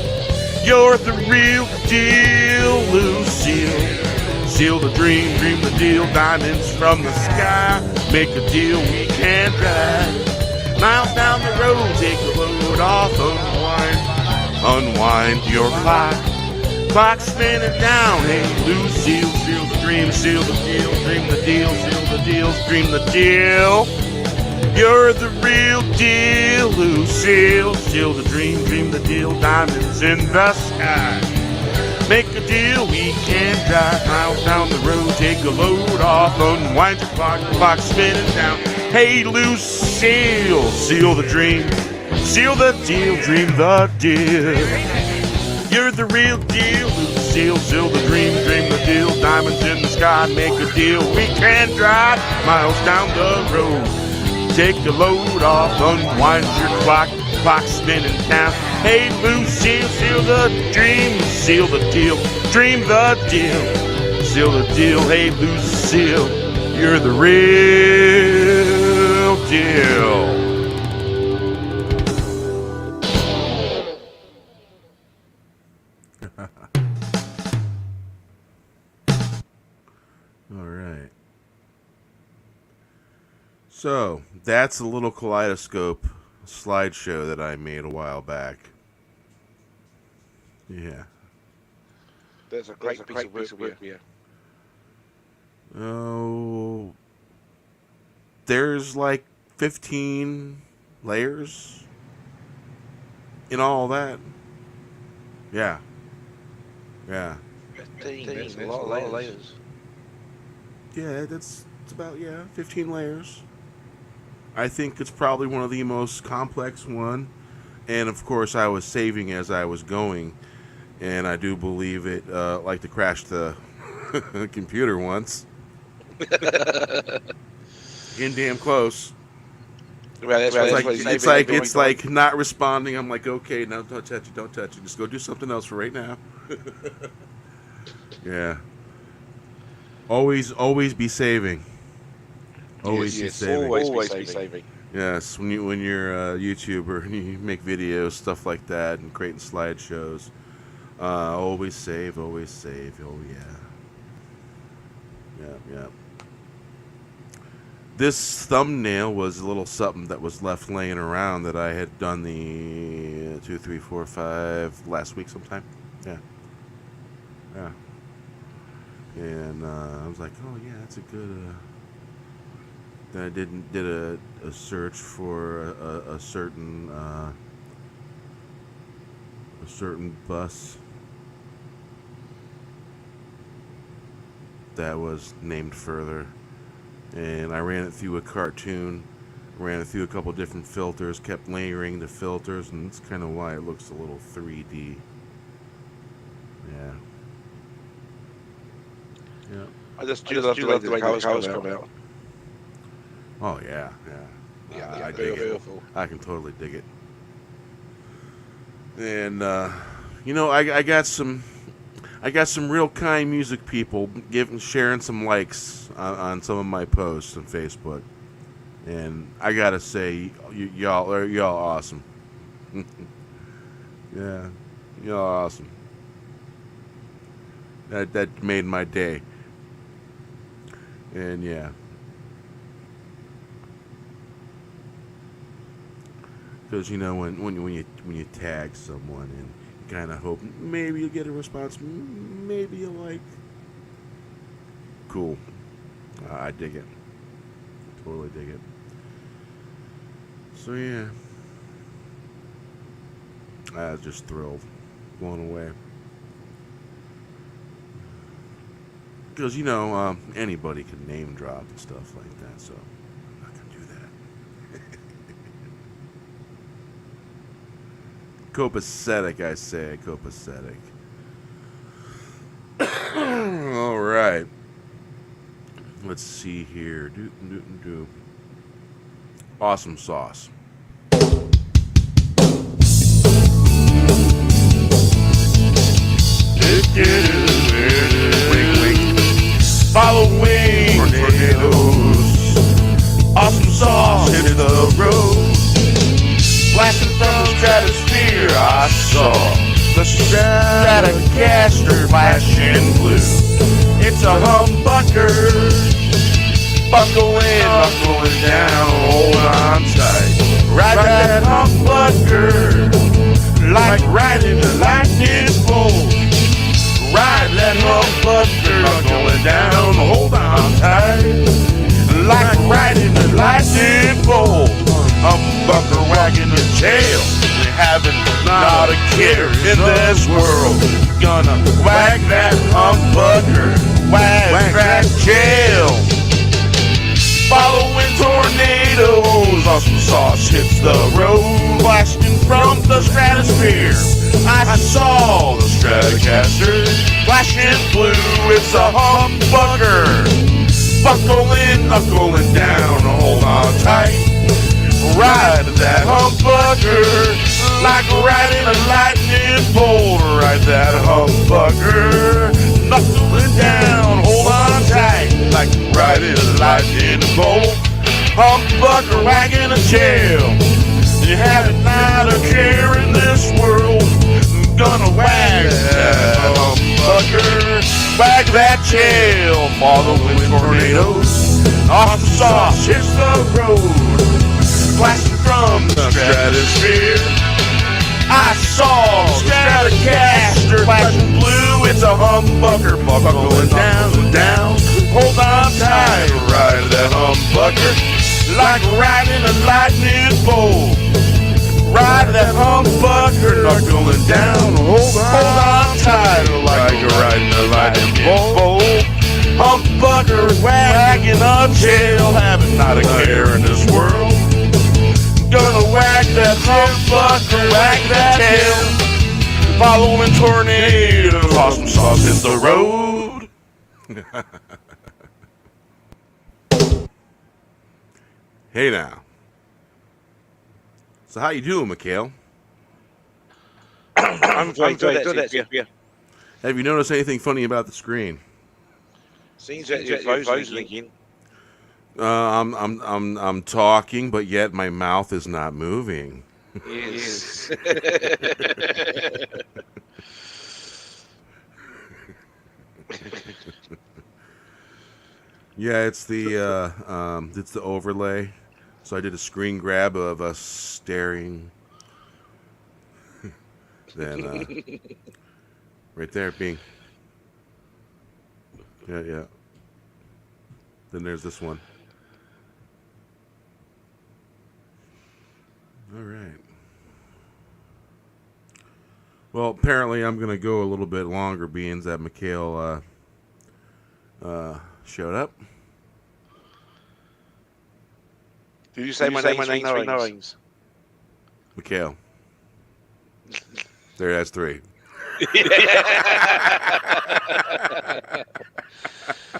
You're the real deal, Lucille. Seal the dream, dream the deal, diamonds from the sky. Make a deal, we can drive miles down the road, take a load off, unwind your clock. Clock spinning down, hey Lucille, seal the dream, seal the deal, dream the deal, seal the deal, dream the deal. You're the real deal, Lucille. Seal the dream, dream the deal, diamonds in the sky. Make a deal, we can drive miles down the road, take a load off, unwind your clock, clock spinning down. Hey, Lucille, seal the dream, seal the deal, dream the deal. You're the real deal, Lucille, seal the dream, dream the deal, diamonds in the sky. Make a deal, we can drive miles down the road, take a load off, unwind your clock, clock spinning down. Hey, Lucille, seal the dream, seal the deal, dream the deal, seal the deal. Hey, Lucille, you're the real deal. All right. So, that's a little kaleidoscope slideshow that I made a while back. Yeah. There's a great piece of work here. Oh, there's like 15 layers in all that. Yeah. Yeah. 15, there's a lot of layers. Yeah, it's about 15 layers. I think it's probably one of the most complex one, and of course I was saving as I was going, and I do believe it like to crash the computer once. Getting damn close. Well, It's like not responding. I'm like, okay, no, don't touch it. Just go do something else for right now. Yeah. Always be saving. Always be saving. Yes, when you're a YouTuber and you make videos, stuff like that, and creating slideshows, always save. Oh yeah. This thumbnail was a little something that was left laying around that I had done the 2, 3, 4, 5 last week sometime. Yeah. And I was like, oh yeah, that's a good. Then I did a search for a certain bus that was named further, and I ran it through a cartoon, ran it through a couple different filters, kept layering the filters, and that's kind of why it looks a little 3D. Yeah. I just do love the way the colors come out. Oh yeah. I dig it. I can totally dig it. And I got some real kind music people sharing some likes on some of my posts on Facebook, and I gotta say, y'all are awesome. Yeah, y'all are awesome. That made my day. And yeah. Because when you tag someone and you kind of hope maybe you'll get a response, maybe you like. Cool. I dig it. Totally dig it. So yeah, I was just thrilled, blown away. Because, anybody can name drop and stuff like that, so I'm not going to do that. Copacetic, I say. Copacetic. All right. Let's see here. Awesome sauce. Wink, wink. Following tornadoes. Awesome sauce hit the road. Blasting from the stratosphere, I saw the Stratocaster flashing blue. It's a humbucker, buckling down, hold on tight. Ride that humbucker, like riding a lightning bolt. Ride that humbucker, buckling down, hold on tight. Like riding a lightning bolt. Humbucker wagging the tail, having not a care in this world. Gonna wag that humbucker, wag that tail. Following tornadoes, awesome sauce hits the road, blasting from the stratosphere. I saw the Stratocaster flashing blue. It's a humbucker, knuckling down, hold on tight. Ride that humbucker, like riding a lightning bolt. Ride that humbucker, knuckling down, hold on tight, like riding a lightning bolt. Humbucker wagging a tail, you haven't not a care in this world. Gonna wag that humbucker, wag that tail. Following tornadoes, awesome sauce hits the road. Blasting from the stratosphere, I saw the Stratocaster flashing blue. It's a humbucker, buckling down, hold on tight. Ride that humbucker, like riding a lightning bolt. Ride that humbucker, knuckling down, hold on tight, like you're riding a lightning bolt. Humbucker wagging a tail, having not a care in this world. Gonna wag that humbucker, wag that tail. Following tornadoes, awesome sauce hits the road. Hey now. So how you doing, Mikhail? I'm very good at it. Have you noticed anything funny about the screen? Seems that you're frozen again. I'm talking, but yet my mouth is not moving. Yes. Yeah, it's the overlay. So I did a screen grab of us staring. Then right there, Bing. Yeah. Then there's this one. All right. Well, apparently I'm going to go a little bit longer, being that Mikhail showed up. Did you say my name three knowings? Mikhail. There, that's three.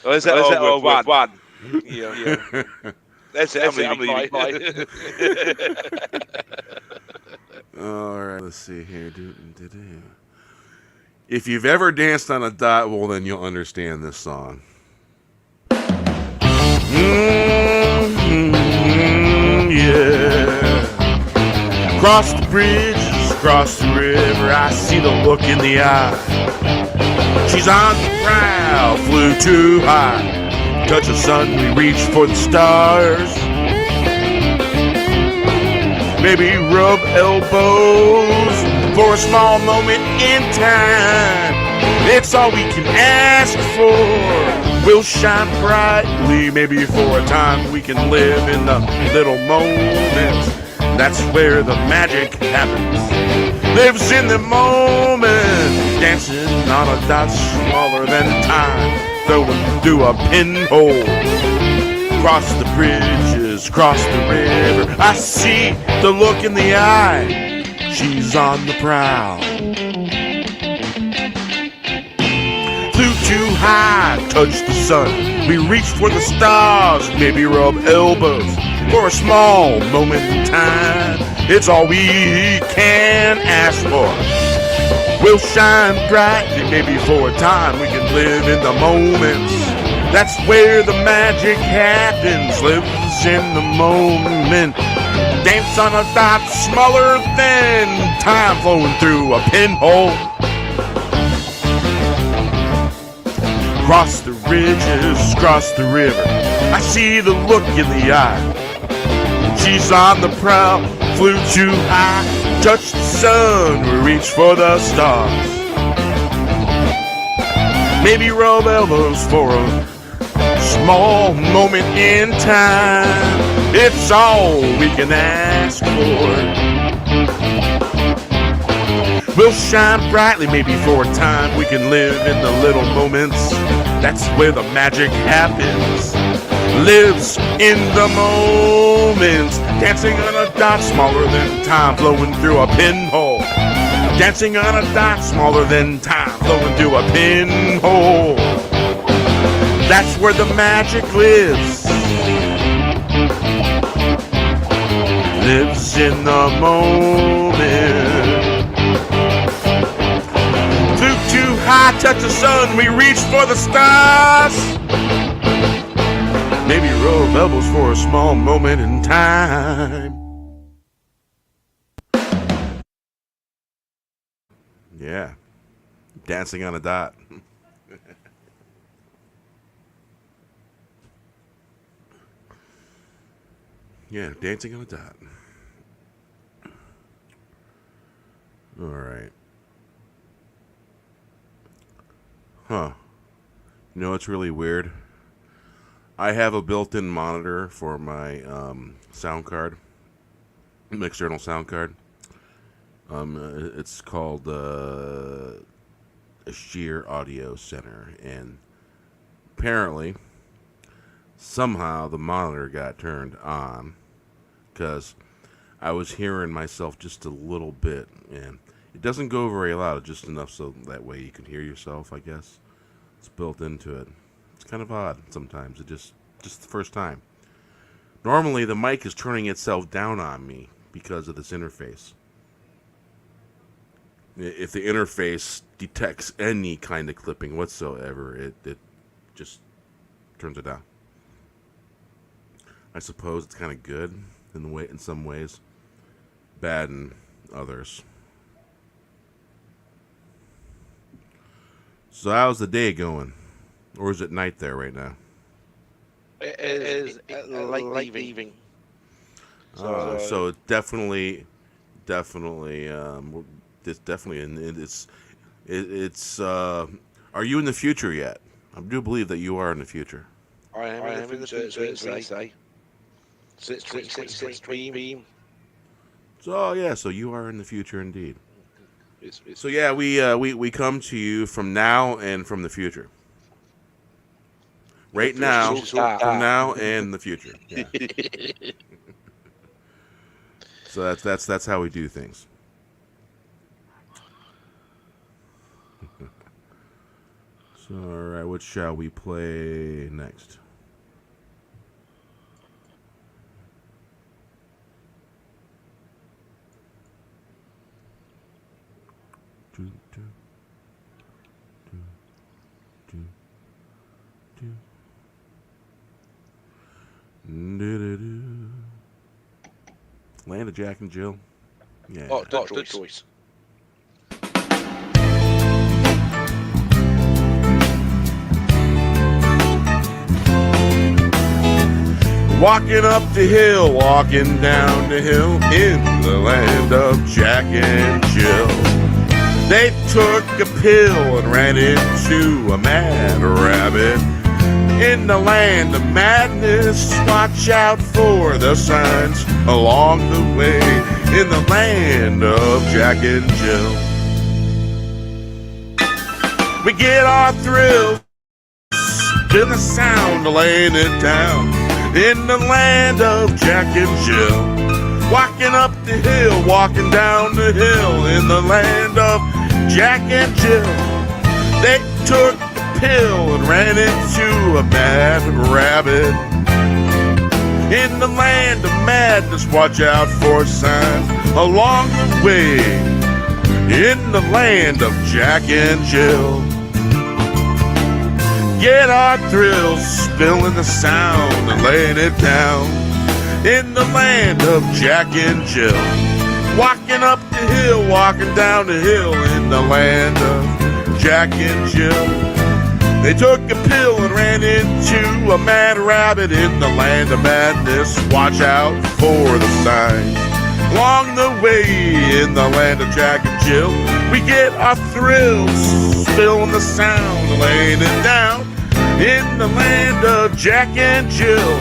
Or is that all with one? Yeah. That's it. I'm leaving. All right, let's see here. If you've ever danced on a dot, well, then you'll understand this song. Yeah. Cross the bridges, cross the river, I see the look in the eye. She's on the prowl, flew too high. Touch the sun, we reach for the stars. Maybe rub elbows for a small moment in time. It's all we can ask for. We'll shine brightly, maybe for a time we can live in the little moments. That's where the magic happens. Lives in the moment, dancing on a dot smaller than time. flowing through a pinhole. Cross the bridges, cross the river. I see the look in the eye. She's on the prowl. Flew too high, touched the sun. We reached for the stars, maybe rub elbows for a small moment in time. It's all we can ask for. We'll shine brightly, maybe for a time we can live in the moments. That's where the magic happens, lives in the moment. Dance on a dot smaller than time flowing through a pinhole. Cross the ridges, cross the river. I see the look in the eye. She's on the prowl, flew too high, touched the sun, we reach for the stars. Maybe rub elbows for a small moment in time. It's all we can ask for. We'll shine brightly, maybe for a time we can live in the little moments. That's where the magic happens, lives in the moments. Dancing on a dot smaller than time flowing through a pinhole. Dancing on a dot smaller than time flowing through a pinhole. That's where the magic lives. Lives in the moment. Flew too high, touch the sun, we reach for the stars. Maybe rub elbows for a small moment in time. Yeah, dancing on a dot. Yeah, dancing on a dot. All right. Huh. You know what's really weird? I have a built-in monitor for my sound card, an external sound card. It's called a Sheer Audio Center, and apparently, somehow the monitor got turned on because I was hearing myself just a little bit, and it doesn't go very loud, just enough so that way you can hear yourself, I guess. It's built into it. It's kind of odd sometimes. It just the first time. Normally, the mic is turning itself down on me because of this interface. If the interface detects any kind of clipping whatsoever, it just turns it down. I suppose it's kind of good in some ways, bad in others. So how's the day going? Or is it night there right now? It is late evening. So it definitely, it's. Are you in the future yet? I do believe that you are in the future. I am in the future, say. So it's 26 p.m. So yeah, so you are in the future indeed. So yeah, we come to you from now and from the future. Right now, from now and the future. Yeah. So that's how we do things. So all right, what shall we play next? Land of Jack and Jill. Yeah. Oh, good choice. Walking up the hill, walking down the hill, in the land of Jack and Jill. They took a pill and ran into a mad rabbit. In the land of madness, watch out for the signs along the way. In the land of Jack and Jill, we get our thrills feeling the sound of laying it down in the land of Jack and Jill. Walking up the hill, walking down the hill in the land of Jack and Jill. They took the pill and ran into a mad rabbit. In the land of madness, watch out for signs along the way. In the land of Jack and Jill. Get our thrills, spilling the sound and laying it down in the land of Jack and Jill. Walking up the hill, walking down the hill in the land of Jack and Jill. They took a pill and ran into a mad rabbit in the land of madness. Watch out for the signs along the way in the land of Jack and Jill. We get our thrills, spilling the sound and laying it down in the land of Jack and Jill.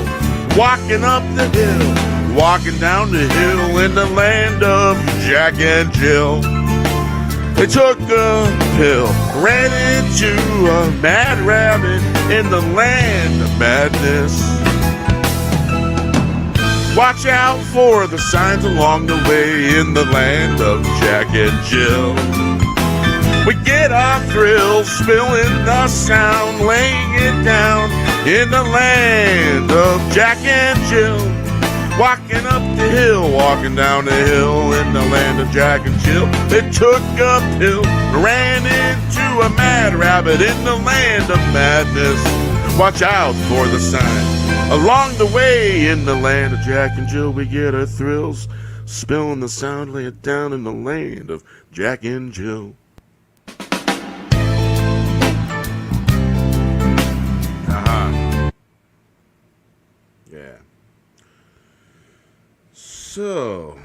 Walking up the hill, walking down the hill in the land of Jack and Jill. They took a pill, ran into a mad rabbit in the land of madness. Watch out for the signs along the way in the land of Jack and Jill. We get our thrills, spilling the sound, laying it down in the land of Jack and Jill. Walking up the hill, walking down the hill in the land of Jack and Jill. They took a pill, ran into a mad rabbit in the land of madness. Watch out for the sign along the way in the land of Jack and Jill. We get our thrills, spilling the sound, lay it down in the land of Jack and Jill. Yeah. So,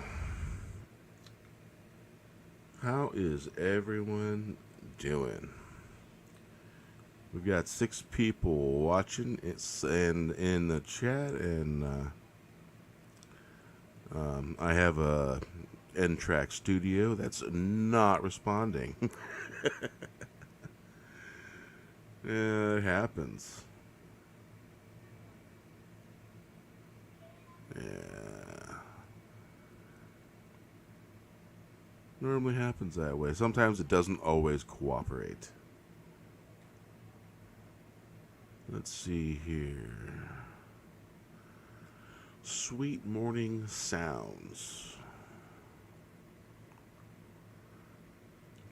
how is everyone doing? We've got 6 people watching and in the chat, and I have a N-Track studio that's not responding. Yeah, it happens. Yeah. Normally happens that way. Sometimes it doesn't always cooperate. Let's see here. Sweet morning sounds.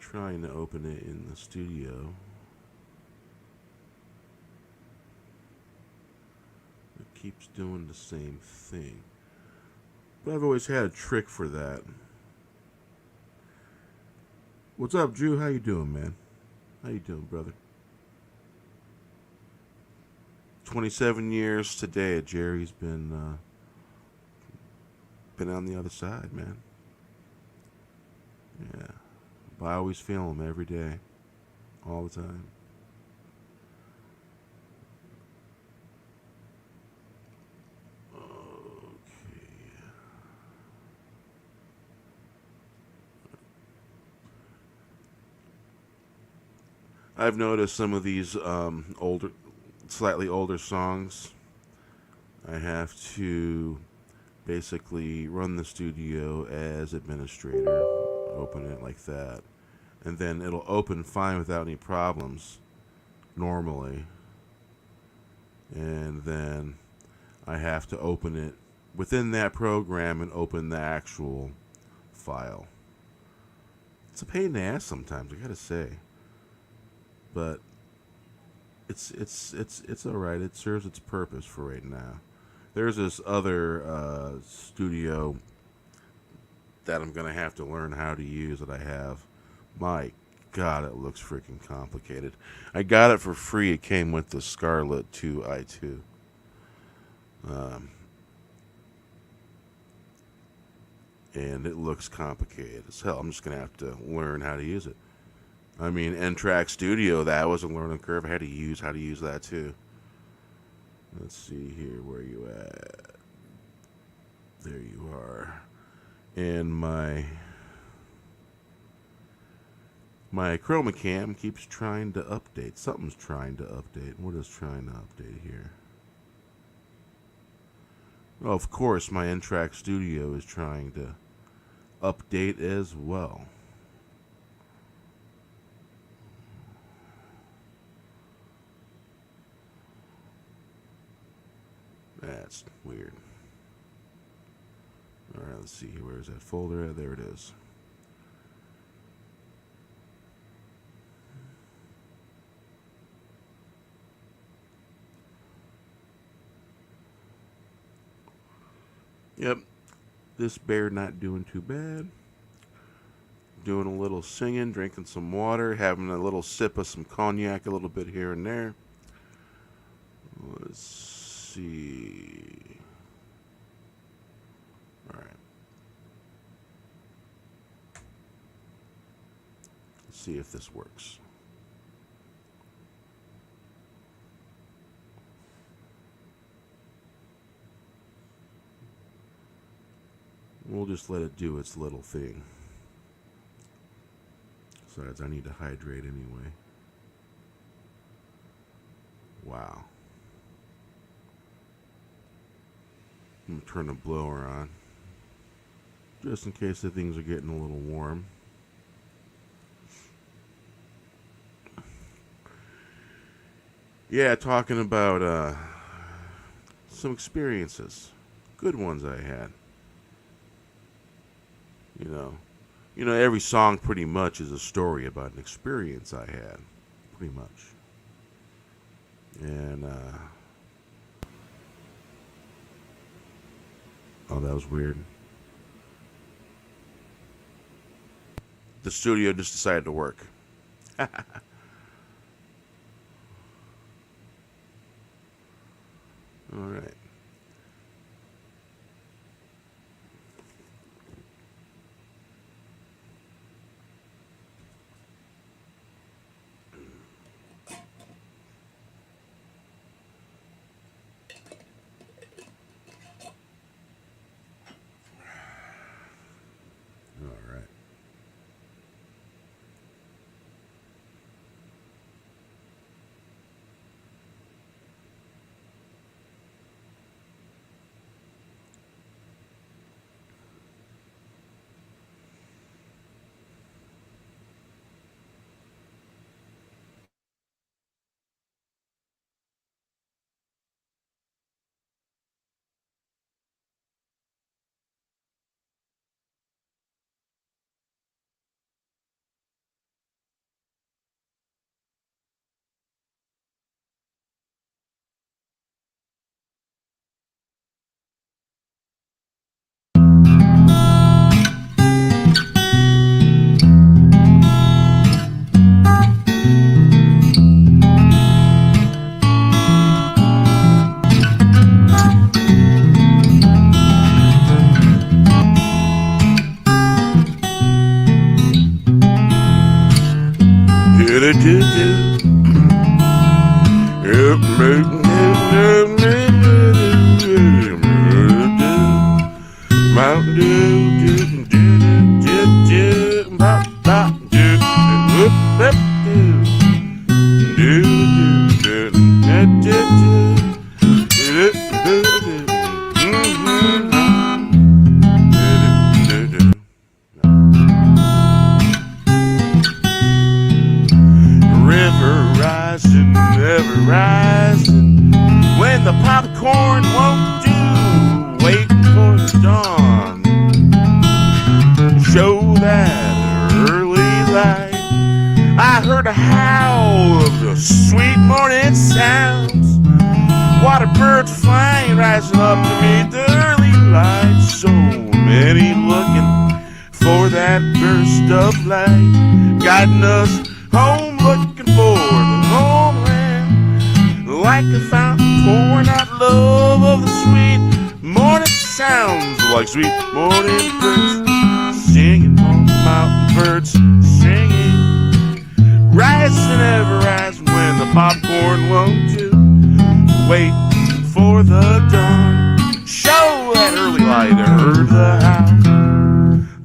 Trying to open it in the studio. Keeps doing the same thing. But I've always had a trick for that. What's up, Drew? How you doing, man? How you doing, brother? 27 years today, Jerry's been on the other side, man. Yeah. But I always feel him every day. All the time. I've noticed some of these slightly older songs, I have to basically run the studio as administrator, open it like that, and then it'll open fine without any problems, normally, and then I have to open it within that program and open the actual file. It's a pain in the ass sometimes, I gotta say. But it's all right. It serves its purpose for right now. There's this other studio that I'm gonna have to learn how to use that I have. My God, it looks freaking complicated. I got it for free. It came with the Scarlett 2i2. And it looks complicated as hell. I'm just gonna have to learn how to use it. I mean, N-Track Studio, that was a learning curve. I had to use how to use that too. Let's see here, where you at? There you are. And my My chroma cam keeps trying to update. Something's trying to update. What is trying to update here? Oh, of course, my N-Track Studio is trying to update as well. That's weird. Alright, let's see. Where is that folder? There it is. Yep, this bear not doing too bad. Doing a little singing, drinking some water, having a little sip of some cognac, a little bit here and there. Let's see. All right. Let's see if this works. We'll just let it do its little thing. Besides, I need to hydrate anyway. Wow. I'm gonna turn the blower on, just in case the things are getting a little warm. Yeah, talking about some experiences, good ones I had. You know, every song pretty much is a story about an experience I had, pretty much. And oh, that was weird. The studio just decided to work. All right.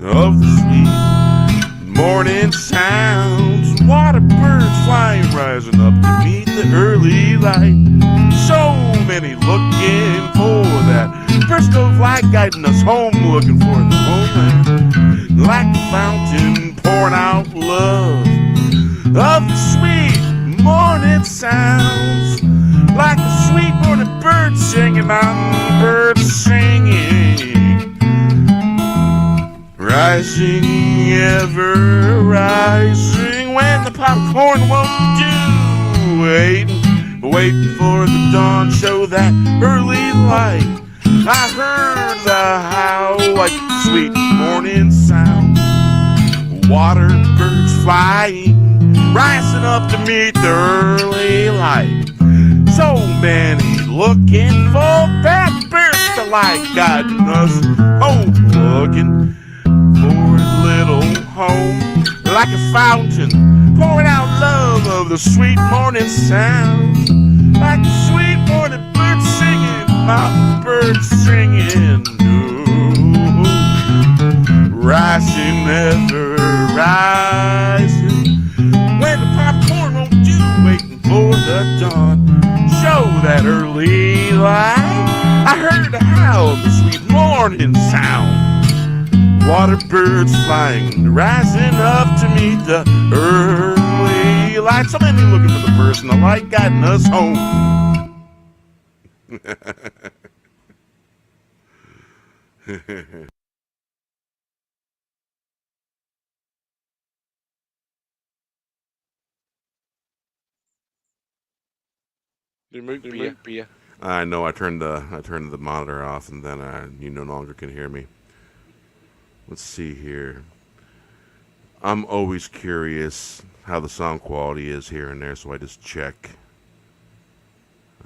Of the sweet morning sounds rising up to meet the early light. So many looking for that burst of light, guiding us home, looking for the homeland. Like a fountain pouring out love of the sweet morning sounds. Like a sweet morning bird singing, mountain bird singing. Rising, ever rising, when the popcorn won't do. Waiting for the dawn, show that early light. I heard the howl like sweet morning sound. Water birds flying, rising up to meet the early light. So many looking for that burst of light, guiding us home, looking for a little home, like a fountain, pouring out love of the sweet morning sound. Like a sweet morning bird singing, mountain birds singing. Ooh, rising, ever rising, when the popcorn won't do, waiting for the dawn, show that early light. I heard the howl of the sweet morning sound. Water birds flying, rising up to meet the early light. So many looking for the first and the light guiding us home. I know. I turned the monitor off, and then you no longer can hear me. Let's see here. I'm always curious how the sound quality is here and there, so I just check.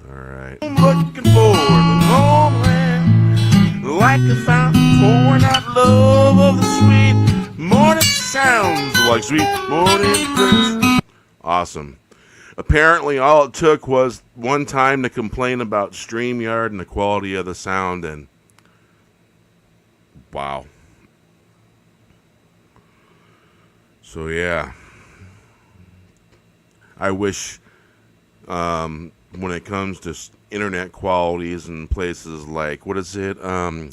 Alright. I'm looking for the moment, like a fountain pouring out love of the sweet morning sounds, like sweet morning birds. Awesome. Apparently, all it took was one time to complain about StreamYard and the quality of the sound, and wow. So yeah, I wish when it comes to internet qualities and places like, what is it, the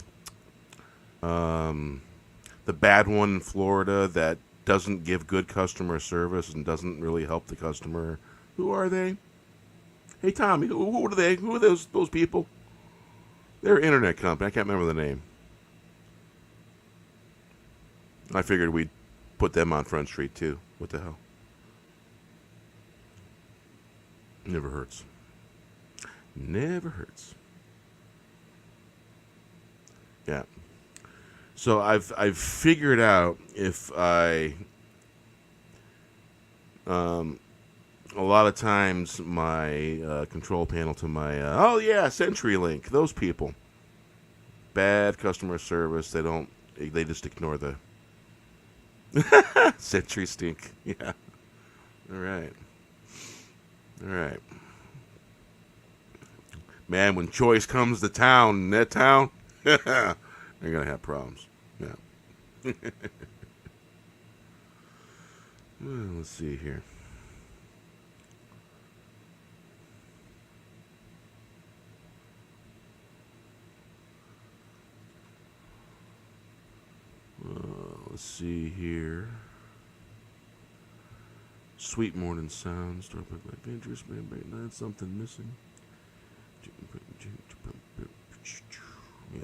bad one in Florida that doesn't give good customer service and doesn't really help the customer. Who are they? Hey Tommy, who are they? Who are those people? They're an internet company. I can't remember the name. I figured we'd put them on Front Street too. What the hell? Never hurts. Never hurts. Yeah. So I've figured out if I a lot of times my control panel to my CenturyLink, those people, bad customer service. They just ignore the Century stink. Yeah. All right. Man, when choice comes to town, they're gonna have problems. Yeah. Well, let's see here. Let's see here. Sweet morning sounds. Like dangerous man, but something missing.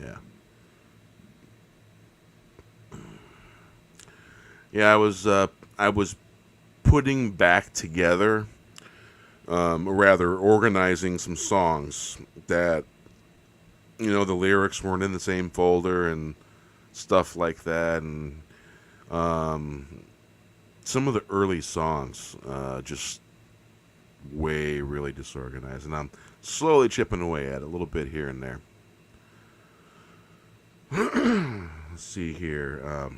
Yeah. Yeah, I was putting back together, rather organizing some songs that, the lyrics weren't in the same folder and stuff like that, and some of the early songs just really disorganized, and I'm slowly chipping away at it a little bit here and there. Let's see here.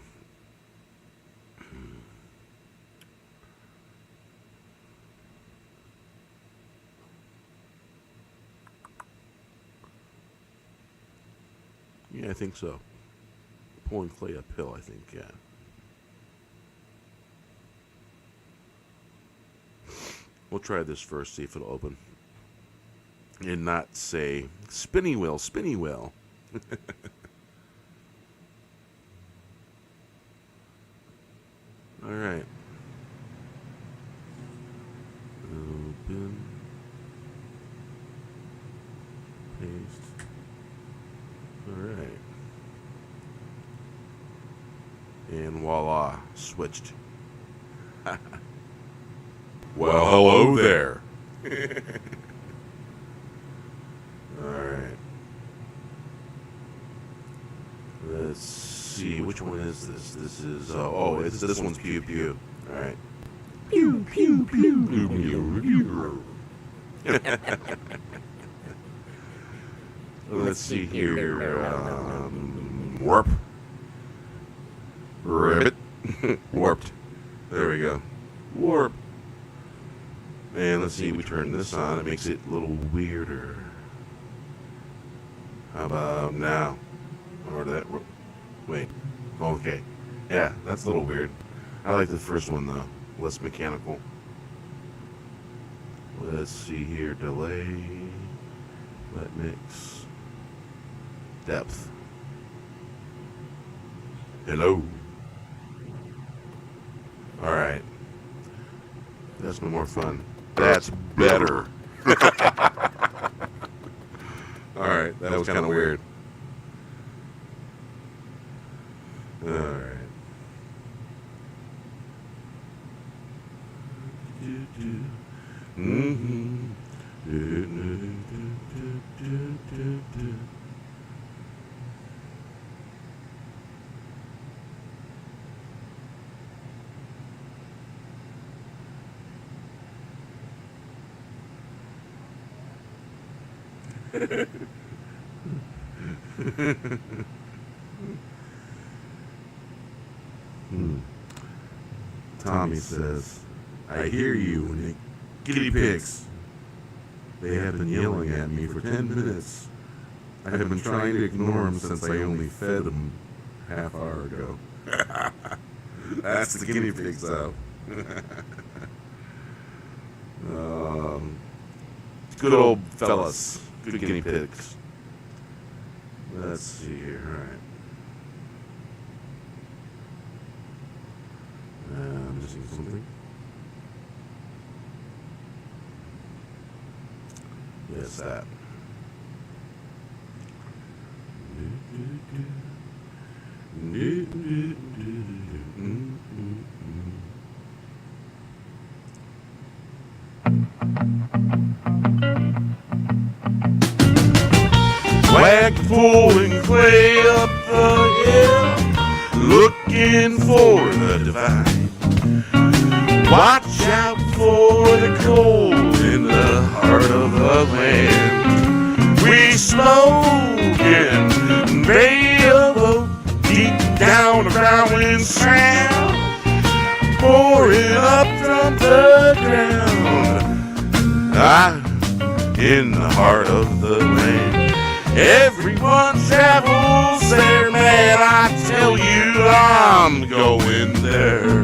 Yeah, I think so. Pulling clay uphill, I think, yeah. We'll try this first, see if it'll open. And not say, spinny wheel, spinny wheel. All right. Open. Paste. All right. And voila, switched. Well, hello there. All right. Let's see, which one is this? This is, this one's Pew Pew. All right. Pew, pew, pew, pew, pew, pew. Let's see here. Warp. Ribbit. Warped. There we go. Warp. And let's see, we turn this on. It makes it a little weirder. How about now? Or that. Wait. Okay. Yeah, that's a little weird. I like the first one, though. Less mechanical. Let's see here. Delay. Let mix. Depth. Hello. Alright. That's no more fun. That's better. Alright, that was kind of weird. Alright. Tommy says, I hear you, and the guinea pigs. They have been yelling at me for 10 minutes. I have been trying to ignore them since I only fed them half hour ago. That's the guinea pigs, though. Good old fellas. Good guinea pigs. Let's see here. All right. I'm missing something. Yes, that. Whack pulling clay up the hill, looking for the divine. Watch out for the cold in the heart of the land. We smoking, they awoke deep down around in sound, pouring up from the ground. In the heart of the land. Everyone travels there, man, I tell you I'm going there.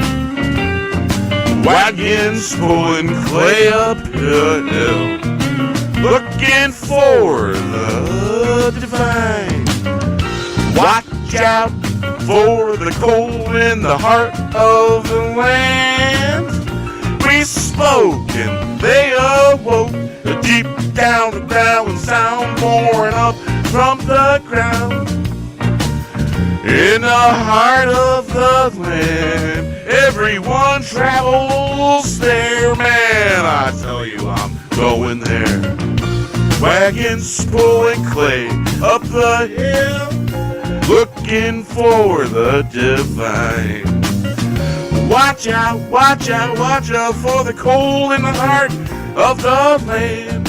Wagons pulling clay up the hill, looking for the divine. Watch out for the cold in the heart of the land. We spoke and they awoke, deep down the growling sound pouring up from the ground. In the heart of the land, everyone travels there, man, I tell you I'm going there. Wagons pulling clay up the hill, looking for the divine. Watch out, watch out, watch out for the cold in the heart of the land.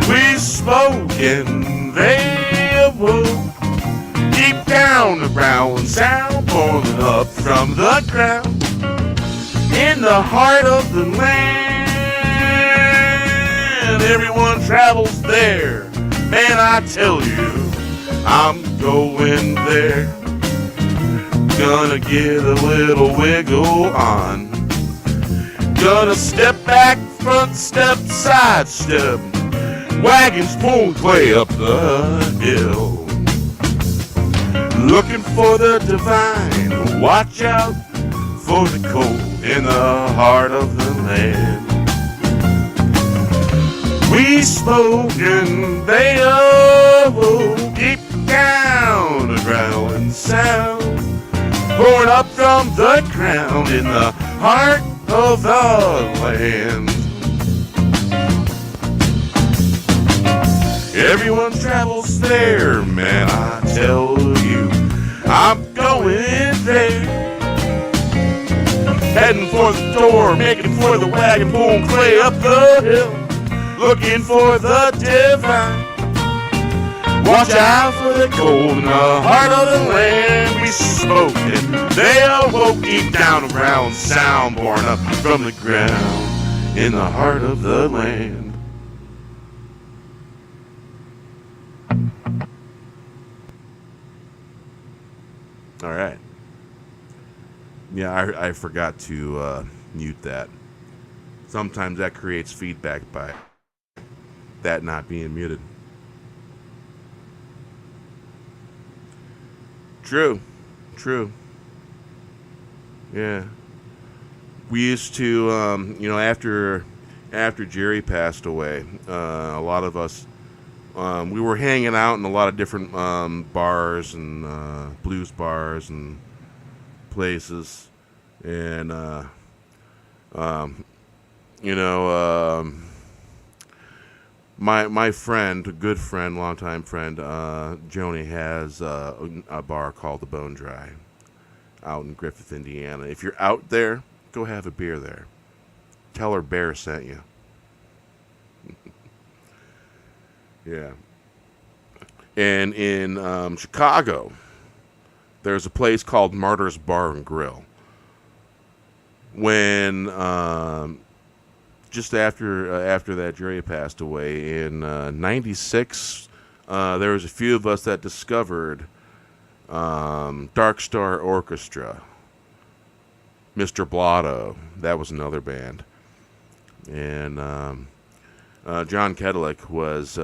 We spoke and they awoke, deep down the growling sound pouring up from the ground. In the heart of the land, everyone travels there. Man, I tell you, I'm going there. Gonna get a little wiggle on. Gonna step back, front step, side step. Wagons pulling clay up the hill. Looking for the divine. Watch out for the cold in the heart of the land. We spoke and they awoke deep down a growling sound, born up from the ground in the heart of the land. Everyone travels there, man, I tell you, I'm going there. Heading for the door, making for the wagon, pulling clay up the hill, looking for the divine. Watch out for the gold in the heart of the land. We spoke and they awoke deep down around sound, born up from the ground in the heart of the land. All right. Yeah, I forgot to mute that. Sometimes that creates feedback by that not being muted. True. Yeah. We used to, after Jerry passed away, a lot of us, we were hanging out in a lot of different bars and blues bars and places, and my friend, a good friend, longtime friend, Joni has a bar called the Bone Dry out in Griffith, Indiana. If you're out there, go have a beer there. Tell her Bear sent you. Yeah. And in Chicago, there's a place called Martyr's Bar and Grill. When just after that Jerry passed away in '96, there was a few of us that discovered Dark Star Orchestra, Mr. Blotto. That was another band, and John Kedelick was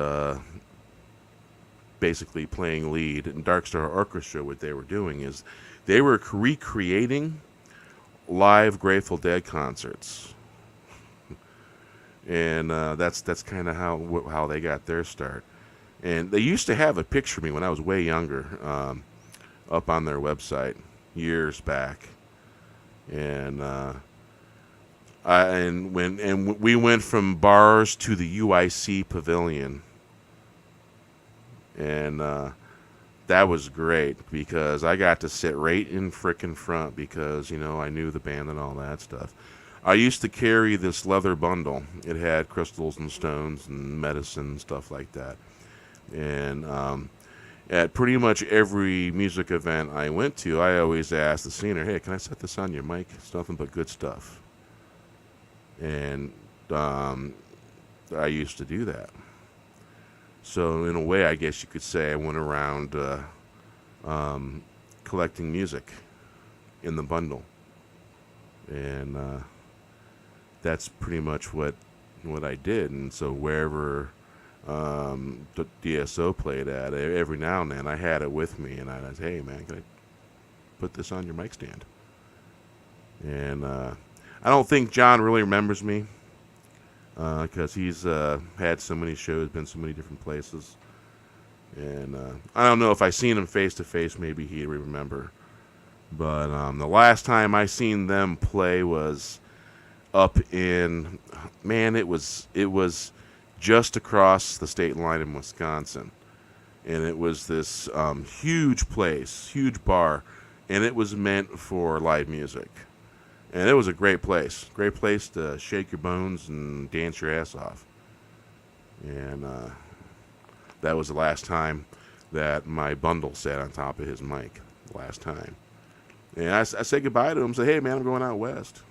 basically playing lead. And Dark Star Orchestra, what they were doing is they were recreating live Grateful Dead concerts, and that's kind of how they got their start. And they used to have a picture of me when I was way younger, up on their website years back, and we went from bars to the UIC Pavilion, and that was great because I got to sit right in frickin' front because, I knew the band and all that stuff. I used to carry this leather bundle. It had crystals and stones and medicine and stuff like that. And at pretty much every music event I went to, I always asked the scener, hey, can I set this on your mic? It's nothing but good stuff. And I used to do that. So in a way, I guess you could say I went around collecting music in the bundle, and that's pretty much what I did. And so wherever the DSO played at, every now and then I had it with me, and I'd say, hey man, can I put this on your mic stand? And I don't think John really remembers me, because he's had so many shows, been so many different places. And I don't know if I seen him face to face, maybe he'd remember. But the last time I seen them play was up in, man, it was just across the state line in Wisconsin. And it was this huge place, huge bar, and it was meant for live music. And it was a great place to shake your bones and dance your ass off. And that was the last time that my bundle sat on top of his mic, last time. And I said goodbye to him, said, hey man, I'm going out west.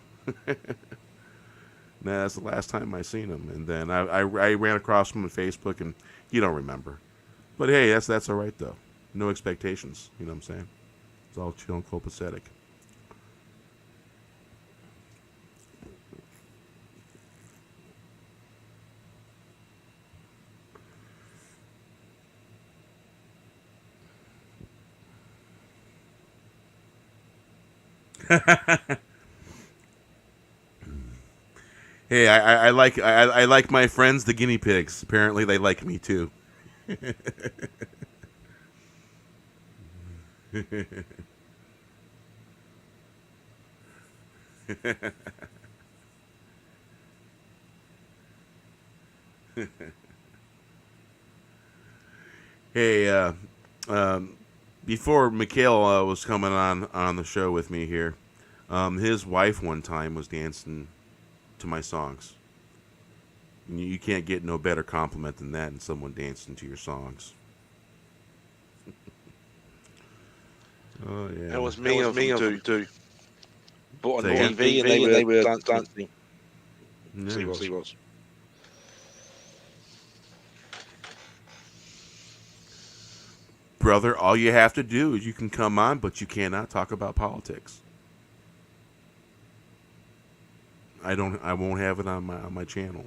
That's the last time I seen him. And then I ran across him on Facebook, and he don't remember. But hey, that's all right though. No expectations, you know what I'm saying? It's all chill and copacetic. Hey, I like my friends, the guinea pigs. Apparently, they like me too. Hey, before Mikhail was coming on the show with me here, his wife one time was dancing to my songs. You can't get no better compliment than that, and someone dancing to your songs. Oh yeah, that was me too. Bought on TV and they were dancing. Yeah. See what. Brother, all you have to do is you can come on, but you cannot talk about politics. I won't have it on my channel.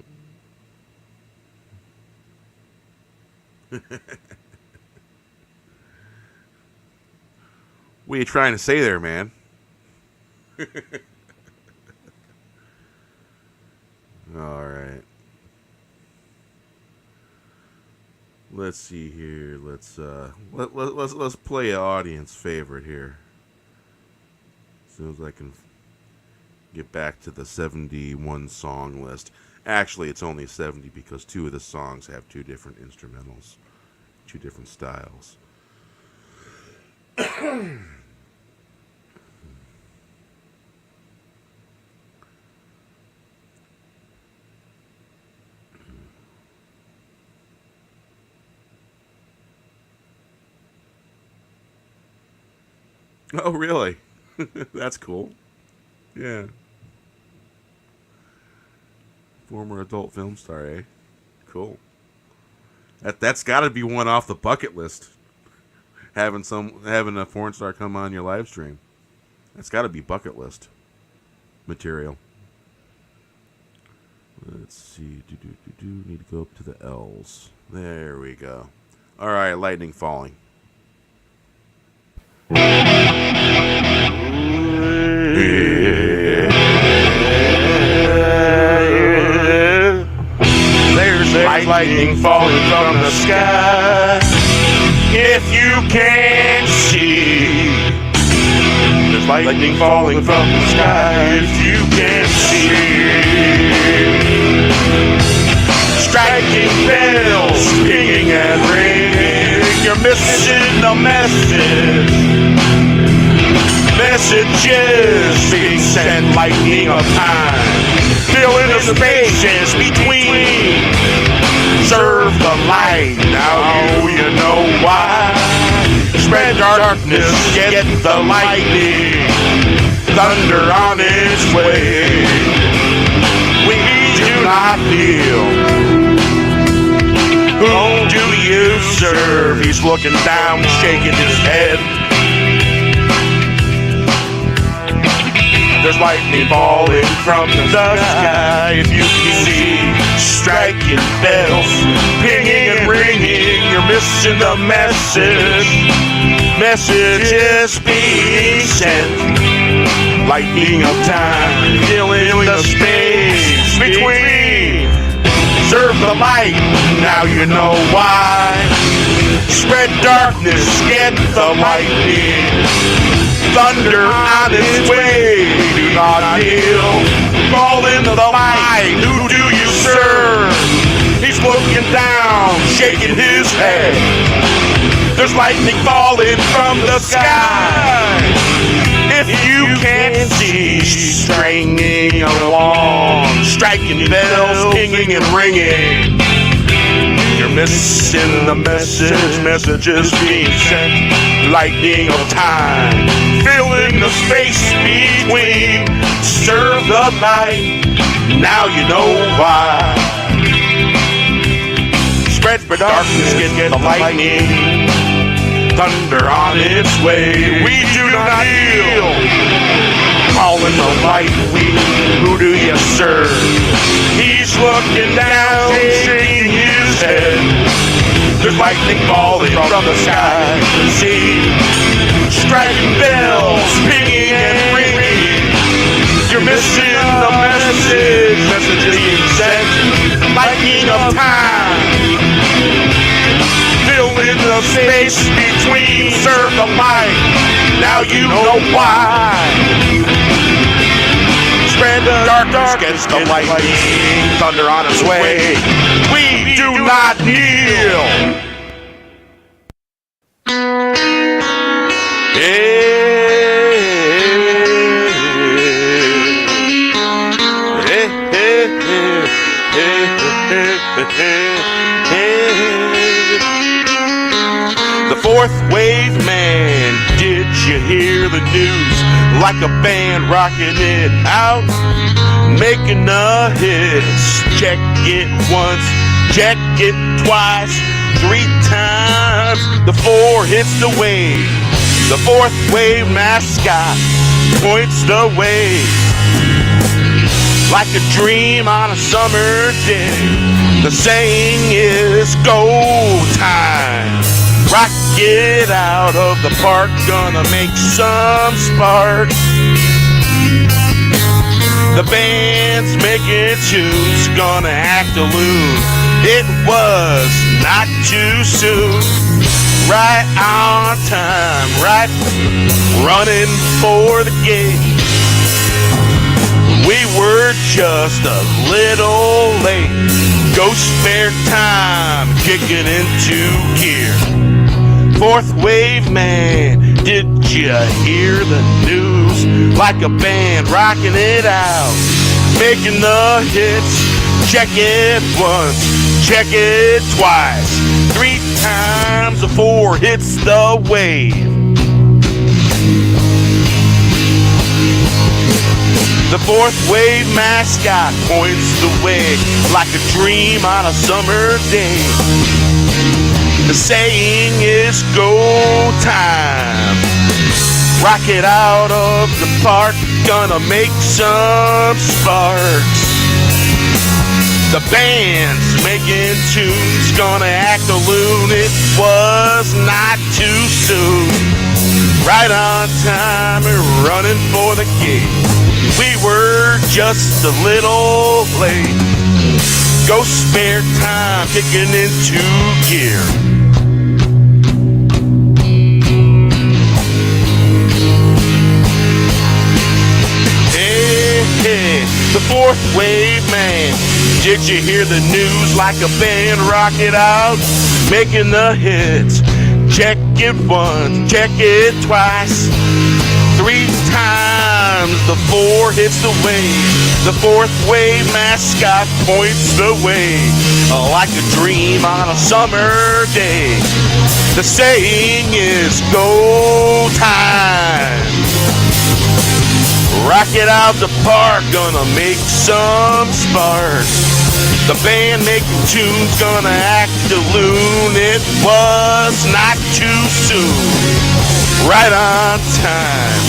What are you trying to say there, man? All right. Let's see here. Let's play an audience favorite here. As soon as I can get back to the 71 song list. Actually, it's only 70 because 2 of the songs have 2 different instrumentals, 2 different styles. Oh, really? That's cool. Yeah. Former adult film star, eh? Cool. That's got to be one off the bucket list. Having a porn star come on your live stream. That's got to be bucket list material. Let's see. Need to go up to the L's. There we go. All right, lightning falling. There's lightning falling from the sky. If you can see, there's lightning falling from the sky. If you can see, striking bells, ringing and ringing. You're missing the message. Messages being sent, lightning of time, filling the spaces between. Serve the light, now you know why. Spread darkness, get the lightning, thunder on its way. We do not feel. Who do you serve? He's looking down, shaking his head. There's lightning falling from the sky. If you can see, striking bells, pinging and ringing. You're missing the message. Messages being sent. Lightning of time, filling the space between. Serve the light, now you know why. Spread darkness, get the lightning. Thunder on its way, we do not kneel. Fall into the light, who do you serve? He's looking down, shaking his head. There's lightning falling from the sky. If you can't see, stringing along, striking bells, pinging and ringing. You're missing the message, messages being sent. Lightning of time, filling the space between. Serve the light, now you know why. Spread the darkness, get the lightning. Thunder on its way, we do not kneel. Calling the light, who do you serve? He's looking down, shaking his head. There's lightning falling from the sky. See, striking bells, pinging and ringing. you know why. Spread the darkness against the lightning, thunder on its way. We do not kneel. The fourth wave man, did you hear the news? Like a band rocking it out, making the hits. Check it once, check it twice, 3 times. The 4 hits the wave. The fourth wave mascot points the way. Like a dream on a summer day, the saying is go time. Rock it out of the park, gonna make some sparks. The band's making tunes, gonna act a loon. It was not too soon. Right on time, right running for the gate. We were just a little late. Go spare time, kicking into gear. Fourth wave man, did you hear the news? Like a band rocking it out, making the hits. Check it once, check it twice, 3 times. The 4 hits the wave. The fourth wave mascot points the way. Like a dream on a summer day, the saying is go time. Rock it out of the park, gonna make some sparks. The band's making tunes, gonna act a loon. It was not too soon. Right on time and running for the gate. We were just a little late. Go spare time, kicking into gear. Hey, the fourth wave man, did you hear the news? Like a band rock it out, making the hits. Check it once, check it twice, 3 times. The 4 hits the wave. The fourth wave mascot points the way. Like a dream on a summer day, the saying is go time. Rock it out the park, gonna make some sparks. The band making tunes, gonna act a loon. It was not too soon. Right on time,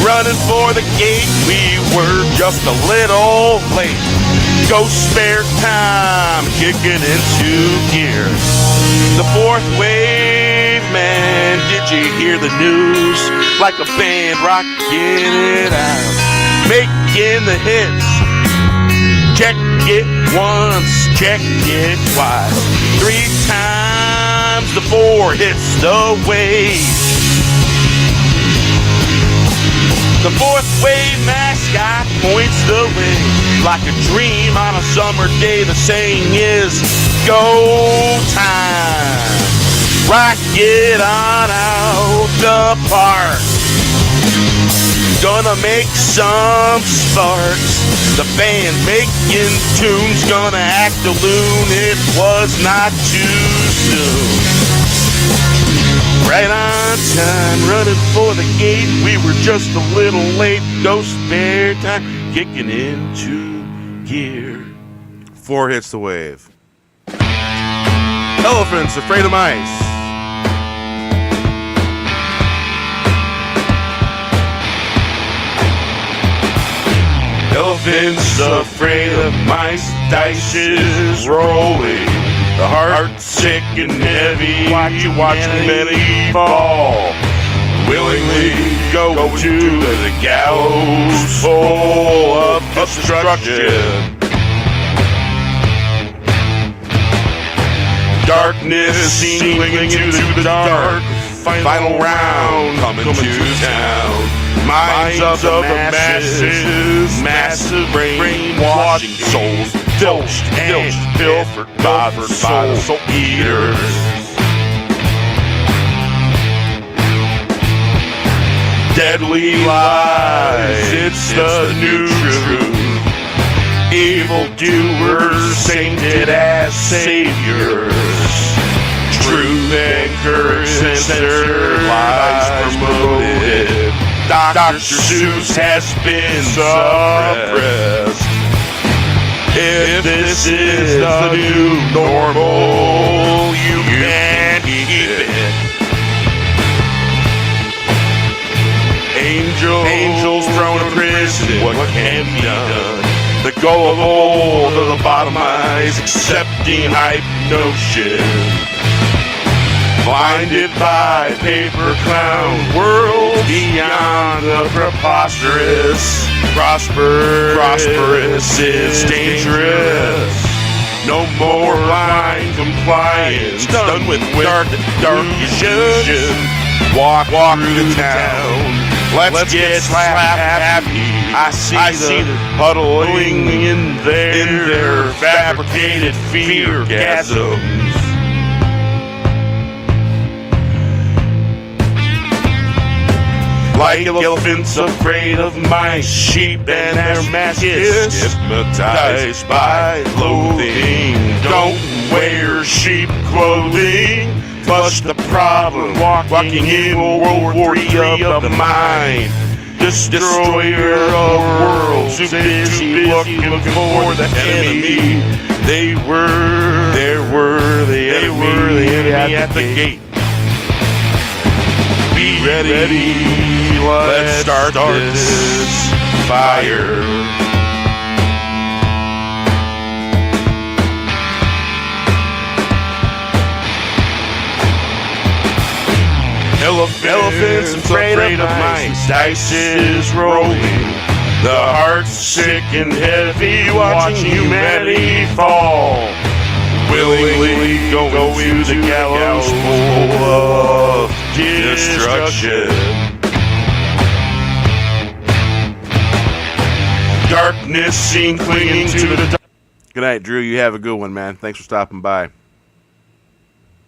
running for the gate. We were just a little late. Go spare time, kicking into gear. The fourth wave man, did you hear the news? Like a band rocking it out, making the hits. Check it once, check it twice, 3 times. The 4 hits the wave. The fourth wave mascot points the way. Like a dream on a summer day, the saying is go time. Rock it on out the park, gonna make some sparks. The band making tunes, gonna act a loon. It was not too soon. Right on time, running for the gate. We were just a little late. No spare time, kicking into gear. 4 hits the wave. Elephants afraid of mice. Elephants afraid of mice, dice is rolling. The heart sick and heavy, watching many fall. Willingly go to the gallows full of destruction. Darkness seeming into the dark, final round coming to town. Minds of the masses, massive brainwashing souls, filched and pilfered by the soul eaters. Deadly lies, it's the new truth. Evil doers sainted as saviors. Truth and courage censored, lies promoted. Dr. Seuss has been suppressed. If this is the new normal, you can't keep it. Angels thrown in prison, what can be done? The gullible to the bottomized, accepting hype notion. Blinded by paper clown, worlds beyond the preposterous. Prosperous is dangerous. No more blind compliance, done with dark illusion. Walk through the town. Let's get slap happy. I see the huddling in their fabricated fear gasms. Like elephants afraid of mice, sheep and their masses, hypnotized by loathing. Don't wear sheep clothing. Flush the problem, walking in World War III of the mind. Destroyer of worlds, too busy looking for the enemy. They were the enemy at the gate. Be ready, let's start this fire. Elephants afraid of mice, dice is rolling. The heart's sick and heavy, watching humanity fall. Willingly going to the gallows full of destruction. Darkness seen clinging to the dark. Good night, Drew. You have a good one, man. Thanks for stopping by.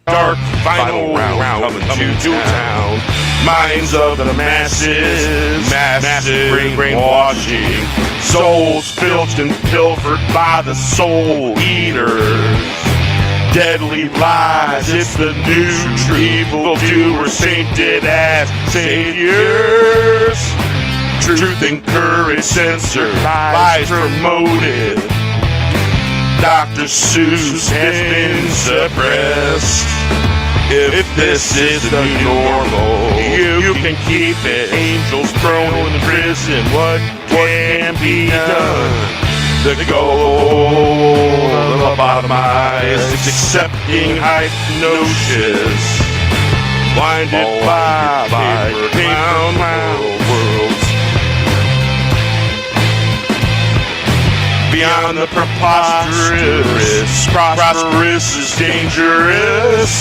Dark final round coming to town. Minds of the masses, massive brainwashing. Souls filched and pilfered by the soul eaters. Deadly lies, it's the new truth. Evil doers sainted as saviors. Truth and courage censored, lies promoted. Dr. Seuss has been suppressed. If this is the new normal, you can keep it. Angels thrown in prison, what can be done? The goal of the bottomized, accepting hype notions. Blinded by paper worlds. Beyond the preposterous, prosperous is dangerous.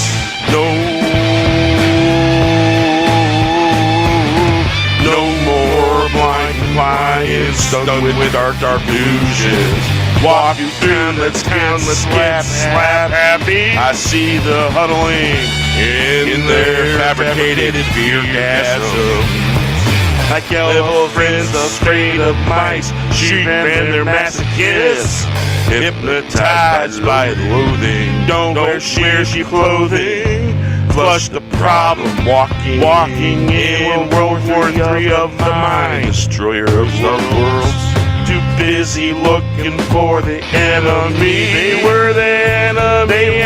No more blind compliance, done with dark illusions. Walk through the town, let's get slap happy. I see the huddling in their fabricated fear gasms. Like yellow friends afraid of mice, sheep and their masochists, hypnotized by loathing. Don't wear sheep clothing. Flush the problem, walking in World War III of the mind. Destroyer of the worlds, too busy looking for the enemy. They were the enemy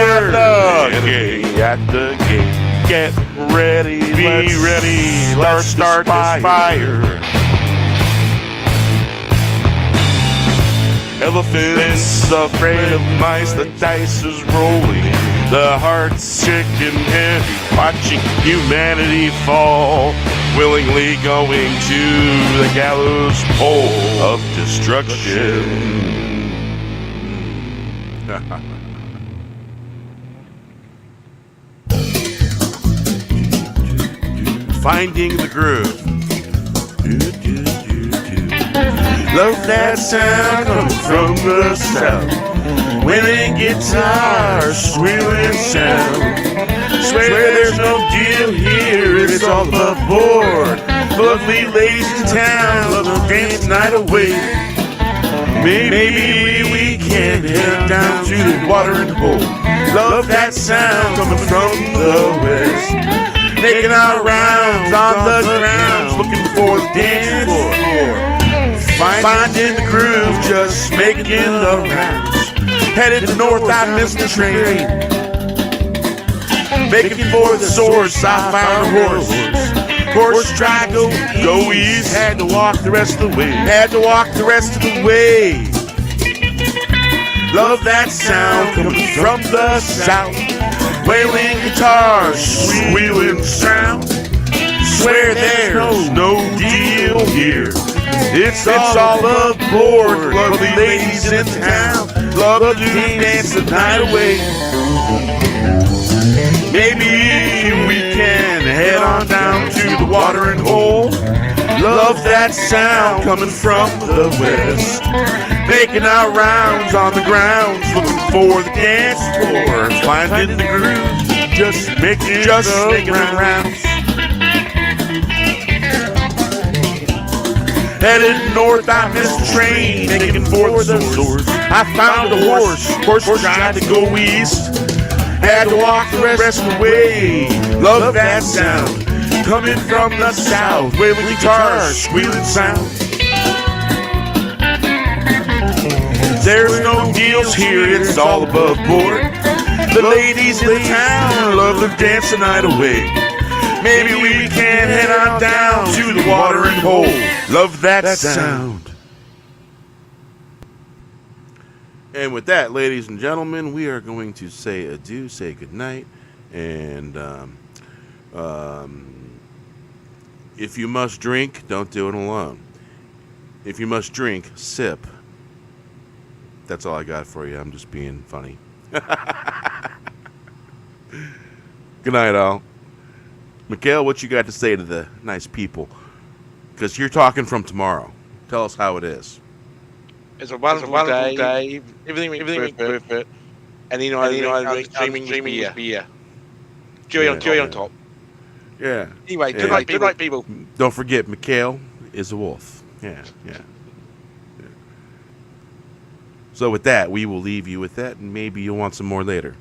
at the gate. Get ready, be ready, let's start this fire. Elephants afraid of mice, the dice is rolling. The heart's sick and heavy, watching humanity fall. Willingly going to the gallows pole of destruction. finding the groove. Love that sound coming from the south. Winning guitars, squealing sound. Swear there's no deal here, it's all above board. Lovely ladies in town, love to dance the night away. Maybe we can head down to the watering hole. Love that sound coming from the west. Making our rounds on the grounds, looking for the dance floor. Finding the groove, just making the rounds. Headed to north, I missed the train. Making for the source, I found a horse. Horse tried to go east, had to walk the rest of the way. Had to walk the rest of the way. Love that sound coming from the south. Wailing guitars, squealing sound. Swear there's no deal here. It's all aboard. Lovely ladies in town, love to dance the night away. Maybe we can head on down to the watering hole. Love that sound coming from the west. Making our rounds on the grounds, looking for the dance floor. Finding the groove, just making the rounds. Headed north, I missed the train, making for the source. I found a horse tried to go east. Had to walk the rest of the way. Love that sound coming from the south. Wailing guitars, squealing sound. There's no deals here, it's all above board. The ladies in the town love to dance the night away. Maybe we can head on down to the watering hole. Love that sound. And with that, ladies and gentlemen, we are going to say adieu, say goodnight, and if you must drink, don't do it alone. If you must drink, sip. That's all I got for you. I'm just being funny. Good night, all. Mikhail, what you got to say to the nice people? Because you're talking from tomorrow. Tell us how it is. It's a wonderful day. Everything went perfect. And you know, I streaming beer. Cherry on top. Yeah. Anyway, good night, people. Don't forget, Mikhail is a wolf. Yeah. So with that, we will leave you with that, and maybe you'll want some more later.